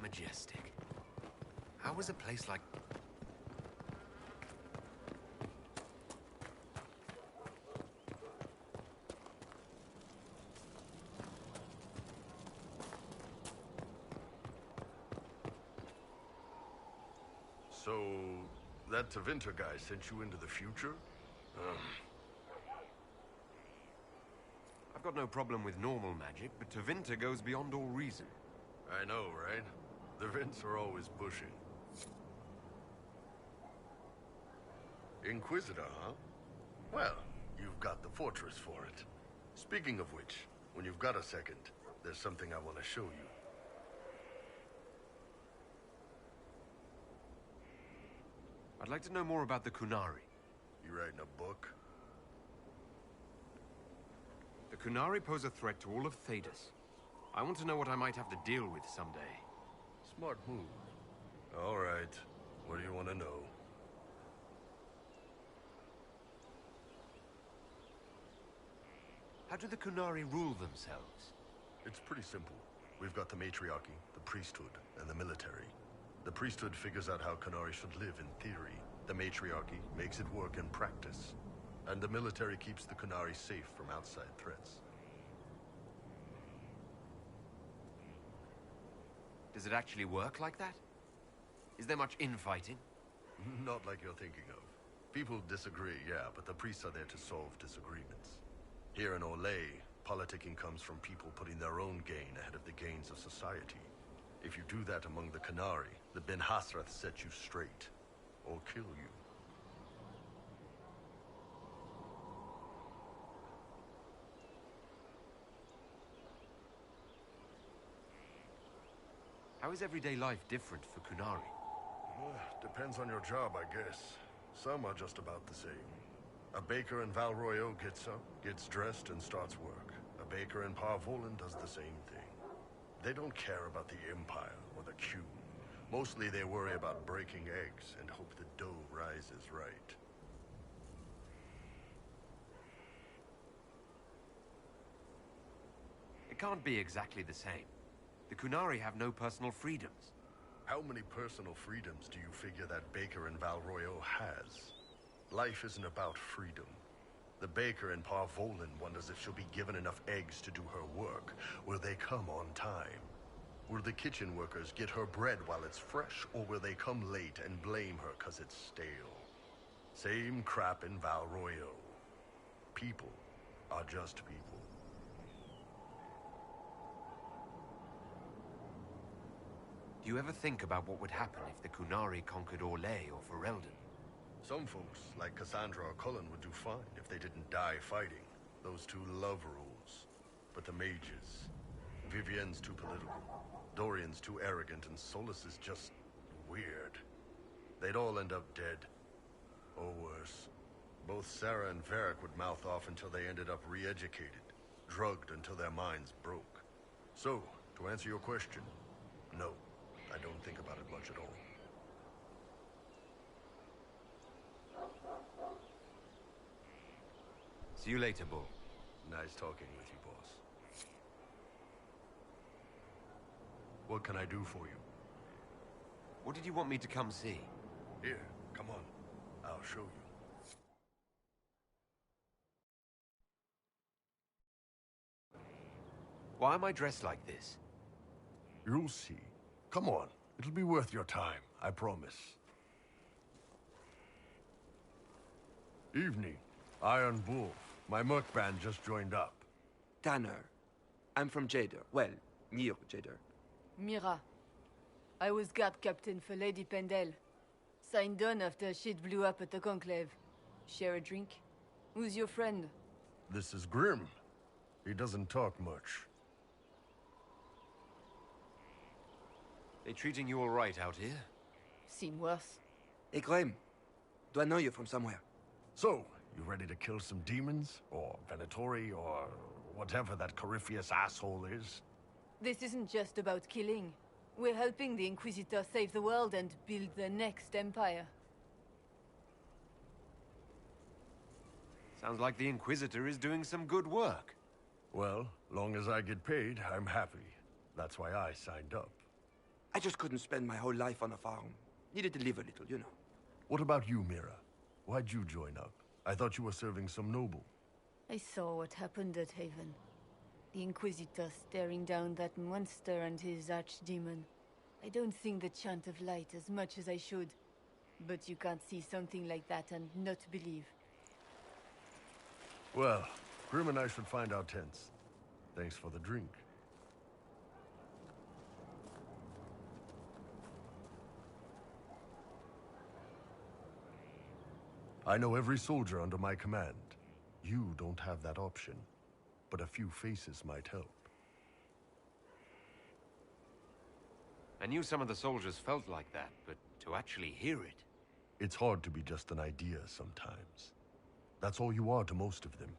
Majestic. How was a place like... So, that Tevinter guy sent you into the future? I've got no problem with normal magic, but Tevinter goes beyond all reason. I know, right? The Vints are always pushing. Inquisitor, huh? Well, you've got the fortress for it. Speaking of which, when you've got a second, there's something I want to show you. I'd like to know more about the Kunari. You writing a book? The Kunari pose a threat to all of Thedas. I want to know what I might have to deal with someday. Smart move. All right. What do you want to know? How do the Kunari rule themselves? It's pretty simple. We've got the matriarchy, the priesthood, and the military. The priesthood figures out how Kunari should live in theory. The matriarchy makes it work in practice. And the military keeps the Kunari safe from outside threats. Does it actually work like that? Is there much infighting? Not like you're thinking of. People disagree, yeah, but the priests are there to solve disagreements. Here in Olay, politicking comes from people putting their own gain ahead of the gains of society. If you do that among the Qunari, the Ben Hasrath set you straight, or kill you. How is everyday life different for Qunari? Depends on your job, I guess. Some are just about the same. A baker in Val Royeaux gets up, gets dressed, and starts work. A baker in Parvolan does the same thing. They don't care about the Empire or the queue. Mostly they worry about breaking eggs and hope the dough rises right. It can't be exactly the same. The Qunari have no personal freedoms. How many personal freedoms do you figure that baker in Val Royeaux has? Life isn't about freedom. The baker in Parvolan wonders if she'll be given enough eggs to do her work. Will they come on time? Will the kitchen workers get her bread while it's fresh, or will they come late and blame her 'cause it's stale? Same crap in Val Royeaux. People are just people. Do you ever think about what would happen if the Qunari conquered Orlais or Ferelden? Some folks, like Cassandra or Cullen, would do fine if they didn't die fighting. Those two love rules. But the mages... Vivienne's too political. Dorian's too arrogant, and Solus is just... weird. They'd all end up dead. Or worse. Both Sarah and Varric would mouth off until they ended up re-educated. Drugged until their minds broke. So, to answer your question, no. I don't think about it much at all. See you later, Bull. Nice talking with you, boss. What can I do for you? What did you want me to come see? Here, come on. I'll show you. Why am I dressed like this? You'll see. Come on. It'll be worth your time, I promise. Evening. Iron Bull. My merc band just joined up. Tanner. I'm from Jader. Well, near Jader. Mira. I was guard captain for Lady Pendel. Signed on after shit blew up at the Conclave. Share a drink? Who's your friend? This is Grim. He doesn't talk much. They treating you all right out here? Seem worse. Hey, Graham. Do I know you from somewhere? So, you ready to kill some demons? Or Venatori? Or whatever that Corypheus asshole is? This isn't just about killing. We're helping the Inquisitor save the world and build the next empire. Sounds like the Inquisitor is doing some good work. Well, long as I get paid, I'm happy. That's why I signed up. I just couldn't spend my whole life on a farm. Needed to live a little, you know. What about you, Mira? Why'd you join up? I thought you were serving some noble. I saw what happened at Haven. The Inquisitor staring down that monster and his archdemon. I don't think the Chant of Light as much as I should. But you can't see something like that and not believe. Well, Grim and I should find our tents. Thanks for the drink. I know every soldier under my command. You don't have that option, but a few faces might help. I knew some of the soldiers felt like that, but to actually hear it... It's hard to be just an idea sometimes. That's all you are to most of them.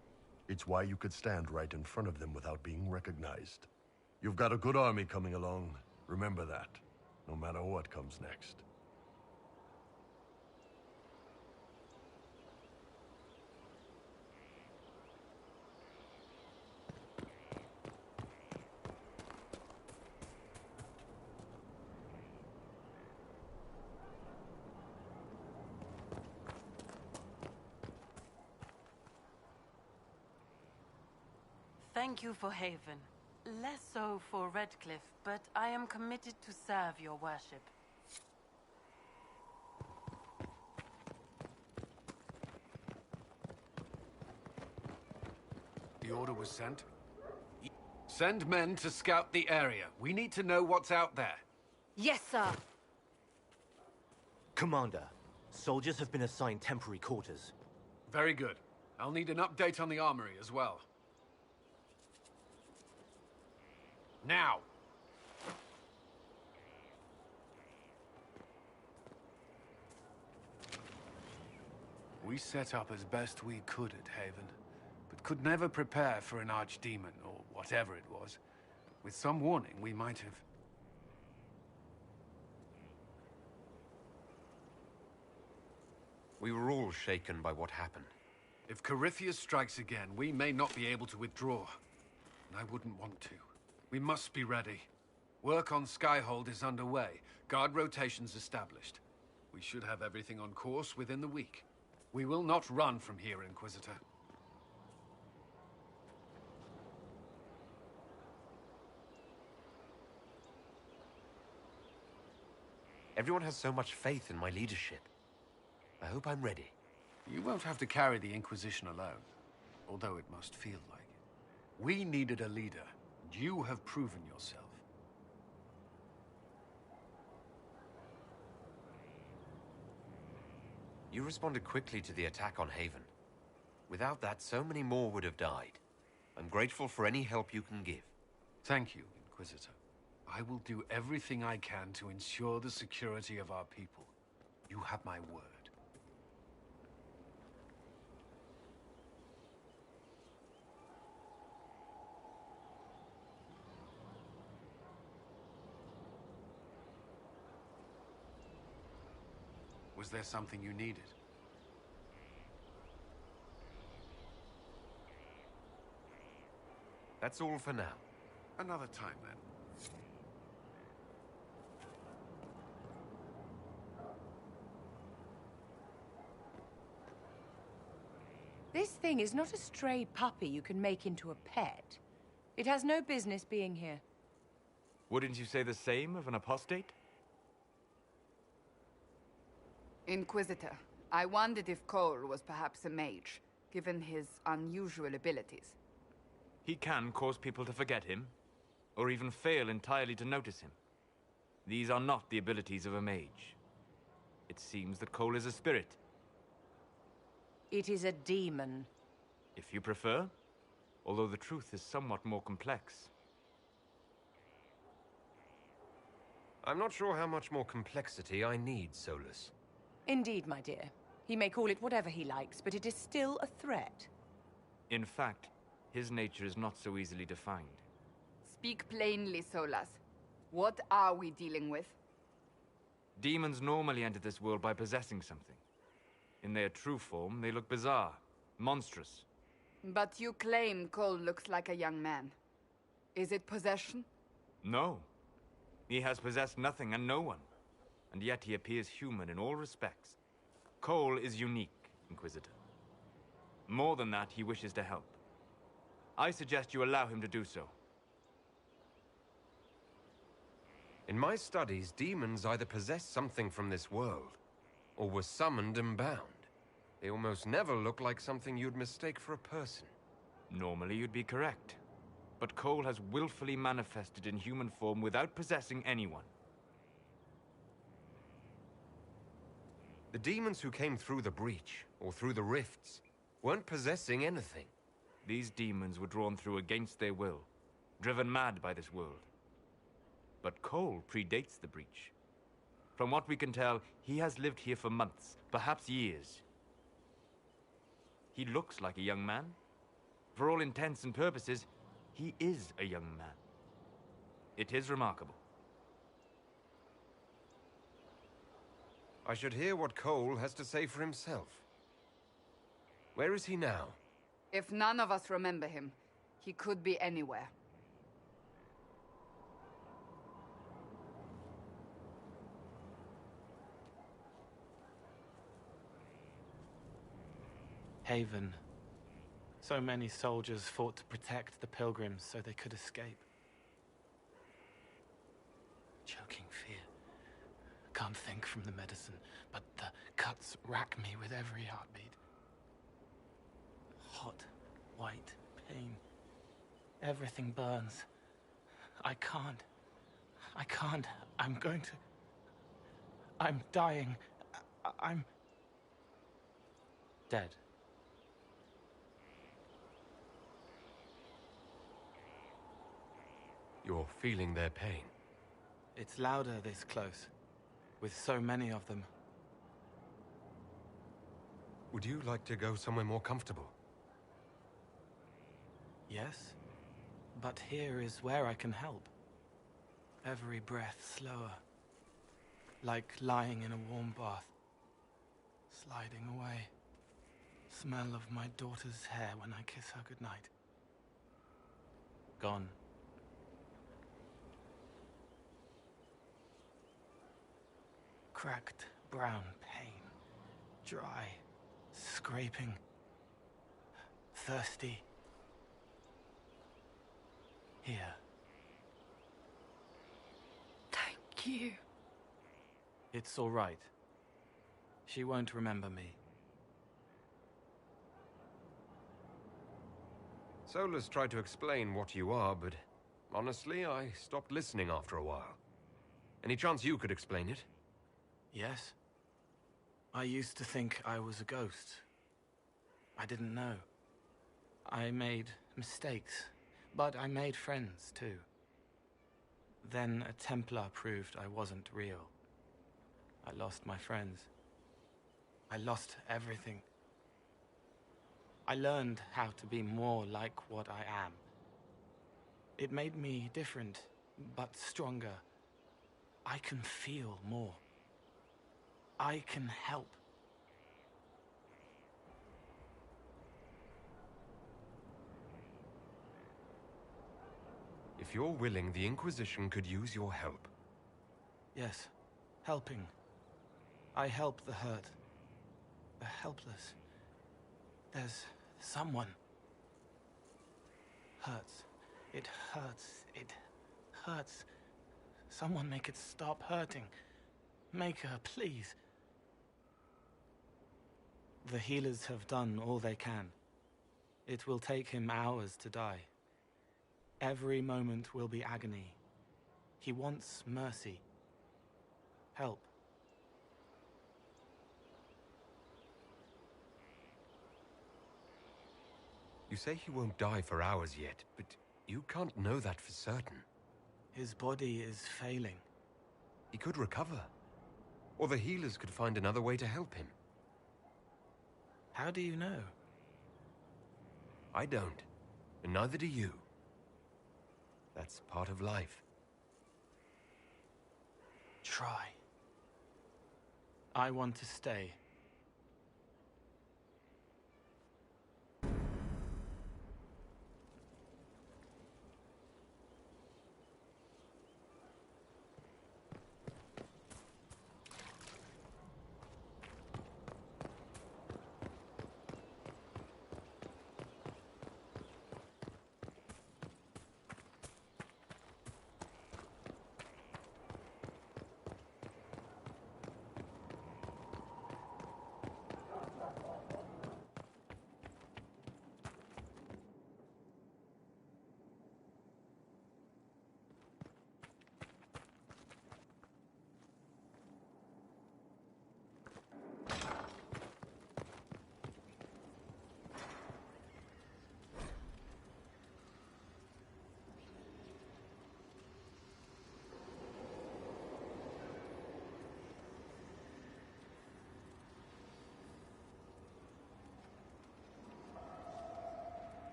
It's why you could stand right in front of them without being recognized. You've got a good army coming along. Remember that, no matter what comes next. Thank you for Haven. Less so for Redcliffe, but I am committed to serve your worship. The order was sent? Send men to scout the area. We need to know what's out there. Yes, sir. Commander, soldiers have been assigned temporary quarters. Very good. I'll need an update on the armory as well. Now! We set up as best we could at Haven, but could never prepare for an archdemon, or whatever it was. With some warning, we might have... We were all shaken by what happened. If Corypheus strikes again, we may not be able to withdraw. And I wouldn't want to. We must be ready. Work on Skyhold is underway. Guard rotations established. We should have everything on course within the week. We will not run from here, Inquisitor. Everyone has so much faith in my leadership. I hope I'm ready. You won't have to carry the Inquisition alone, although it must feel like it. We needed a leader, and you have proven yourself. You responded quickly to the attack on Haven. Without that, so many more would have died. I'm grateful for any help you can give. Thank you, Inquisitor. I will do everything I can to ensure the security of our people. You have my word. Was there something you needed? That's all for now. Another time, then. This thing is not a stray puppy you can make into a pet. It has no business being here. Wouldn't you say the same of an apostate? Inquisitor, I wondered if Cole was perhaps a mage, given his unusual abilities. He can cause people to forget him, or even fail entirely to notice him. These are not the abilities of a mage. It seems that Cole is a spirit. It is a demon. If you prefer, although the truth is somewhat more complex. I'm not sure how much more complexity I need, Solus. Indeed, my dear. He may call it whatever he likes, but it is still a threat. In fact, his nature is not so easily defined. Speak plainly, Solas. What are we dealing with? Demons normally enter this world by possessing something. In their true form, they look bizarre, monstrous. But you claim Cole looks like a young man. Is it possession? No. He has possessed nothing and no one. And yet he appears human in all respects. Cole is unique, Inquisitor. More than that, he wishes to help. I suggest you allow him to do so. In my studies, demons either possess something from this world, or were summoned and bound. They almost never look like something you'd mistake for a person. Normally you'd be correct. But Cole has willfully manifested in human form without possessing anyone. The demons who came through the breach, or through the rifts, weren't possessing anything. These demons were drawn through against their will, driven mad by this world. But Cole predates the breach. From what we can tell, he has lived here for months, perhaps years. He looks like a young man. For all intents and purposes, he is a young man. It is remarkable. I should hear what Cole has to say for himself. Where is he now? If none of us remember him, he could be anywhere. Haven. So many soldiers fought to protect the pilgrims so they could escape. choking fear. Can't think from the medicine, but the cuts rack me with every heartbeat. Hot, white pain. Everything burns. I can't. I'm going to... I'm dying. I'm... dead. You're feeling their pain. It's louder this close, with so many of them. Would you like to go somewhere more comfortable? Yes, but here is where I can help. Every breath slower, like lying in a warm bath, sliding away. Smell of my daughter's hair when I kiss her goodnight. Gone. Cracked brown pain, dry, scraping, thirsty. Here. Thank you. It's all right. She won't remember me. Solus tried to explain what you are, but honestly, I stopped listening after a while. Any chance you could explain it? Yes. I used to think I was a ghost. I didn't know. I made mistakes, but I made friends too. Then a Templar proved I wasn't real. I lost my friends. I lost everything. I learned how to be more like what I am. It made me different, but stronger. I can feel more. I can help. If you're willing, the Inquisition could use your help. Yes, helping. I help the hurt, the helpless. There's someone. Hurts. It hurts. It hurts. Someone make it stop hurting. Make her, please. The healers have done all they can. It will take him hours to die. Every moment will be agony. He wants mercy. Help. You say he won't die for hours yet, but you can't know that for certain. His body is failing. He could recover. Or the healers could find another way to help him. How do you know? I don't, and neither do you. That's part of life. Try. I want to stay.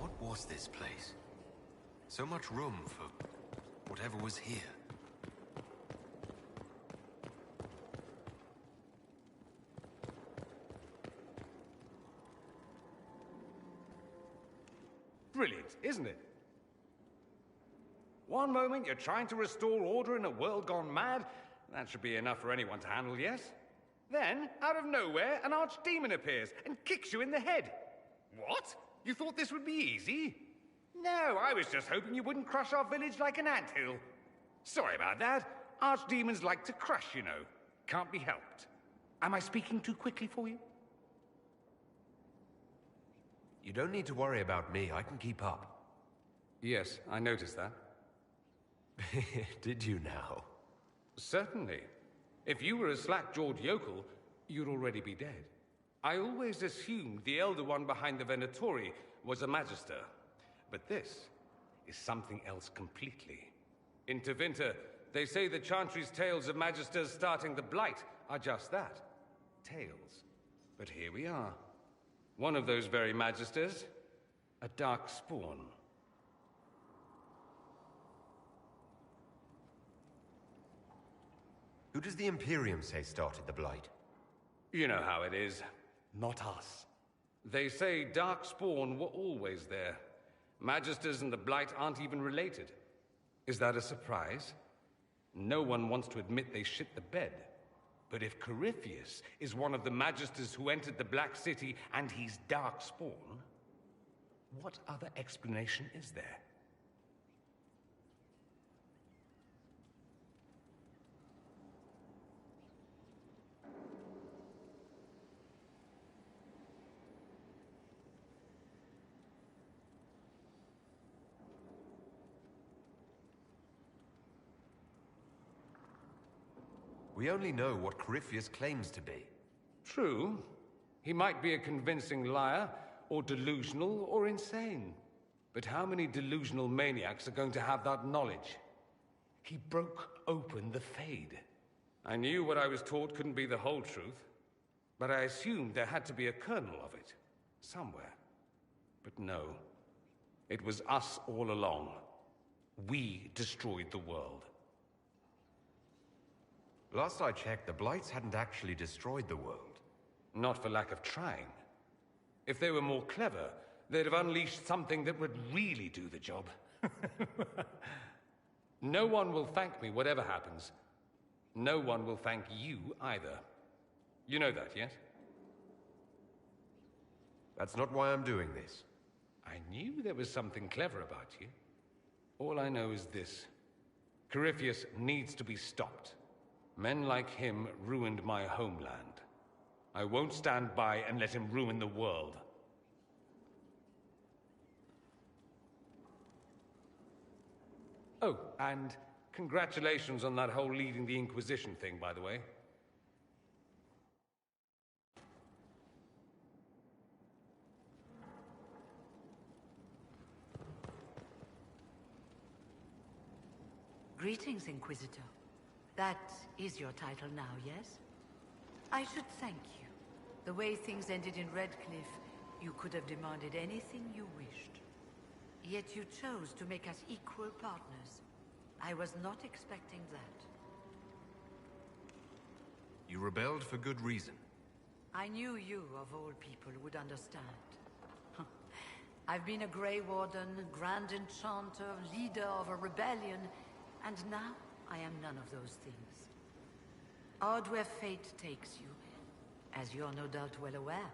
What was this place? So much room for whatever was here. Brilliant, isn't it? One moment you're trying to restore order in a world gone mad. That should be enough for anyone to handle, yes? Then, out of nowhere, an archdemon appears and kicks you in the head. What? You thought this would be easy? No, I was just hoping you wouldn't crush our village like an anthill. Sorry about that. Archdemons like to crush, you know. Can't be helped. Am I speaking too quickly for you? You don't need to worry about me. I can keep up. Yes, I noticed that. Did you now? Certainly. If you were a slack-jawed yokel, you'd already be dead. I always assumed the Elder One behind the Venatori was a Magister. But this is something else completely. In Tevinter, they say the Chantry's tales of Magisters starting the Blight are just that. Tales. But here we are. One of those very Magisters, a dark spawn. Who does the Imperium say started the Blight? You know how it is. Not us. They say Darkspawn were always there. Magisters and the Blight aren't even related. Is that a surprise? No one wants to admit they shit the bed. But if Corypheus is one of the Magisters who entered the Black City and he's Darkspawn, what other explanation is there? We only know what Corypheus claims to be. True. He might be a convincing liar, or delusional, or insane. But how many delusional maniacs are going to have that knowledge? He broke open the Fade. I knew what I was taught couldn't be the whole truth, but I assumed there had to be a kernel of it, somewhere. But no. It was us all along. We destroyed the world. Last I checked, the Blights hadn't actually destroyed the world. Not for lack of trying. If they were more clever, they'd have unleashed something that would really do the job. No one will thank me, whatever happens. No one will thank you either. You know that, yes? That's not why I'm doing this. I knew there was something clever about you. All I know is this. Corypheus needs to be stopped. Men like him ruined my homeland. I won't stand by and let him ruin the world. Oh, and congratulations on that whole leading the Inquisition thing, by the way. Greetings, Inquisitor. That is your title now, yes? I should thank you. The way things ended in Redcliffe, you could have demanded anything you wished. Yet you chose to make us equal partners. I was not expecting that. You rebelled for good reason. I knew you, of all people, would understand. I've been a Grey Warden, Grand Enchanter, leader of a rebellion, and now I am none of those things. Odd where fate takes you, as you're no doubt well aware.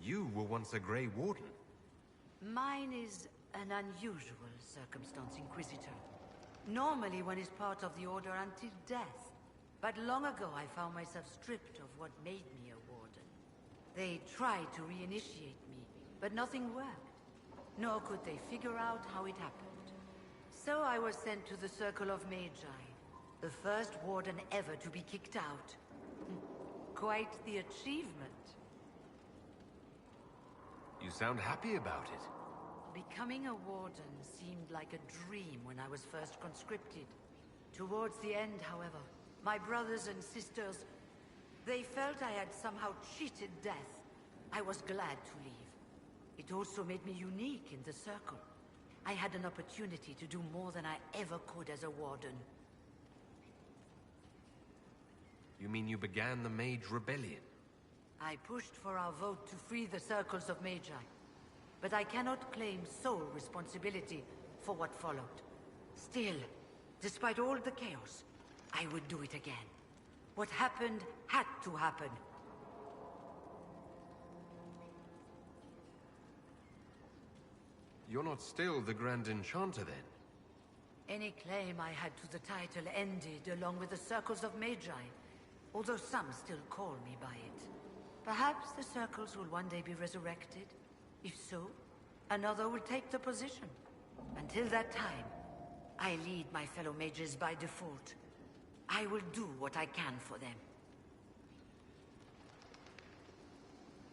You were once a Grey Warden. Mine is an unusual circumstance, Inquisitor. Normally one is part of the Order until death. But long ago I found myself stripped of what made me a Warden. They tried to reinitiate me, but nothing worked. Nor could they figure out how it happened. So I was sent to the Circle of Magi, the first Warden ever to be kicked out. Quite the achievement. You sound happy about it. Becoming a warden seemed like a dream when I was first conscripted. Towards the end, however, my brothers and sisters, they felt I had somehow cheated death. I was glad to leave. It also made me unique in the Circle. I had an opportunity to do more than I ever could as a warden. You mean you began the Mage Rebellion? I pushed for our vote to free the Circles of Magi. But I cannot claim sole responsibility for what followed. Still, despite all the chaos, I would do it again. What happened had to happen. You're not still the Grand Enchanter, then? Any claim I had to the title ended along with the Circles of Magi, although some still call me by it. Perhaps the Circles will one day be resurrected. If so, another will take the position. Until that time, I lead my fellow mages by default. I will do what I can for them.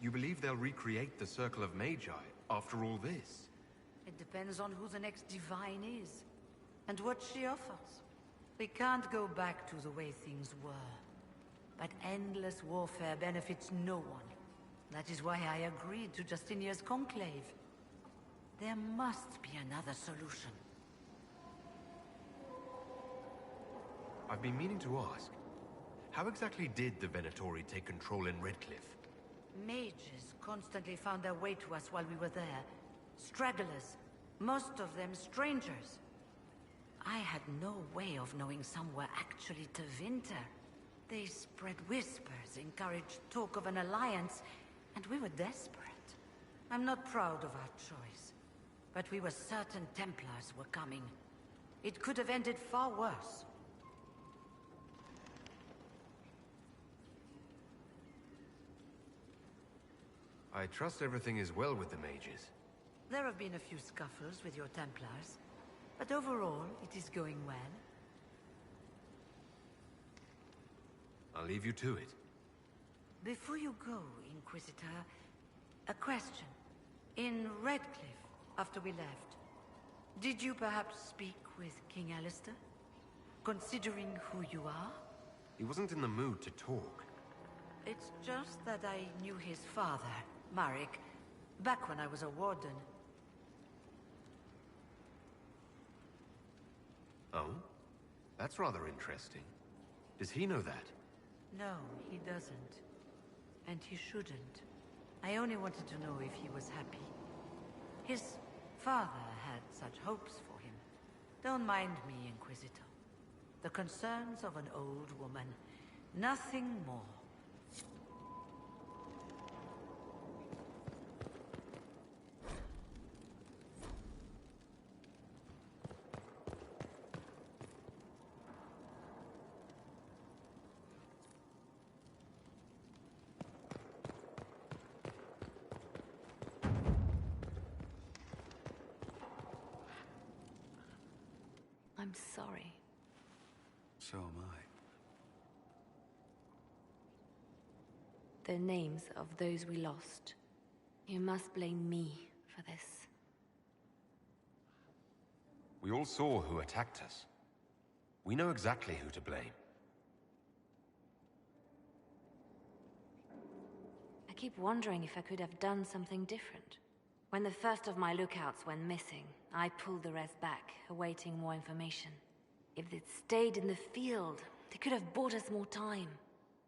You believe they'll recreate the Circle of Magi after all this? It depends on who the next divine is, and what she offers. We can't go back to the way things were. But endless warfare benefits no one. That is why I agreed to Justinia's conclave. There must be another solution. I've been meaning to ask, how exactly did the Venatori take control in Redcliffe? Mages constantly found their way to us while we were there. Stragglers, most of them strangers. I had no way of knowing some were actually Tevinter. They spread whispers, encouraged talk of an alliance, and we were desperate. I'm not proud of our choice, but we were certain Templars were coming. It could have ended far worse. I trust everything is well with the mages. There have been a few scuffles with your Templars, but overall, it is going well. I'll leave you to it. Before you go, Inquisitor, a question. In Redcliffe, after we left, did you perhaps speak with King Alistair? Considering who you are? He wasn't in the mood to talk. It's just that I knew his father, Marek, back when I was a warden. Oh? That's rather interesting. Does he know that? No, he doesn't. And he shouldn't. I only wanted to know if he was happy. His father had such hopes for him. Don't mind me, Inquisitor. The concerns of an old woman. Nothing more. I'm sorry. So am I. The names of those we lost. You must blame me for this. We all saw who attacked us. We know exactly who to blame. I keep wondering if I could have done something different. When the first of my lookouts went missing, I pulled the rest back, awaiting more information. If they'd stayed in the field, they could have bought us more time.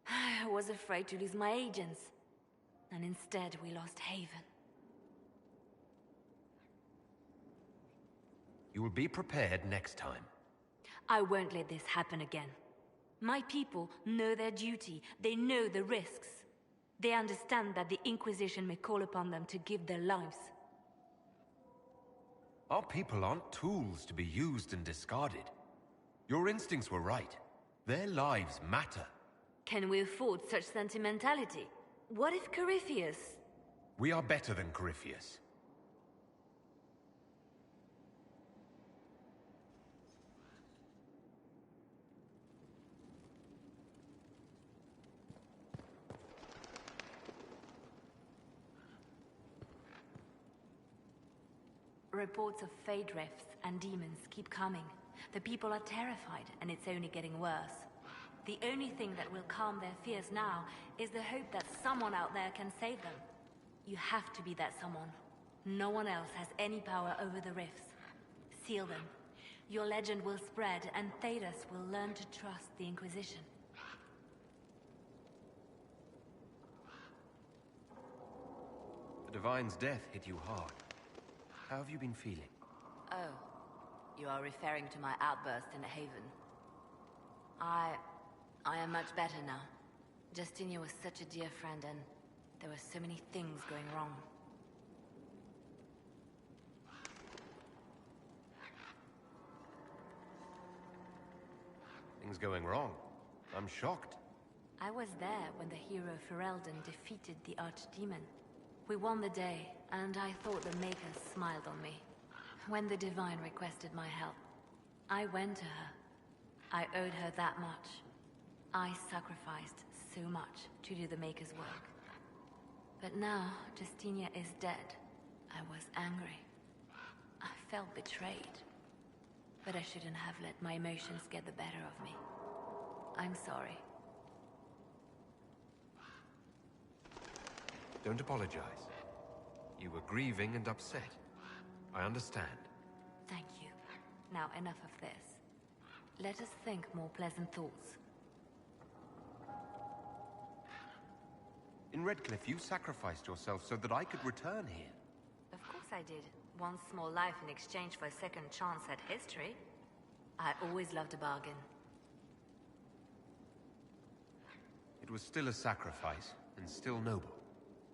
I was afraid to lose my agents. And instead, we lost Haven. You will be prepared next time. I won't let this happen again. My people know their duty. They know the risks. They understand that the Inquisition may call upon them to give their lives. Our people aren't tools to be used and discarded. Your instincts were right. Their lives matter. Can we afford such sentimentality? What if Corypheus... We are better than Corypheus. Reports of fade rifts and demons keep coming. The people are terrified, and it's only getting worse. The only thing that will calm their fears now is the hope that someone out there can save them. You have to be that someone. No one else has any power over the rifts. Seal them. Your legend will spread, and Thedas will learn to trust the Inquisition. The Divine's death hit you hard. How have you been feeling? Oh, you are referring to my outburst in the Haven. I am much better now. Justinia was such a dear friend, and there were so many things going wrong. Things going wrong? I'm shocked. I was there when the hero Ferelden defeated the Archdemon. We won the day, and I thought the Maker smiled on me. When the Divine requested my help, I went to her. I owed her that much. I sacrificed so much to do the Maker's work. But now, Justinia is dead. I was angry. I felt betrayed. But I shouldn't have let my emotions get the better of me. I'm sorry. Don't apologize. You were grieving and upset. I understand. Thank you. Now enough of this. Let us think more pleasant thoughts. In Redcliffe, you sacrificed yourself so that I could return here. Of course I did. One small life in exchange for a second chance at history. I always loved a bargain. It was still a sacrifice, and still noble.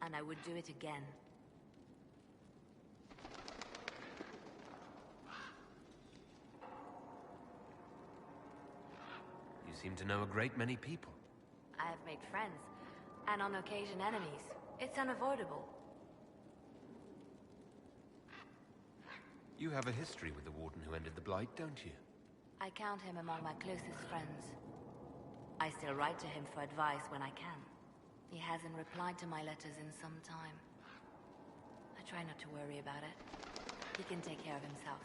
And I would do it again. You seem to know a great many people. I have made friends, and on occasion enemies. It's unavoidable. You have a history with the Warden who ended the Blight, don't you? I count him among my closest friends. I still write to him for advice when I can. He hasn't replied to my letters in some time. I try not to worry about it. He can take care of himself.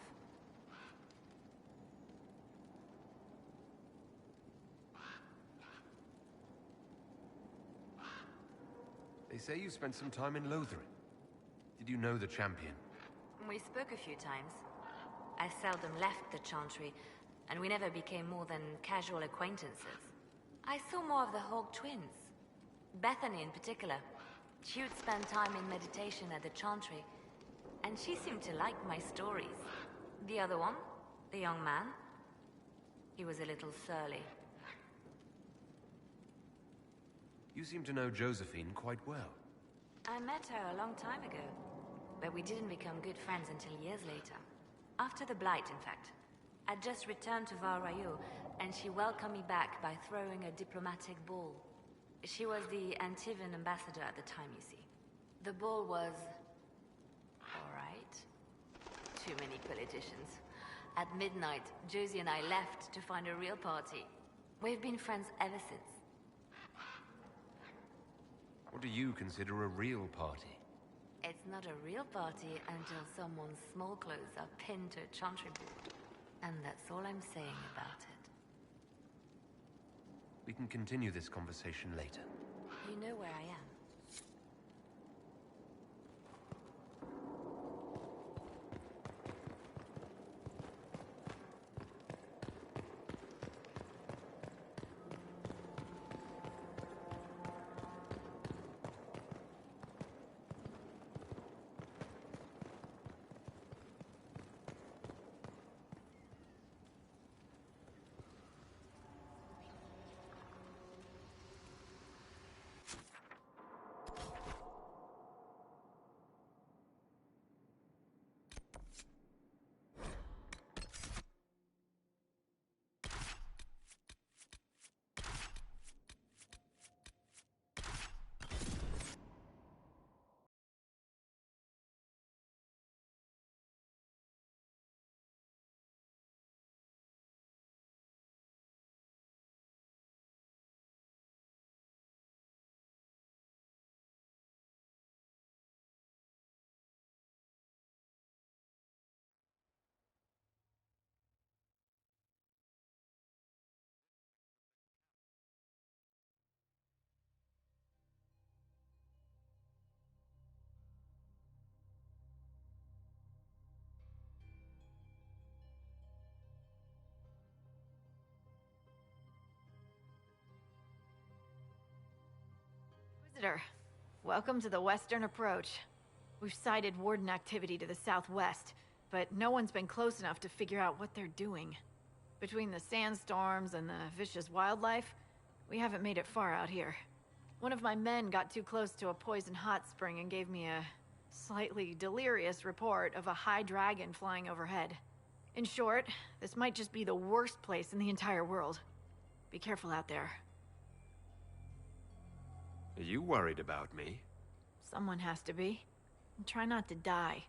They say you spent some time in Lothering. Did you know the Champion? We spoke a few times. I seldom left the Chantry, and we never became more than casual acquaintances. I saw more of the Hawk twins. Bethany in particular. She would spend time in meditation at the Chantry, and she seemed to like my stories. The other one, the young man, he was a little surly. You seem to know Josephine quite well. I met her a long time ago, but we didn't become good friends until years later. After the Blight, in fact. I'd just returned to Val Rayo, and she welcomed me back by throwing a diplomatic ball. She was the Antivan ambassador at the time, you see. The ball was... alright. Too many politicians. At midnight, Josie and I left to find a real party. We've been friends ever since. What do you consider a real party? It's not a real party until someone's small clothes are pinned to a chantry board. And that's all I'm saying about it. We can continue this conversation later. You know where I am. Inquisitor. Welcome to the Western Approach. We've sighted Warden activity to the southwest, but no one's been close enough to figure out what they're doing. Between the sandstorms and the vicious wildlife, we haven't made it far out here. One of my men got too close to a poison hot spring and gave me a slightly delirious report of a high dragon flying overhead. In short, this might just be the worst place in the entire world. Be careful out there. Are you worried about me? Someone has to be. And try not to die.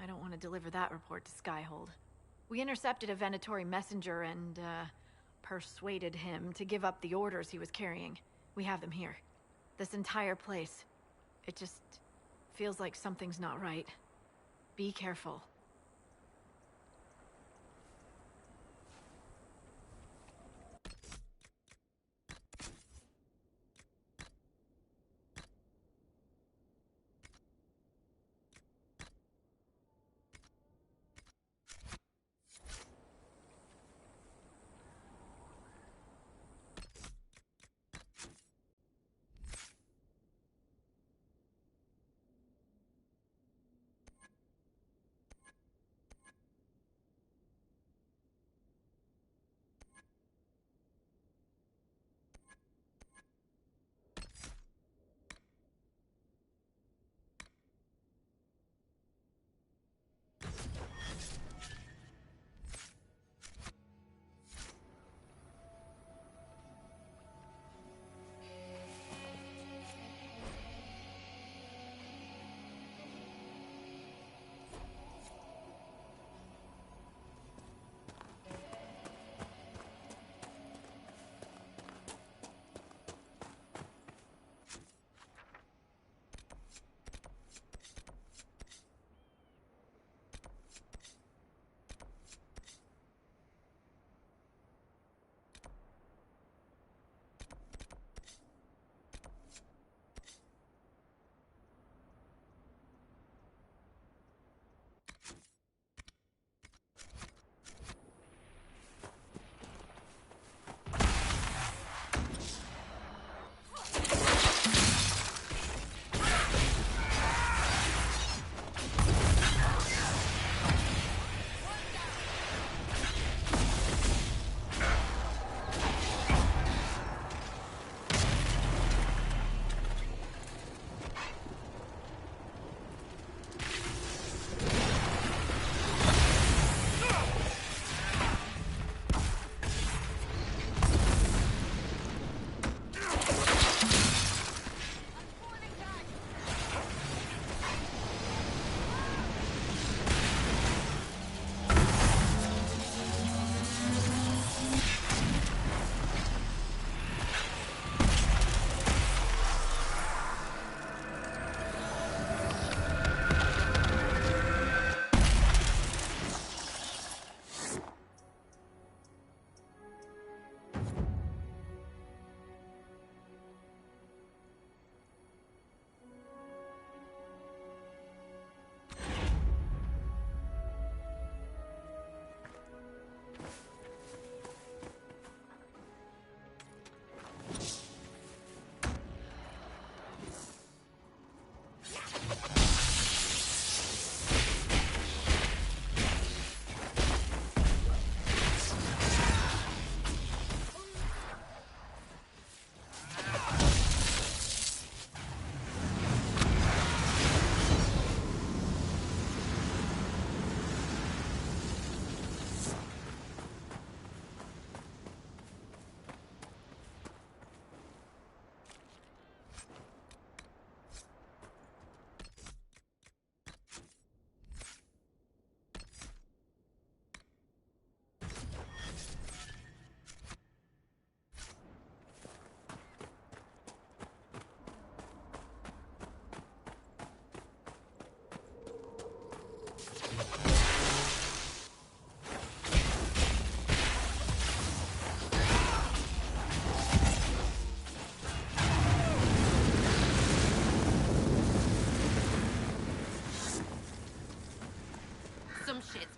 I don't want to deliver that report to Skyhold. We intercepted a Venatori messenger and, persuaded him to give up the orders he was carrying. We have them here. This entire place. It just feels like something's not right. Be careful.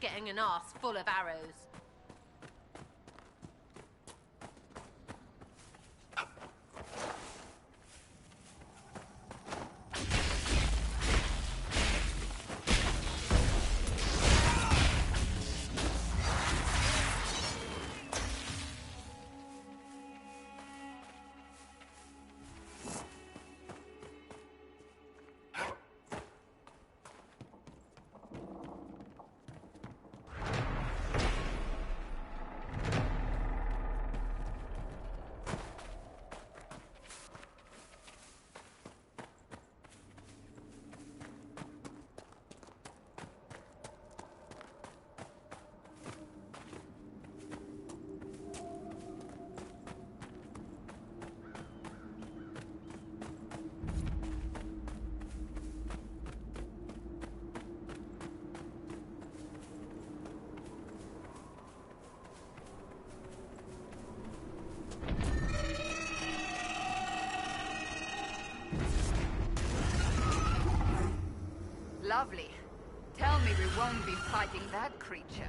Getting an arse full of arrows. Lovely. Tell me we won't be fighting that creature.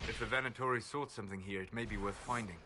If the Venatori sought something here, it may be worth finding.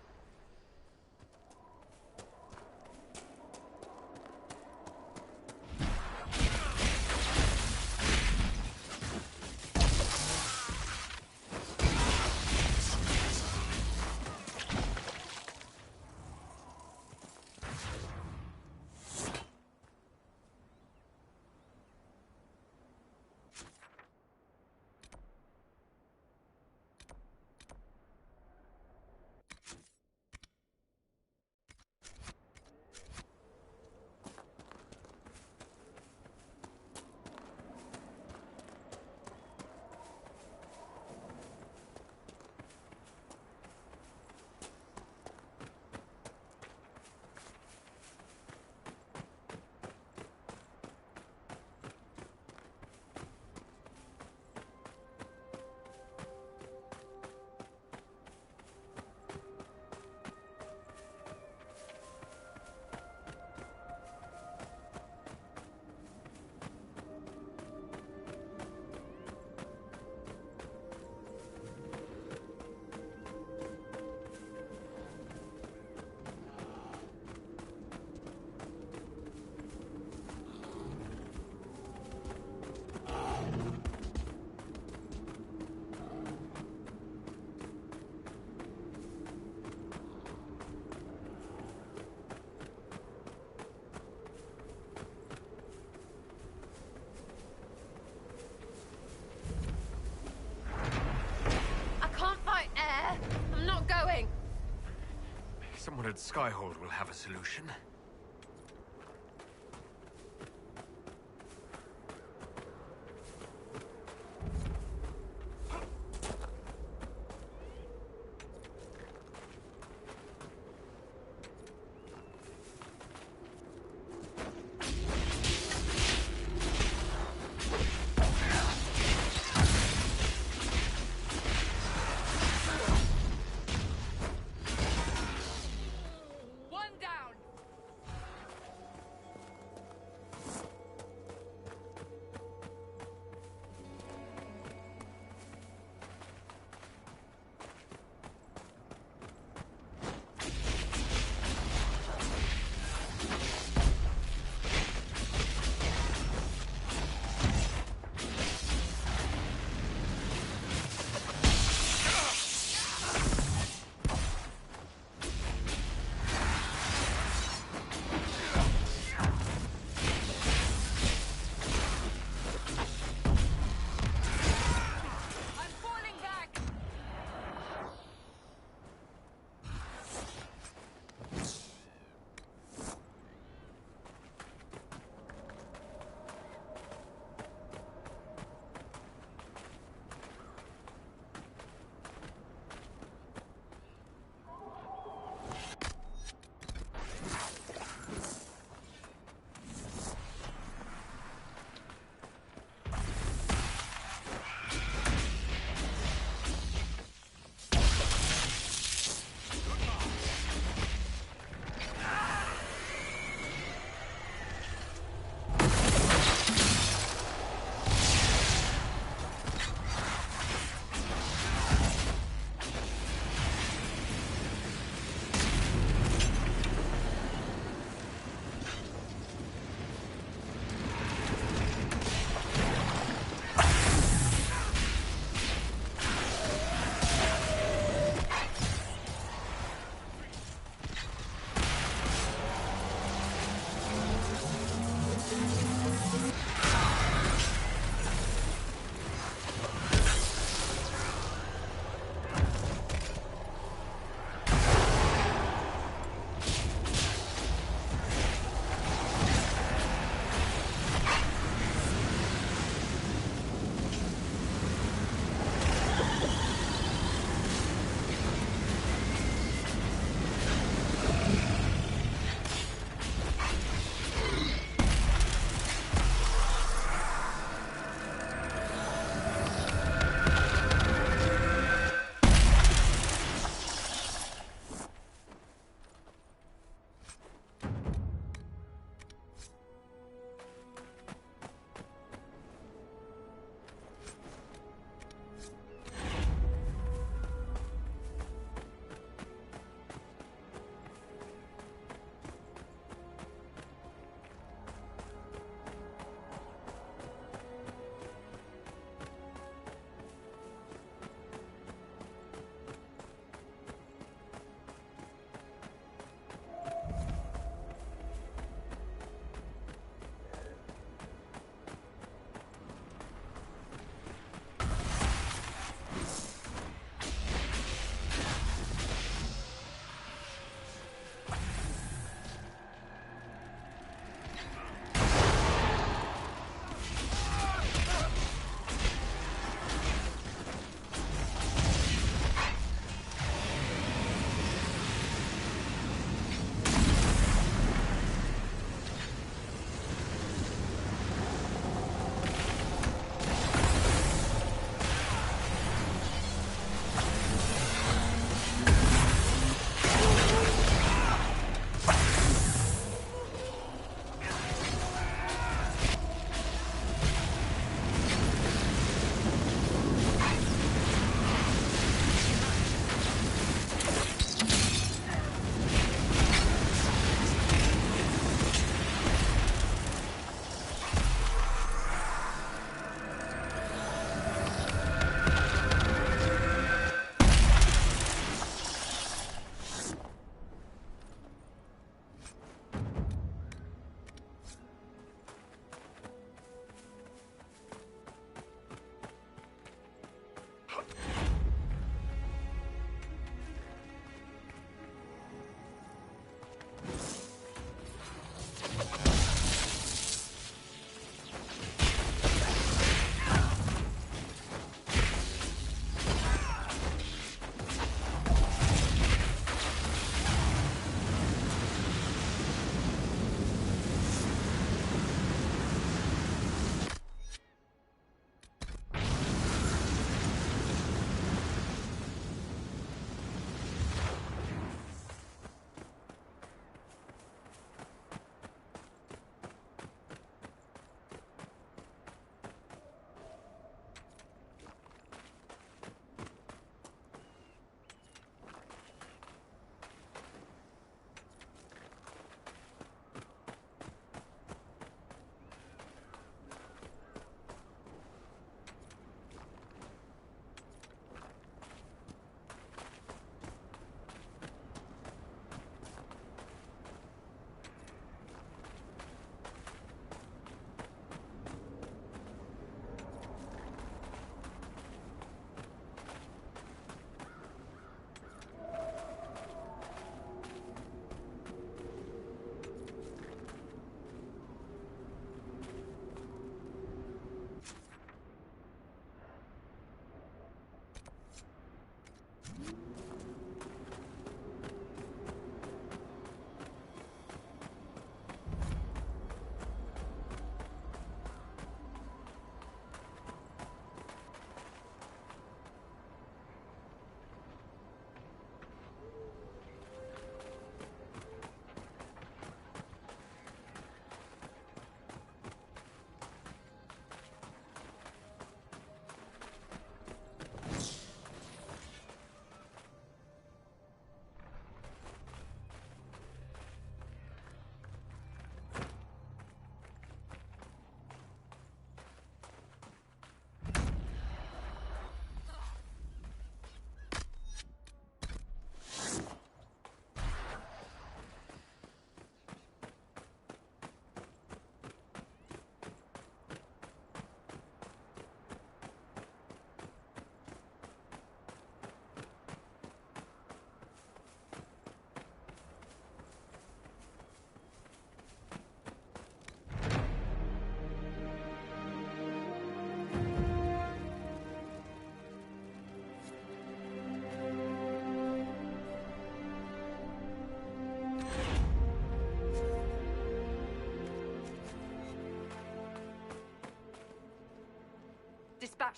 Someone at Skyhold will have a solution.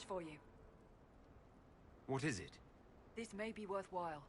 for you. What is it? This may be worthwhile.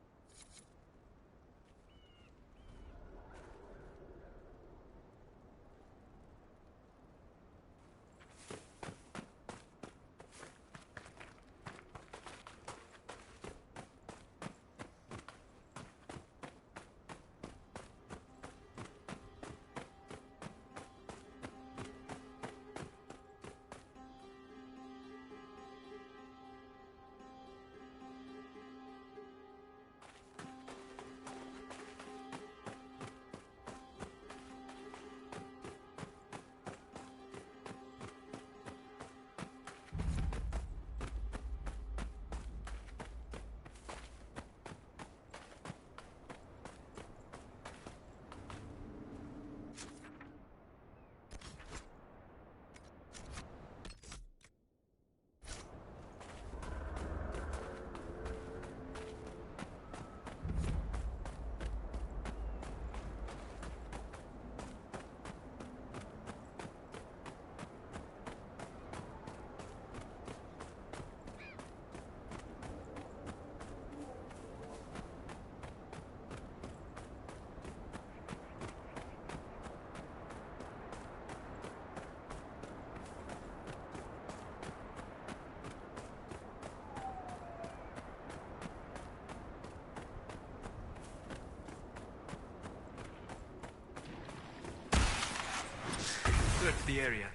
Search the area.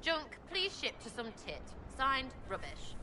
Junk, please ship to some tit. Signed, Rubbish.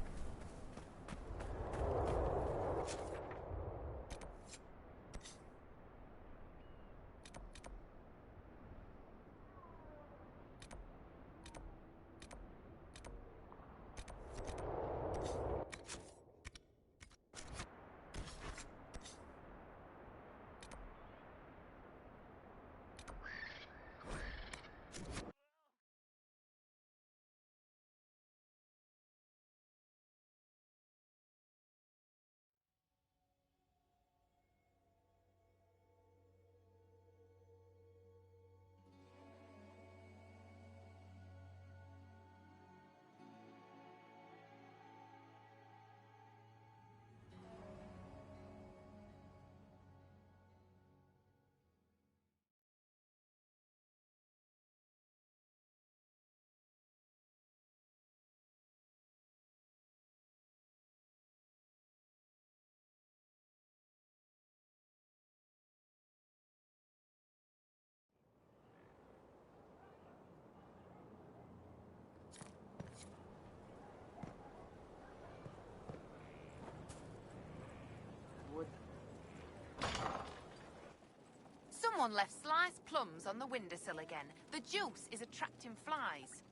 Someone left sliced plums on the windowsill again. The juice is attracting flies.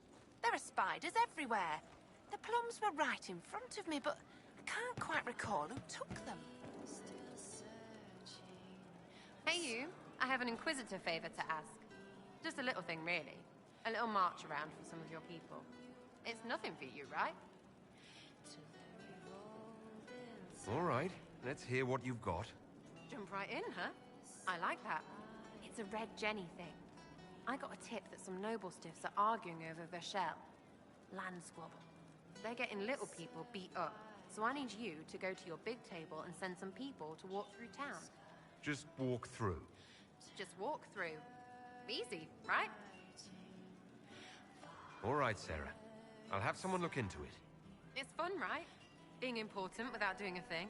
There are spiders everywhere. The plums were right in front of me, but I can't quite recall who took them. Hey you, I have an Inquisitor favor to ask. Just a little thing, really. A little march around for some of your people. It's nothing for you, right? All right, let's hear what you've got. Jump right in, huh? I like that. It's a Red Jenny thing. I got a tip that some noble stiffs are arguing over Vashel. Land squabble. They're getting little people beat up. So I need you to go to your big table and send some people to walk through town. Just walk through. Just walk through. Easy, right? All right, Sarah. I'll have someone look into it. It's fun, right? Being important without doing a thing.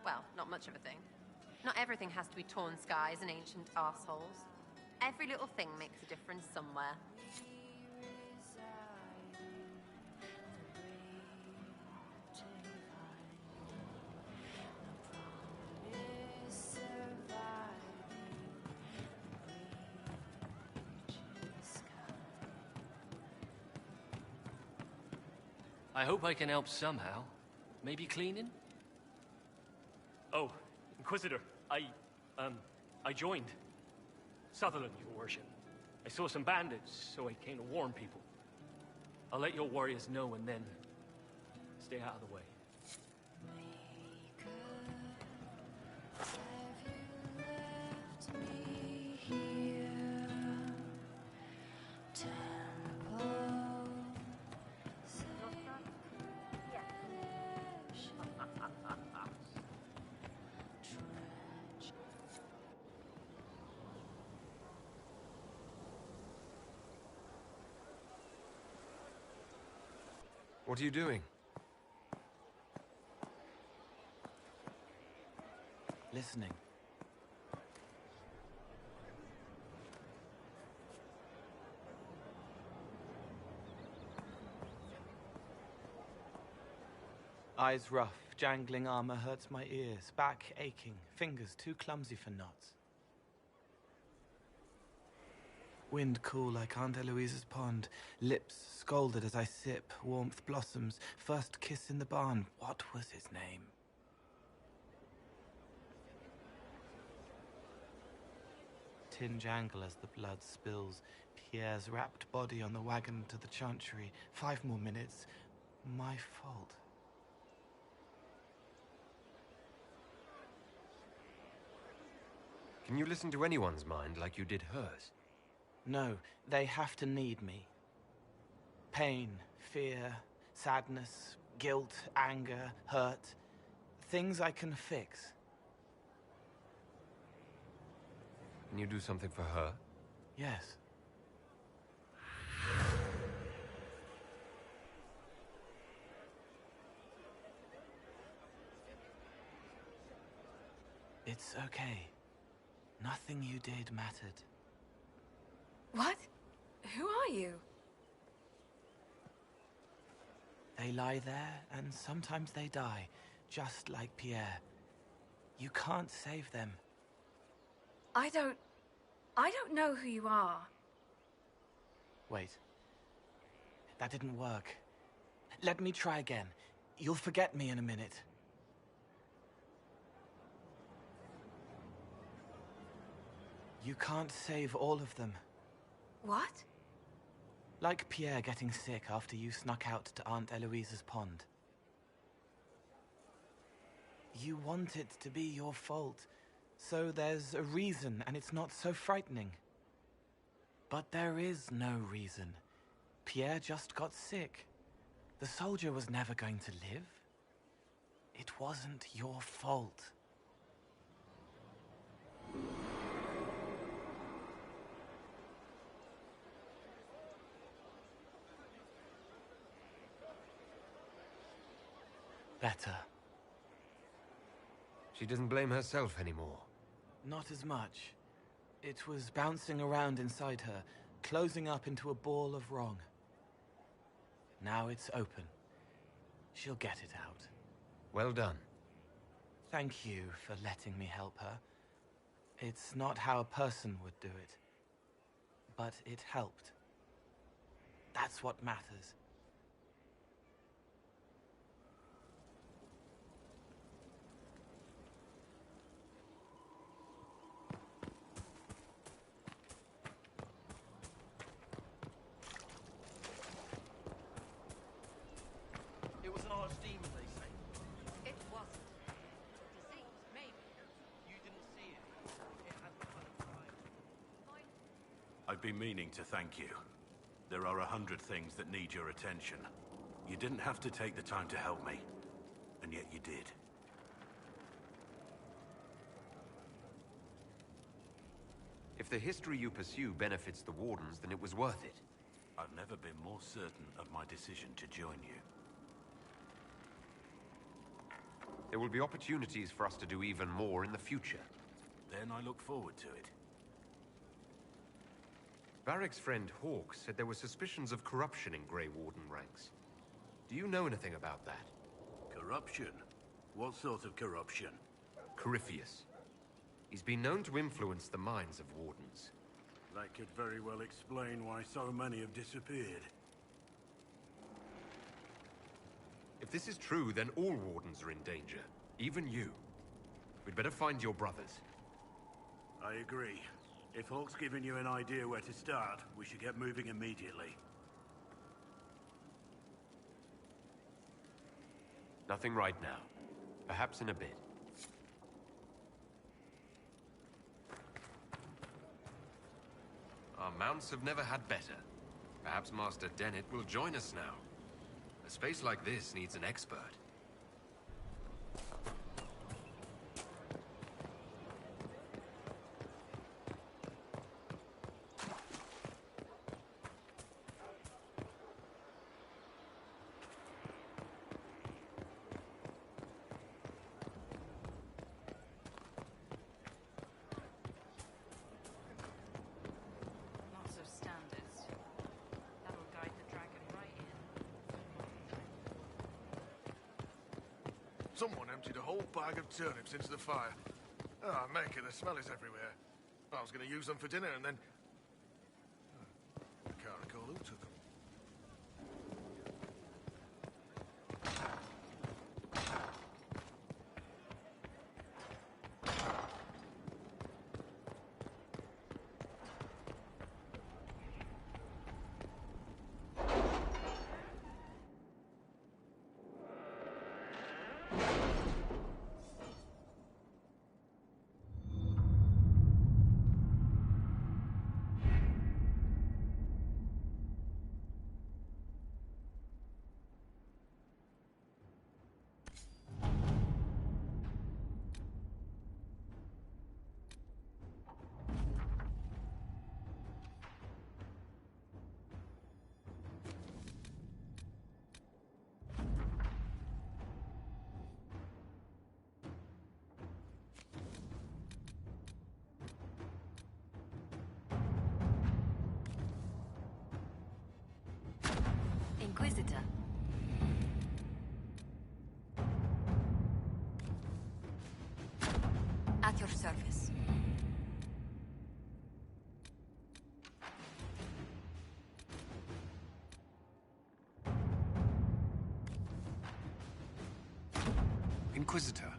Well, not much of a thing. Not everything has to be torn skies and ancient arseholes. Every little thing makes a difference somewhere. I hope I can help somehow. Maybe cleaning? Oh, Inquisitor, I joined. Sutherland, your worship. I saw some bandits, so I came to warn people. I'll let your warriors know and then stay out of the way. What are you doing? Listening. Eyes rough, jangling armor hurts my ears, back aching, fingers too clumsy for knots. Wind cool like Aunt Eloise's pond, lips scalded as I sip, warmth blossoms, first kiss in the barn. What was his name? Tin jangle as the blood spills, Pierre's wrapped body on the wagon to the chantry. 5 more minutes. My fault. Can you listen to anyone's mind like you did hers? No, they have to need me. Pain, fear, sadness, guilt, anger, hurt. Things I can fix. Can you do something for her? Yes. It's okay. Nothing you did mattered. What? Who are you? They lie there, and sometimes they die, just like Pierre. You can't save them. I don't know who you are. Wait. That didn't work. Let me try again. You'll forget me in a minute. You can't save all of them. What? Like Pierre getting sick after you snuck out to Aunt Eloise's pond. You want it to be your fault, so there's a reason and it's not so frightening. But there is no reason. Pierre just got sick. The soldier was never going to live. It wasn't your fault. Better. She doesn't blame herself anymore. Not as much. It was bouncing around inside her, closing up into a ball of wrong. Now it's open. She'll get it out. Well done. Thank you for letting me help her. It's not how a person would do it. But it helped. That's what matters. I've been meaning to thank you. There are 100 things that need your attention. You didn't have to take the time to help me, and yet you did. If the history you pursue benefits the Wardens, then it was worth it. I've never been more certain of my decision to join you. There will be opportunities for us to do even more in the future. Then I look forward to it. Varric's friend Hawk said there were suspicions of corruption in Grey Warden ranks. Do you know anything about that? Corruption? What sort of corruption? Corypheus. He's been known to influence the minds of Wardens. That could very well explain why so many have disappeared. If this is true, then all Wardens are in danger. Even you. We'd better find your brothers. I agree. If Hawk's given you an idea where to start, we should get moving immediately. Nothing right now. Perhaps in a bit. Our mounts have never had better. Perhaps Master Dennett will join us now. A space like this needs an expert. Lots of standards. That'll guide the dragon right in. Someone emptied a whole bag of turnips into the fire. Ah, make it, the smell is everywhere. I was going to use them for dinner and then... I can't recall who took them. Inquisitor. At your service. Inquisitor.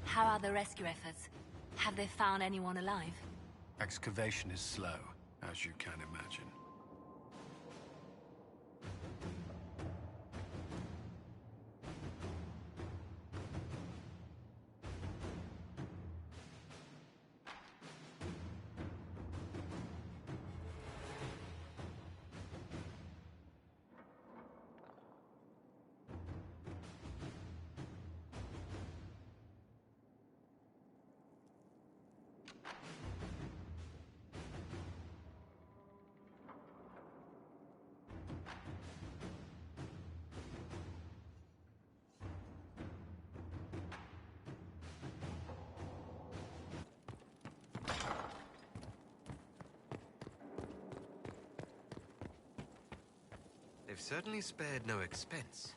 How are the rescue efforts? Have they found anyone alive? Excavation is slow, as you can imagine. They've certainly spared no expense.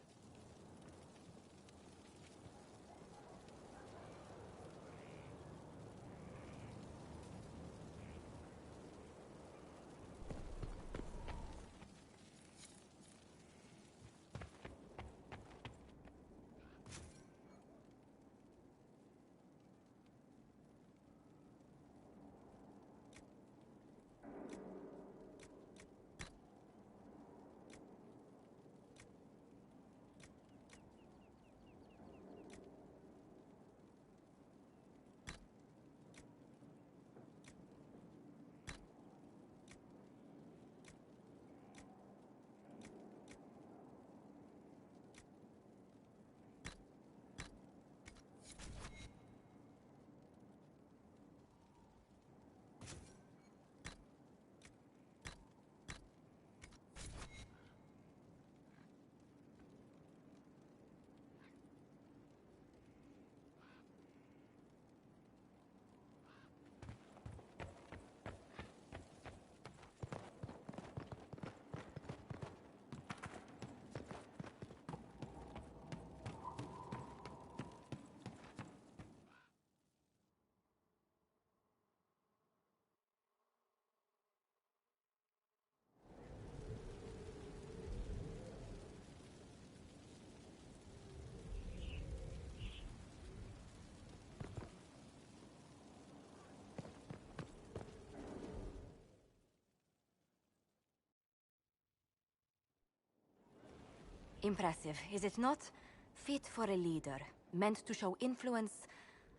Impressive, is it not? Fit for a leader, meant to show influence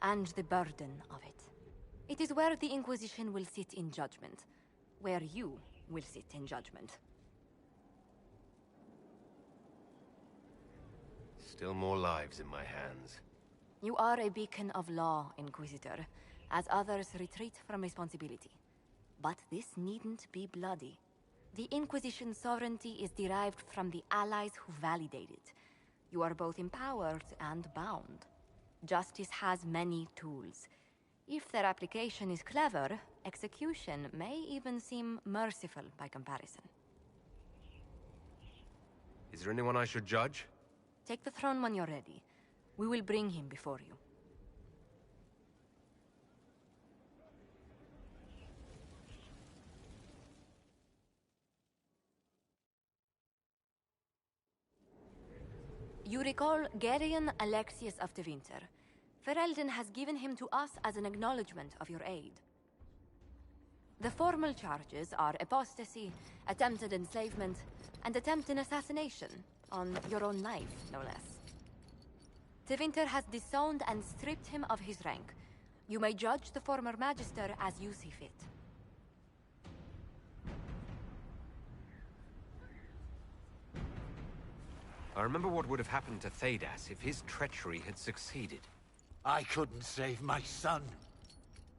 and the burden of it. It is where the Inquisition will sit in judgment. Where you will sit in judgment. Still more lives in my hands. You are a beacon of law, Inquisitor, as others retreat from responsibility. But this needn't be bloody. The Inquisition's sovereignty is derived from the allies who validate it. You are both empowered and bound. Justice has many tools. If their application is clever, execution may even seem merciful by comparison. Is there anyone I should judge? Take the throne when you're ready. We will bring him before you. You recall Gerion Alexius of the Winter. Ferelden has given him to us as an acknowledgement of your aid. The formal charges are apostasy, attempted enslavement, and attempted assassination, on your own life, no less. De Winter has disowned and stripped him of his rank. You may judge the former Magister as you see fit. I remember what would have happened to Thedas if his treachery had succeeded. I couldn't save my son.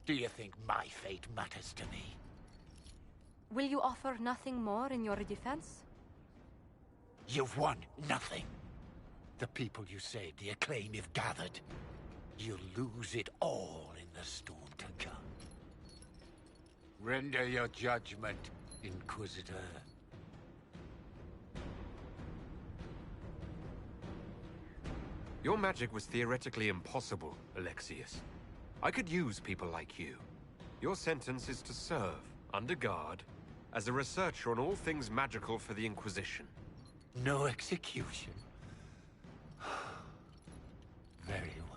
Do you think my fate matters to me? Will you offer nothing more in your defense? You've won nothing. The people you saved, the acclaim you've gathered. You'll lose it all in the storm to come. Render your judgment, Inquisitor. Your magic was theoretically impossible, Alexius. I could use people like you. Your sentence is to serve, under guard, as a researcher on all things magical for the Inquisition. No execution. Very well.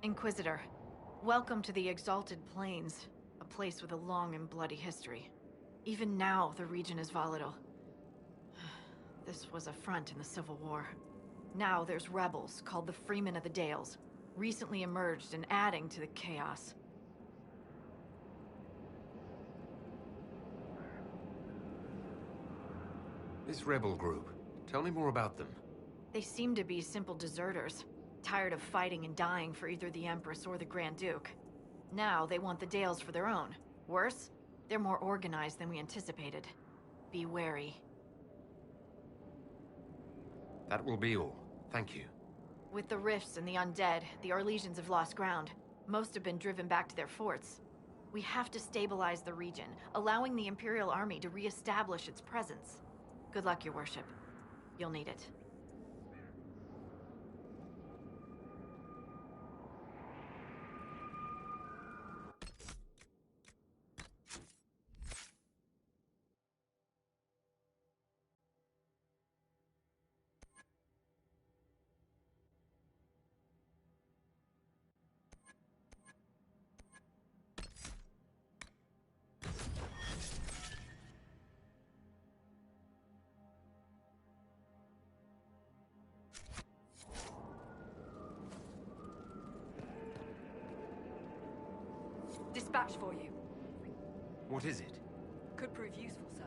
Inquisitor, welcome to the Exalted Plains, a place with a long and bloody history. Even now, the region is volatile. This was a front in the Civil War. Now there's rebels called the Freemen of the Dales, recently emerged and adding to the chaos. This rebel group, tell me more about them. They seem to be simple deserters, tired of fighting and dying for either the Empress or the Grand Duke. Now they want the Dales for their own. Worse, they're more organized than we anticipated. Be wary. That will be all. Thank you. With the rifts and the undead, the Orlesians have lost ground. Most have been driven back to their forts. We have to stabilize the region, allowing the Imperial Army to re-establish its presence. Good luck, Your Worship. You'll need it. Dispatch for you. What is it? Could prove useful, sir.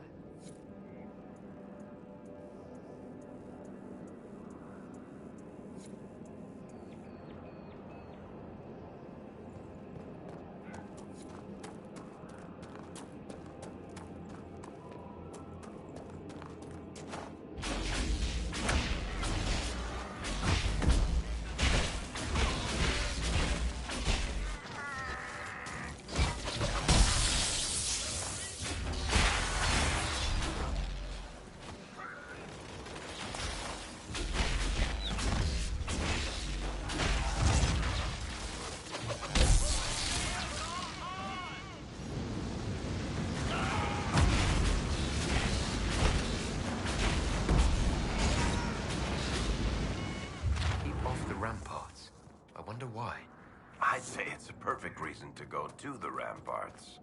Ramparts. I wonder why. I'd say it's a perfect reason to go to the ramparts.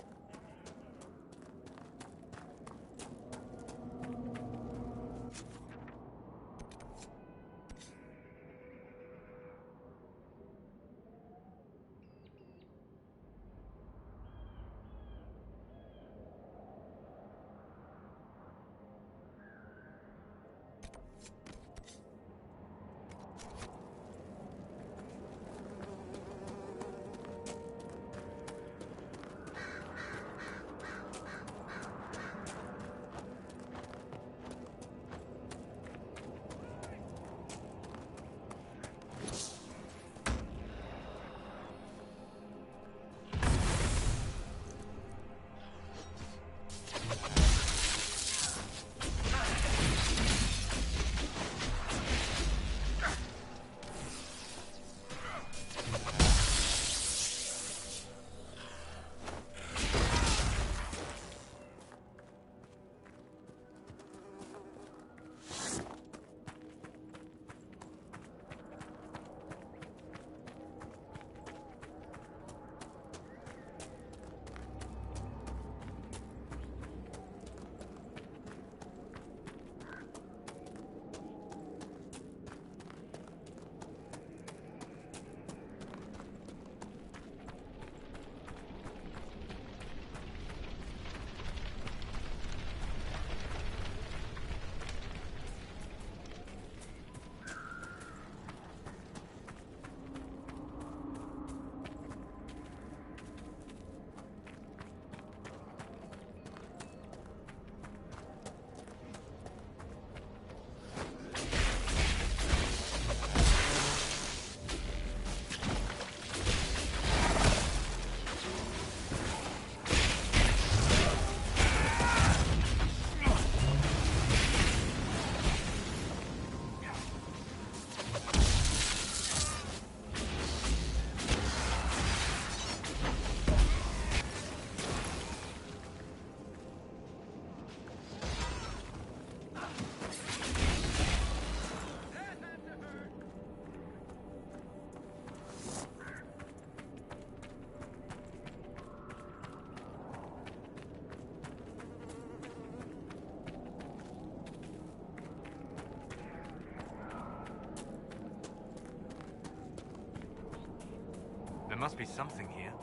There must be something here.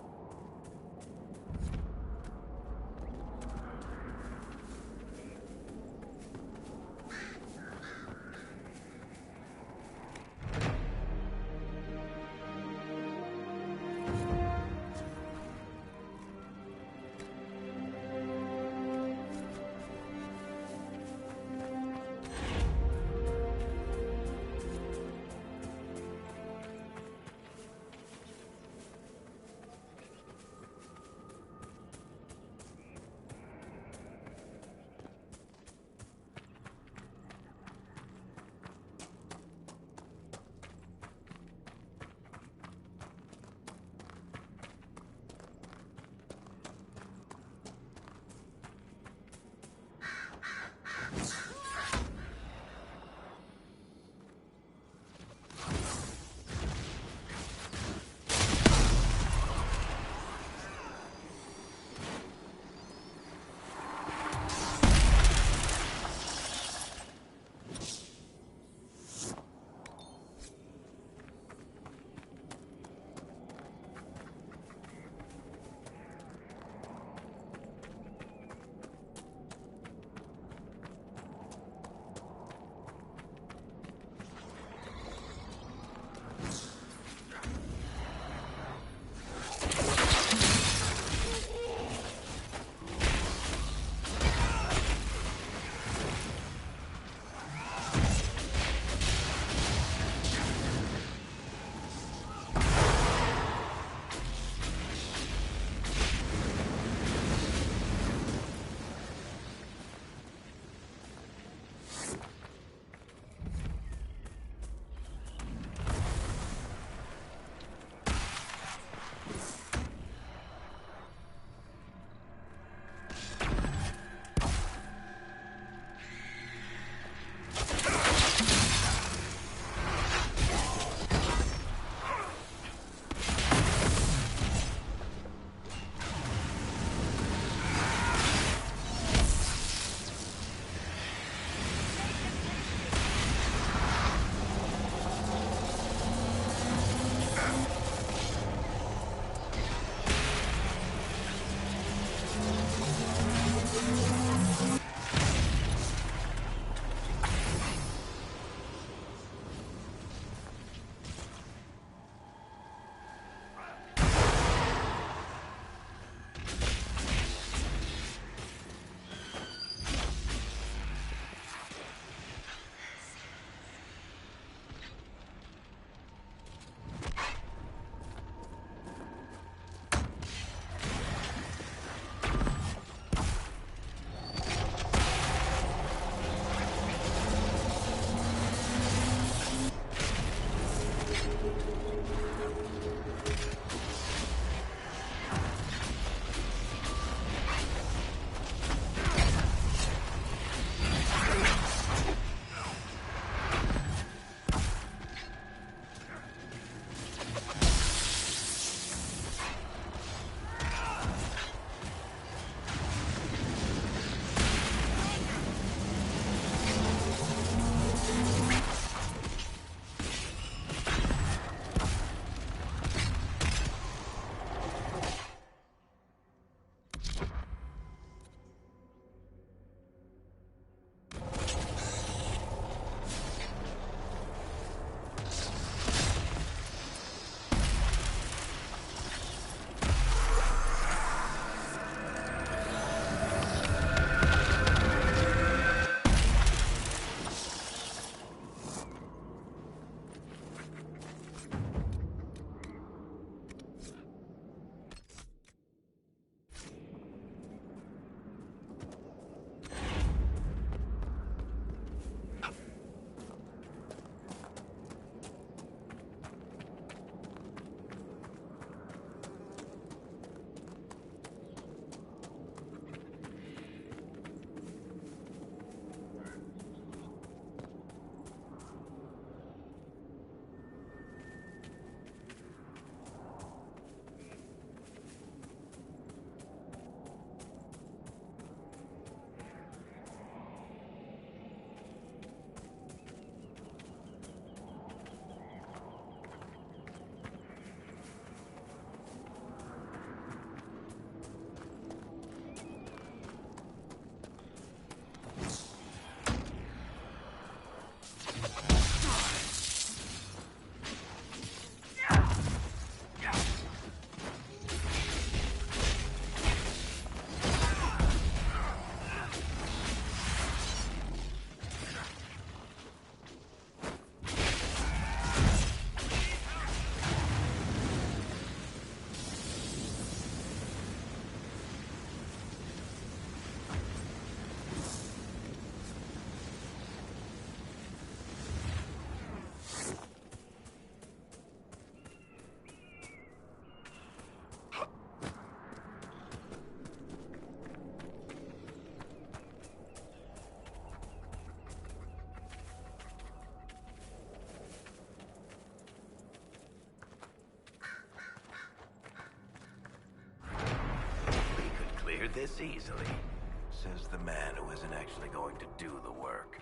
clear this easily, says the man who isn't actually going to do the work.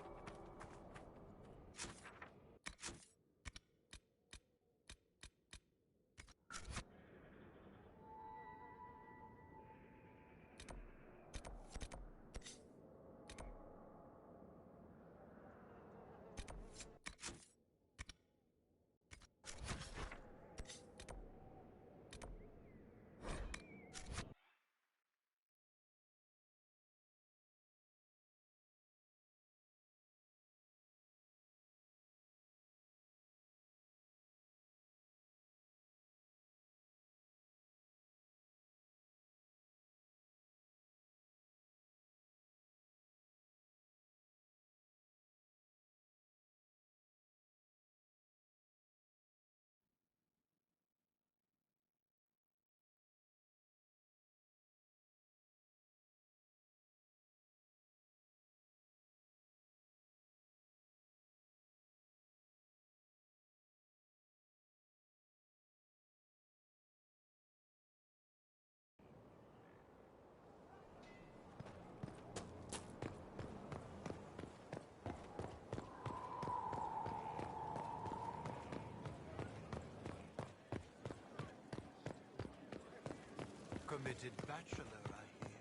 Committed bachelor, I hear.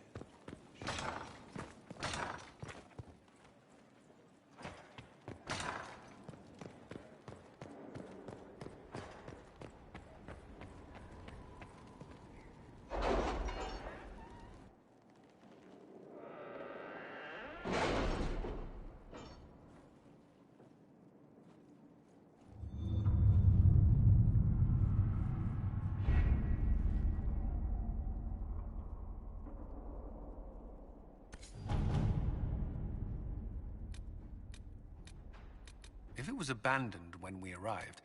If it was abandoned when we arrived,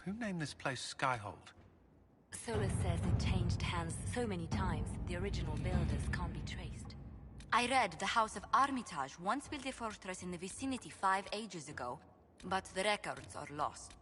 who named this place Skyhold? Solus says it changed hands so many times, the original builders can't be traced. I read the House of Armitage once built a fortress in the vicinity 5 ages ago, but the records are lost.